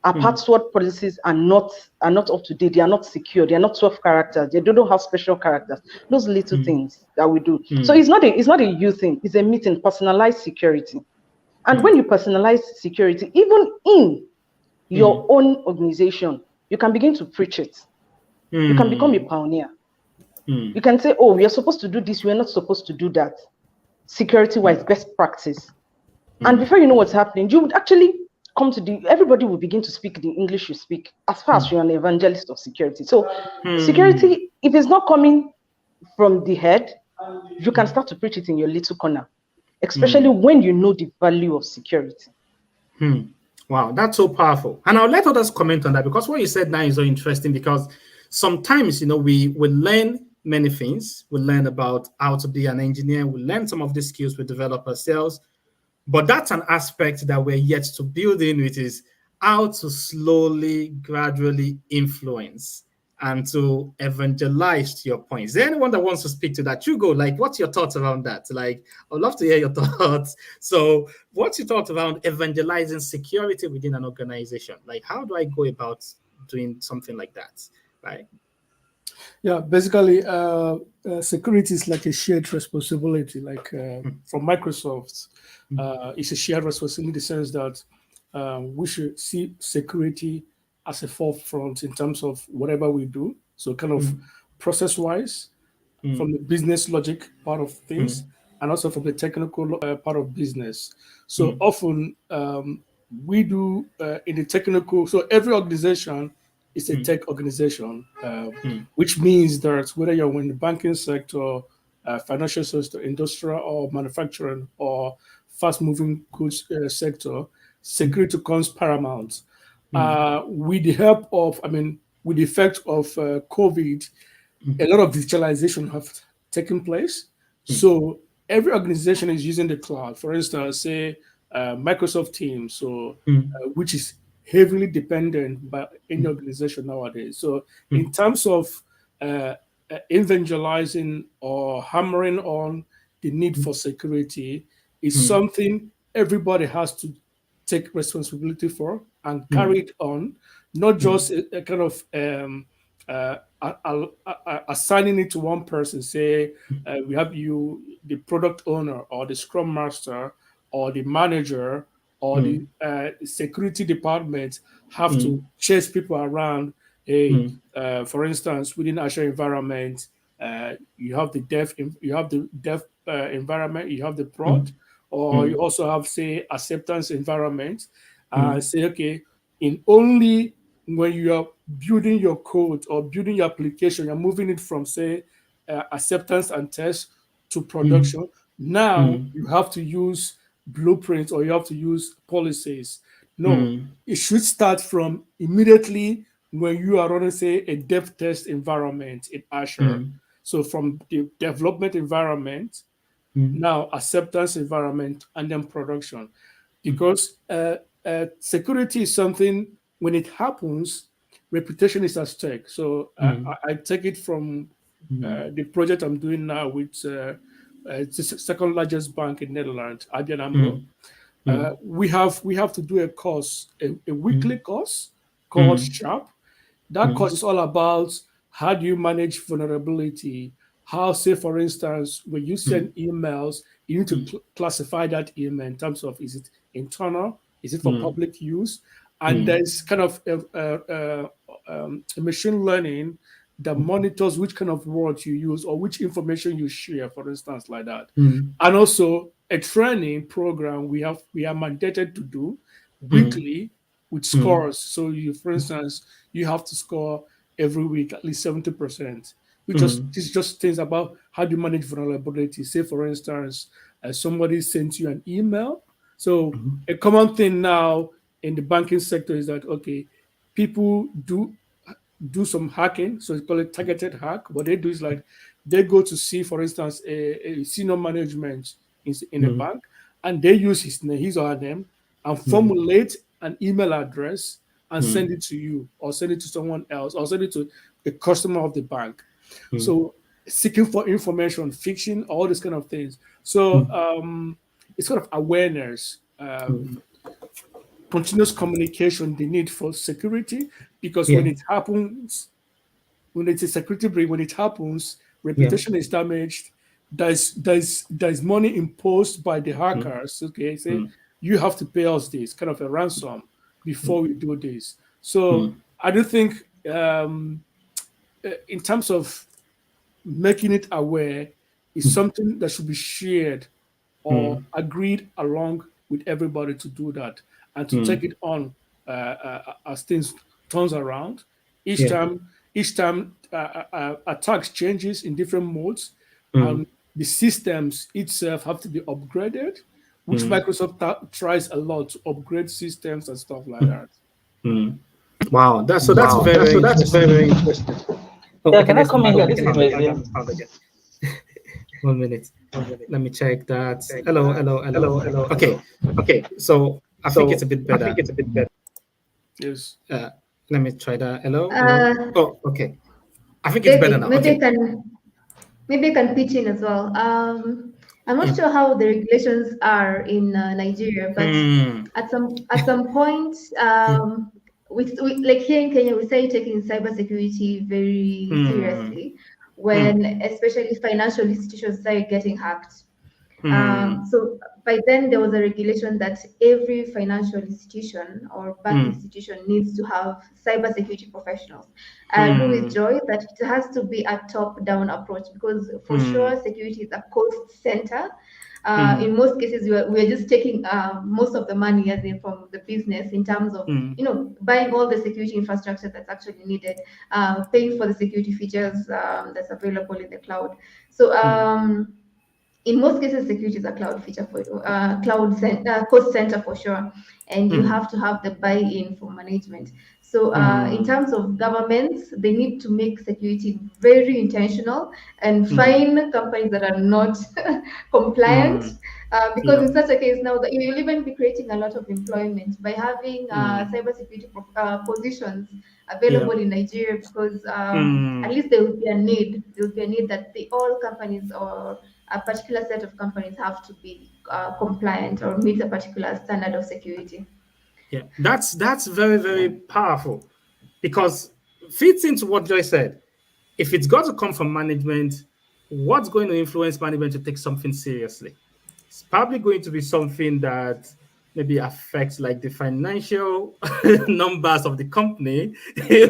Our password policies are not up to date. They are not secure. They are not 12 characters. They don't have special characters. Those little things that we do. So it's not a you thing. It's a meeting, personalized security. And when you personalize security, even in your own organization, you can begin to preach it. You can become a pioneer. You can say, oh, we are supposed to do this. We are not supposed to do that. Security-wise, best practice. And before you know what's happening, you would actually come to everybody will begin to speak the English you speak as far as you're an evangelist of security. So security, if it's not coming from the head, you can start to preach it in your little corner, especially when you know the value of security. Wow, that's so powerful. And I'll let others comment on that, because what you said now is so interesting, because sometimes, we learn many things. We learn about how to be an engineer. We learn some of the skills we develop ourselves. But that's an aspect that we're yet to build in, which is how to slowly, gradually influence and to evangelize, to your point. Is there anyone that wants to speak to that? Chiugo, what's your thoughts around that? I'd love to hear your thoughts. So what's your thoughts around evangelizing security within an organization? How do I go about doing something like that, right? Yeah, basically, security is like a shared responsibility. From Microsoft, it's a shared responsibility in the sense that we should see security as a forefront in terms of whatever we do. So kind of process-wise, from the business logic part of things, and also from the technical part of business. So often we do in the technical, so every organization is a tech organization, which means that whether you're in the banking sector, financial sector, industrial or manufacturing, or fast-moving goods sector, security comes paramount. With the help of, with the effect of COVID, a lot of digitalization have taken place. So every organization is using the cloud. For instance, say Microsoft Teams, which is heavily dependent by any organization nowadays. So in terms of evangelizing or hammering on the need for security is something everybody has to take responsibility for and carry it on, not just a kind of assigning it to one person. Say we have you, the product owner or the scrum master or the manager or the security department have to chase people around. Hey, for instance, within Azure environment, you have the dev environment, you have the prod, or you also have, say, acceptance environment. Say, okay, in only when you are building your code or building your application, you're moving it from, say, acceptance and test to production. Now you have to use blueprints or you have to use policies. No, it should start from immediately when you are running, say, a dev test environment in Azure. So from the development environment, now acceptance environment, and then production. Because security is something, when it happens, reputation is at stake. So I take it from the project I'm doing now with it's the second largest bank in Netherlands, ABN AMRO. We have to do a course, a weekly course called Sharp. That course is all about how do you manage vulnerability, how, say, for instance, when you send emails, you need to classify that email in terms of, is it internal, is it for public use, and there's kind of a machine learning that monitors which kind of words you use or which information you share, for instance, like that. And also a training program we are mandated to do weekly with scores. So you, for instance, you have to score every week at least 70%. This is just things about how do you manage vulnerability. Say, for instance, somebody sent you an email. So a common thing now in the banking sector is that, okay, people do some hacking, so it's called a targeted hack. What they do is like they go to see, for instance, a senior management in a bank, and they use his or her name and formulate an email address and send it to you, or send it to someone else, or send it to a customer of the bank. So seeking for information, phishing, all these kind of things. So it's sort of awareness. Continuous communication, the need for security, because when it happens, when it's a security breach, when it happens, reputation is damaged. There's money imposed by the hackers. Okay, say you have to pay us this kind of a ransom before we do this. So I do think, in terms of making it aware, is something that should be shared or agreed along with everybody to do that, and to take it on as things turns around. Each time attacks changes in different modes, and the systems itself have to be upgraded, which Microsoft tries a lot to upgrade systems and stuff like that. Wow, that's very interesting. Oh, Yeah, okay, can I come in here? This is Mezie. 1 minute. Let me check that. Hello. Okay. So I think it's a bit better. Yes. Let me try that. Hello. Uh, Oh, okay. I think it's better now. Maybe Okay. maybe I can pitch in as well. I'm not sure how the regulations are in Nigeria, but at some point, like here in Kenya, we started taking cybersecurity very seriously when especially financial institutions started getting hacked. So by then there was a regulation that every financial institution or bank institution needs to have cybersecurity professionals. I agree with Joy that it has to be a top-down approach, because for sure security is a cost center. In most cases, we're just taking most of the money as in from the business in terms of buying all the security infrastructure that's actually needed, paying for the security features that's available in the cloud. So in most cases, security is a cloud feature for cost center for sure, and you have to have the buy-in from management. So in terms of governments, they need to make security very intentional and find companies that are not compliant, because in such a case now that you'll even be creating a lot of employment by having cybersecurity positions available in Nigeria, because at least there will be a need. There will be a need that all companies or a particular set of companies have to be compliant or meet a particular standard of security. Yeah, that's very powerful, because fits into what Joy said. If it's got to come from management, what's going to influence management to take something seriously? It's probably going to be something that maybe affects like the financial numbers of the company,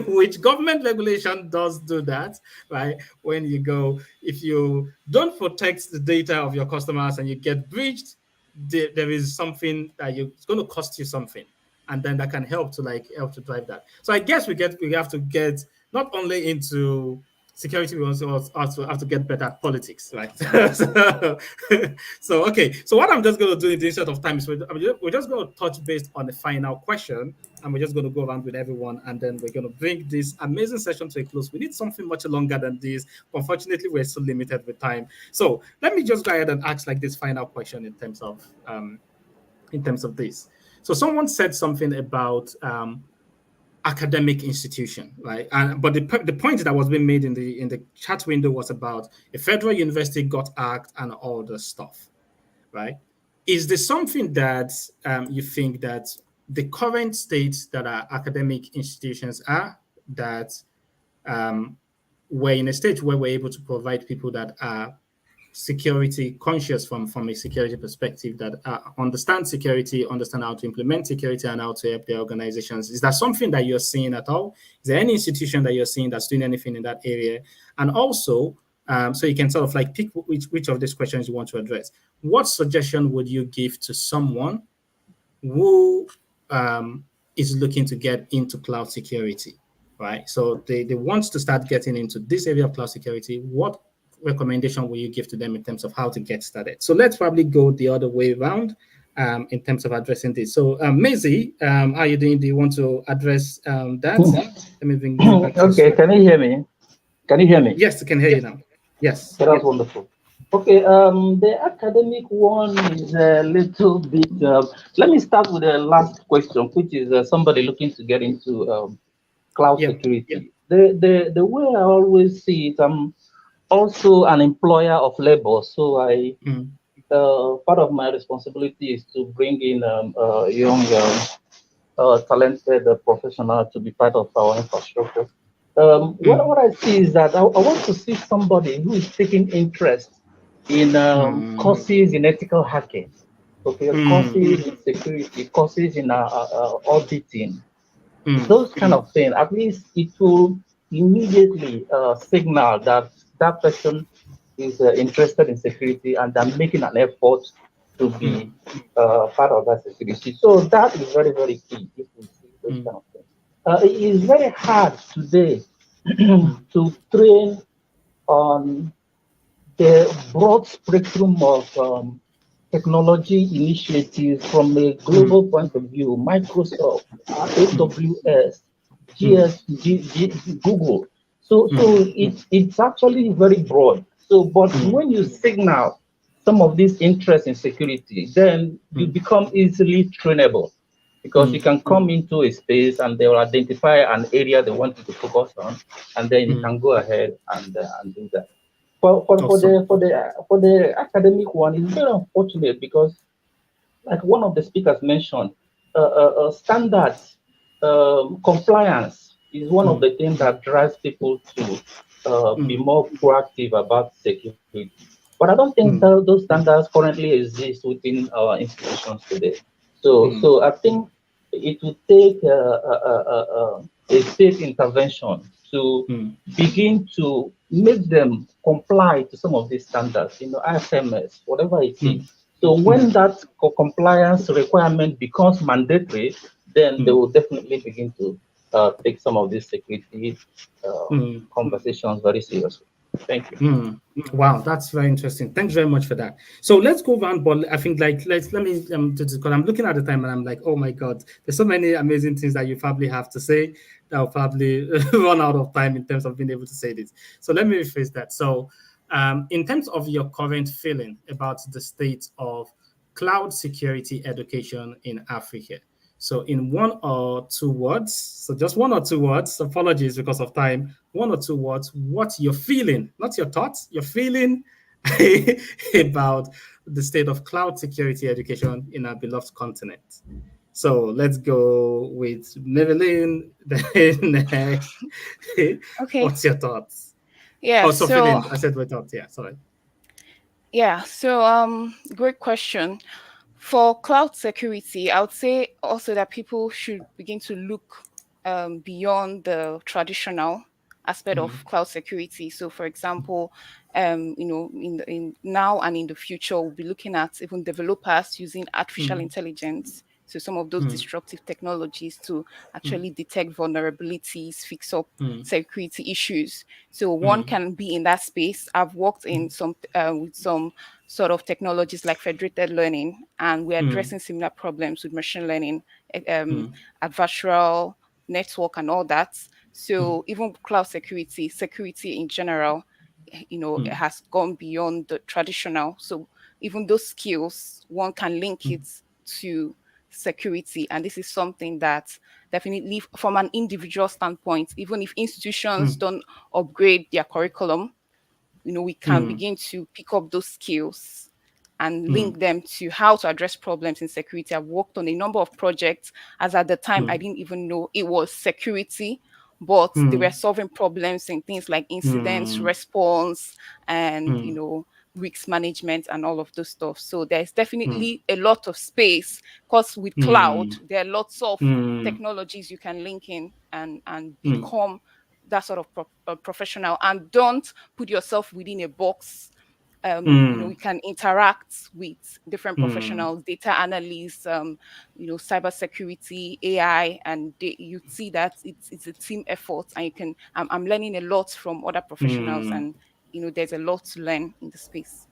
which government regulation does do that, right? When you go, if you don't protect the data of your customers and you get breached, there is something that it's going to cost you something, and then that can help to drive that. So I guess we have to get not only into security, we also have to get better at politics, right? So okay. So what I'm just going to do in this sort of time is we're just going to touch based on the final question, and we're just going to go around with everyone, and then we're going to bring this amazing session to a close. We need something much longer than this. Unfortunately, we're so limited with time. So let me just go ahead and ask like this final question in terms of this. So someone said something about academic institution, right? But the point that was being made in the chat window was about a federal university got hacked and all the stuff, right? Is there something that you think that the current state that our academic institutions are, that we're in a stage where we're able to provide people that are security conscious from a security perspective, that understand security, understand how to implement security, and how to help their organizations. Is that something that you're seeing at all? Is there any institution that you're seeing that's doing anything in that area? And also, so you can sort of like pick which of these questions you want to address. What suggestion would you give to someone who is looking to get into cloud security, right? So they want to start getting into this area of cloud security. What recommendation will you give to them in terms of how to get started? So let's probably go the other way around in terms of addressing this. So Mezie, how are you doing? Do you want to address that? Let me bring you back. Okay, can you hear me? Can you hear me? Yes, I can hear you now. Yes. That's wonderful. Okay, the academic one is a little bit. Let me start with the last question, which is somebody looking to get into cloud security. The way I always see it, I'm also an employer of labor, so I part of my responsibility is to bring in young, talented professional to be part of our infrastructure. What I see is that I want to see somebody who is taking interest in courses in ethical hacking, okay, courses in security, courses in auditing, those kind of things. At least it will immediately signal that that person is interested in security and they're making an effort to be part of that security. So that is very, very key if we see those kind of things. It is very hard today to train on the broad spectrum of technology initiatives from a global point of view: Microsoft, AWS, Google. So it's actually very broad. So, but when you signal some of these interests in security, then you become easily trainable, because you can come into a space and they will identify an area they want you to focus on, and then you can go ahead and do that. For the academic one, it's very unfortunate because, like one of the speakers mentioned, standards compliance is one of the things that drives people to be more proactive about security. But I don't think those standards currently exist within our institutions today. So I think it would take a state intervention to begin to make them comply to some of these standards, ISMS, whatever it is. So when that compliance requirement becomes mandatory, then they will definitely begin to take some of these security conversations very seriously. Thank you. Wow, that's very interesting. Thanks very much for that. So let's go around, but I think let me because I'm looking at the time and I'm like, oh my God, there's so many amazing things that you probably have to say that will probably run out of time in terms of being able to say this. So let me rephrase that. So in terms of your current feeling about the state of cloud security education in Africa, so in one or two words, so just one or two words, apologies because of time, one or two words, what you're feeling, not your thoughts, you're feeling about the state of cloud security education in our beloved continent. So let's go with Maryleen. Next. Okay. What's your thoughts? Yeah. Oh, so feeling. I said my thoughts. Yeah, sorry. Yeah. So great question. For cloud security, I would say also that people should begin to look beyond the traditional aspect of cloud security. So, for example, in now and in the future, we'll be looking at even developers using artificial intelligence. So some of those disruptive technologies to actually detect vulnerabilities, fix up security issues. So one can be in that space. I've worked in some with some sort of technologies like federated learning, and we're addressing similar problems with machine learning, adversarial network, and all that. So even cloud security in general, it has gone beyond the traditional. So even those skills, one can link it to security, and this is something that definitely from an individual standpoint, even if institutions don't upgrade their curriculum, we can begin to pick up those skills and link them to how to address problems in security. I've worked on a number of projects, as at the time I didn't even know it was security but they were solving problems in things like incidents response and risk management and all of those stuff. So there's definitely a lot of space, because with cloud there are lots of technologies you can link in and become that sort of professional, and don't put yourself within a box. You can interact with different professionals, data analysts, cybersecurity, AI, and you see that it's a team effort, and you can. I'm learning a lot from other professionals, and there's a lot to learn in the space.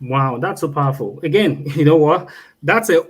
Wow, that's so powerful. Again, you know what? That's a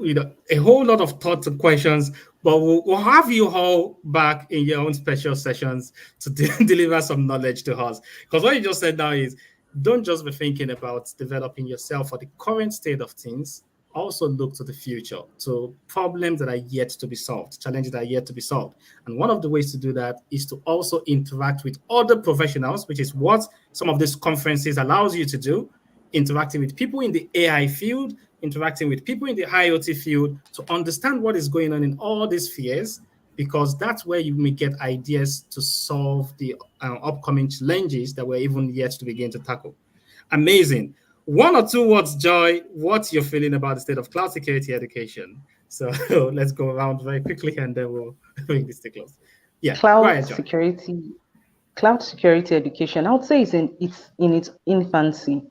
whole lot of thoughts and questions, but we'll have you all back in your own special sessions to deliver some knowledge to us. Because what you just said now is, don't just be thinking about developing yourself for the current state of things. Also look to the future, to problems that are yet to be solved, challenges that are yet to be solved. And one of the ways to do that is to also interact with other professionals, which is what some of these conferences allows you to do, interacting with people in the AI field, interacting with people in the IoT field to understand what is going on in all these spheres, because that's where you may get ideas to solve the upcoming challenges that we're even yet to begin to tackle. Amazing. One or two words, Joy, what you're feeling about the state of cloud security education. So let's go around very quickly and then we'll bring this to close. Yeah, cloud security education, I would say it's in its infancy.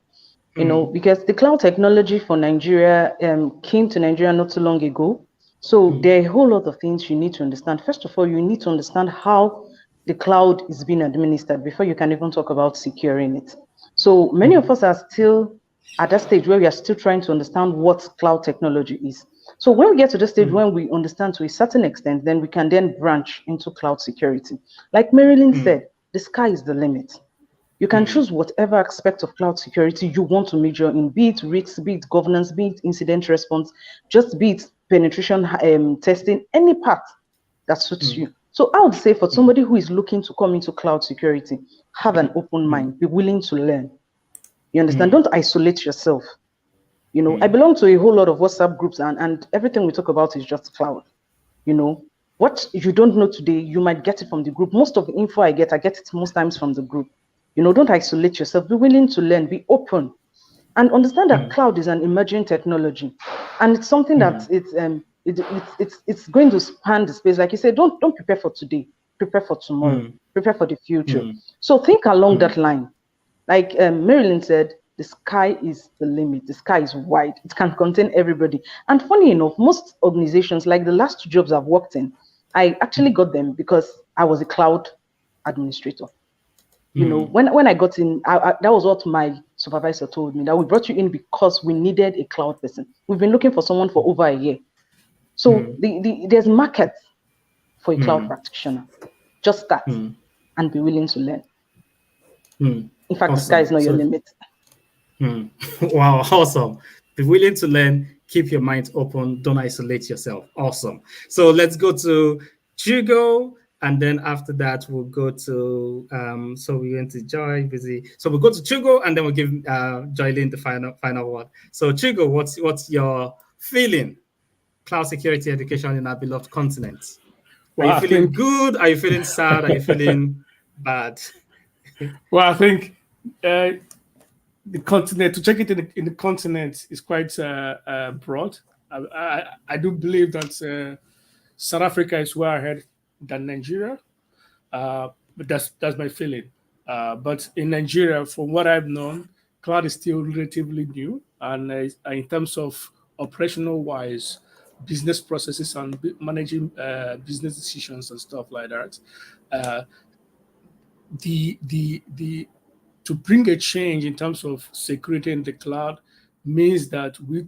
Because the cloud technology for Nigeria came to Nigeria not too long ago. So there are a whole lot of things you need to understand. First of all, you need to understand how the cloud is being administered before you can even talk about securing it. So many of us are still at that stage where we are still trying to understand what cloud technology is. So when we get to the stage when we understand to a certain extent, then we can then branch into cloud security. Like Maryleen said, the sky is the limit. You can choose whatever aspect of cloud security you want to major in, be it risk, be it governance, be it incident response, just be it penetration testing, any part that suits you. So I would say for somebody who is looking to come into cloud security, have an open mind, be willing to learn. You understand? Don't isolate yourself. I belong to a whole lot of WhatsApp groups, and everything we talk about is just cloud. What you don't know today, you might get it from the group. Most of the info I get it most times from the group. Don't isolate yourself. Be willing to learn. Be open, and understand that cloud is an emerging technology, and it's something that it's going to span the space. Like you said, don't prepare for today. Prepare for tomorrow. Prepare for the future. So think along that line. Like Maryleen said, the sky is the limit. The sky is wide. It can contain everybody. And funny enough, most organizations, like the last 2 jobs I've worked in, I actually got them because I was a cloud administrator. When I got in, that was what my supervisor told me, that we brought you in because we needed a cloud person. We've been looking for someone for over a year. So there's market for a cloud practitioner. Just start and be willing to learn. In fact, the sky is not your limit. Wow, awesome. Be willing to learn, keep your mind open, don't isolate yourself. Awesome. So let's go to Chiugo. And then after that, we'll go to, so we went to Joy, busy. So we'll go to Chiugo, and then we'll give Joylynn the final word. So Chiugo, what's your feeling? Cloud security education in our beloved continent. Are you feeling good? Are you feeling sad? Are you feeling bad? Well, I think the continent, to check it in the continent is quite broad. I do believe that South Africa is way ahead than Nigeria, but that's my feeling. But in Nigeria, from what I've known, cloud is still relatively new, and in terms of operational wise, business processes and managing business decisions and stuff like that, the to bring a change in terms of security in the cloud means that we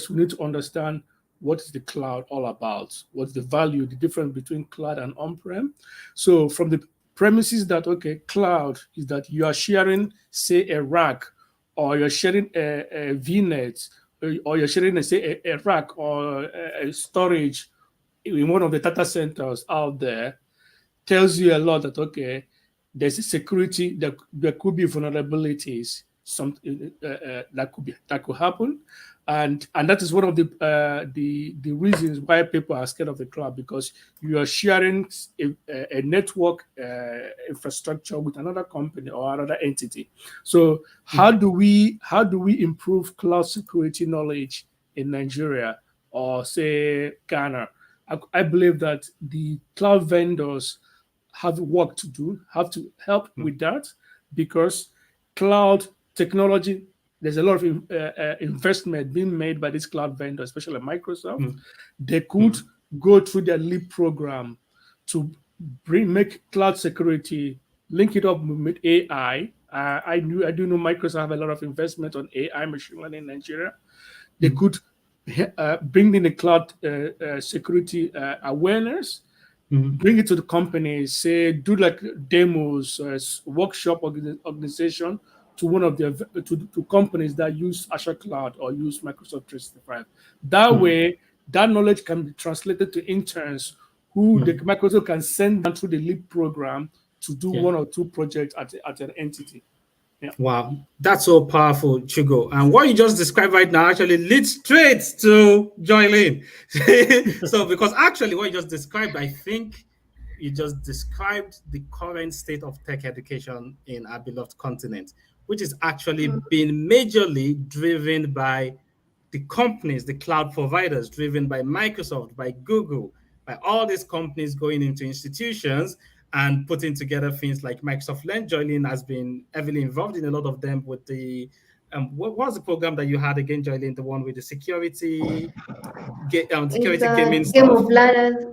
need to understand what is the cloud all about, what's the value, the difference between cloud and on-prem. So from the premises that, cloud is that you are sharing, say, a rack, or you're sharing a VNet, or you're sharing, a rack or a storage in one of the data centers out there, tells you a lot that, there's a security, there could be vulnerabilities, that could happen. and that is one of the reasons why people are scared of the cloud, because you are sharing a network infrastructure with another company or another entity. So how do we improve cloud security knowledge in Nigeria or say Ghana? I believe that the cloud vendors have work to do, have to help with that, because cloud technology, there's a lot of investment being made by this cloud vendor, especially Microsoft. They could go through their LEAP program to make cloud security, link it up with AI. I do know Microsoft have a lot of investment on AI, machine learning in Nigeria. They could bring in the cloud security awareness, bring it to the companies, say do like demos, workshop organization to one of the to companies that use Azure Cloud or use Microsoft 365. That way, that knowledge can be translated to interns who the Microsoft can send them through the LEAP program to do one or two projects at an entity. Yeah. Wow, that's so powerful, Chiugo. And what you just described right now actually leads straight to Joylynn. So, because actually what you just described, I think you just described the current state of tech education in our beloved continent, which is actually being majorly driven by the companies, the cloud providers, driven by Microsoft, by Google, by all these companies going into institutions and putting together things like Microsoft Learn. Joylynn has been heavily involved in a lot of them with the, what was the program that you had again, Joylynn? The one with the security, security gaming Game stuff? of Learners.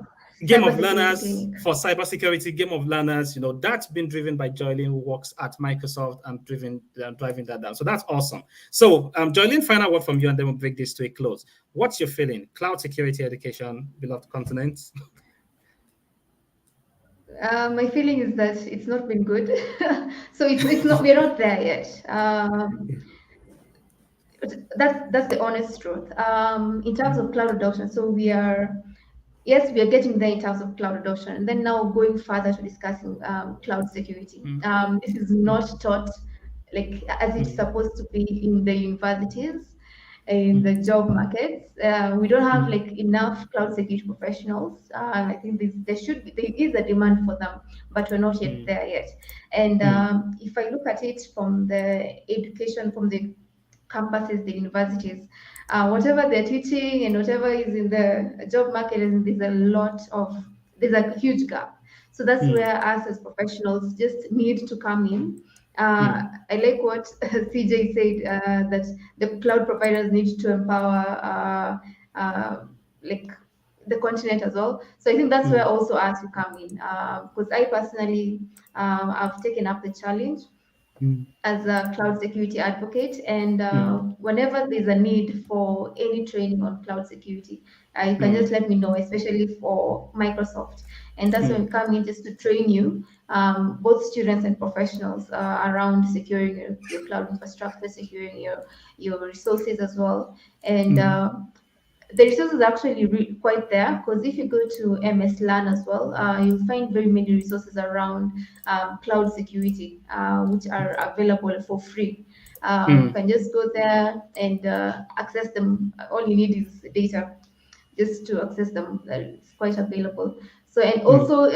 Game of Learners for cybersecurity, Game of Learners, that's been driven by Joylynn, who works at Microsoft and driving that down. So that's awesome. So Joylynn, final word from you, and then we'll break this to a close. What's your feeling? Cloud security education, beloved continent? My feeling is that it's not been good. So it's not, we're not there yet. That's the honest truth. In terms of cloud adoption, so we are getting there in terms of cloud adoption, and then now going further to discussing cloud security. This is not taught like as it's supposed to be in the universities, in the job markets. We don't have like enough cloud security professionals. I think there is a demand for them, but we're not yet there yet. And if I look at it from the education, from the campuses, the universities, whatever they're teaching and whatever is in the job market, there's a huge gap. So that's where us as professionals just need to come in. I like what CJ said, that the cloud providers need to empower like the continent as well. So I think that's where also us will come in, because I personally have taken up the challenge as a cloud security advocate, and whenever there's a need for any training on cloud security, you can just let me know, especially for Microsoft. And that's when we come in just to train you, both students and professionals, around securing your cloud infrastructure, securing your resources as well. And the resources are actually quite there, because if you go to MS Learn as well, you'll find very many resources around cloud security, which are available for free. You can just go there and access them. All you need is data just to access them. It's quite available. So, and also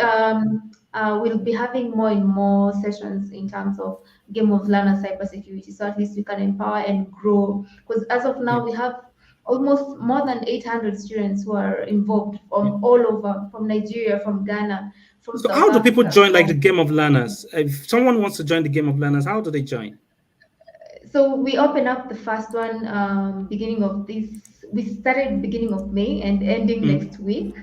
we'll be having more and more sessions in terms of Game of Learner cybersecurity. So at least we can empower and grow, because as of now we have almost more than 800 students who are involved from all over, from Nigeria, from Ghana, from So South how do people Africa, join like the Game of Learners? If someone wants to join the Game of Learners, how do they join? So we open up the first one beginning of this. We started beginning of May and ending next week.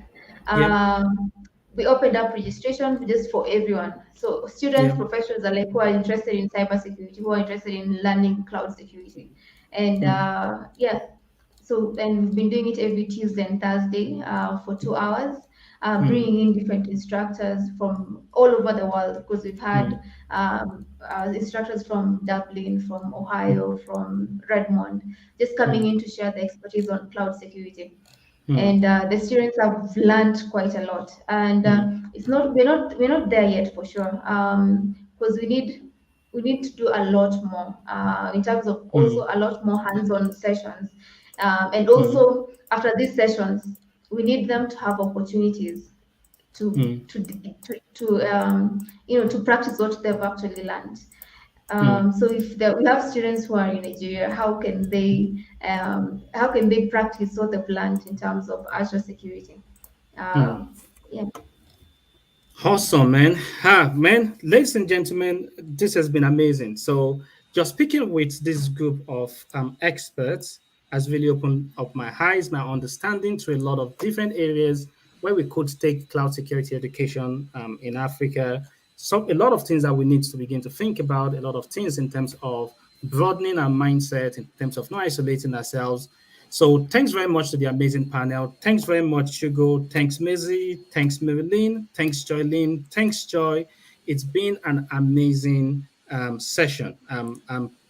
We opened up registration just for everyone. So students, professionals are like who are interested in cybersecurity, who are interested in learning cloud security, and So, and we've been doing it every Tuesday and Thursday for 2 hours, bringing in different instructors from all over the world, because we've had instructors from Dublin, from Ohio, from Redmond, just coming in to share the expertise on cloud security. And the students have learned quite a lot. And we're not there yet for sure, because we need to do a lot more in terms of also a lot more hands-on sessions. And also after these sessions, we need them to have opportunities to practice what they've actually learned. So if we have students who are in Nigeria, how can they practice what they've learned in terms of Azure security? Yeah. Awesome, man. Man, ladies and gentlemen, this has been amazing. So, just speaking with this group of experts has really opened up my eyes, my understanding to a lot of different areas where we could take cloud security education in Africa. So, a lot of things that we need to begin to think about, a lot of things in terms of broadening our mindset, in terms of not isolating ourselves. So thanks very much to the amazing panel. Thanks very much, Chiugo. Thanks, Mezie. Thanks, Maryleen. Thanks, Joylynn. Thanks, Joy. It's been an amazing session,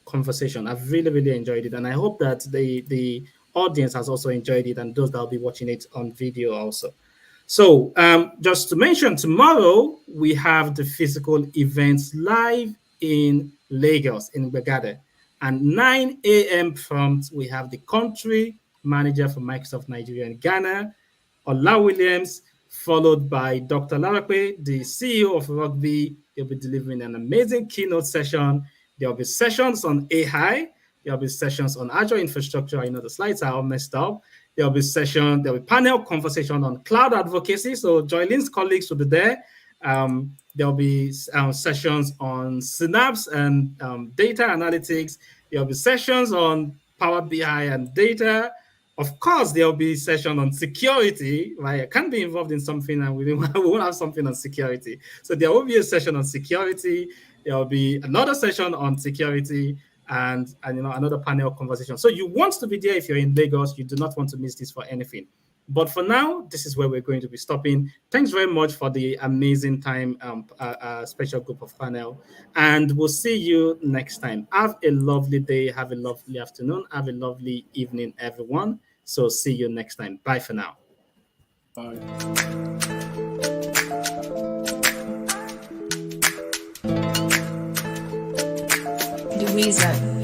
conversation. I've really, really enjoyed it. And I hope that the audience has also enjoyed it and those that will be watching it on video also. So just to mention, tomorrow we have the physical events live in Lagos, in Gbagada. And 9 a.m. prompt, we have the country manager for Microsoft Nigeria and Ghana, Ola Williams, followed by Dr. Larape, the CEO of Rugby. He'll be delivering an amazing keynote session. There'll be sessions on AI. There'll be sessions on Azure infrastructure. I know the slides are all messed up. There'll be panel conversation on cloud advocacy. So Joylynn's colleagues will be there. There'll be sessions on Synapse and data analytics. There'll be sessions on Power BI and data. Of course, there'll be session on security, right? I can't be involved in something and we won't have something on security. So there will be a session on security. There'll be another session on security and another panel conversation. So you want to be there if you're in Lagos. You do not want to miss this for anything. But for now, this is where we're going to be stopping. Thanks very much for the amazing time, special group of panel. And we'll see you next time. Have a lovely day. Have a lovely afternoon. Have a lovely evening, everyone. So see you next time. Bye for now. Bye. The wizard.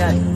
that.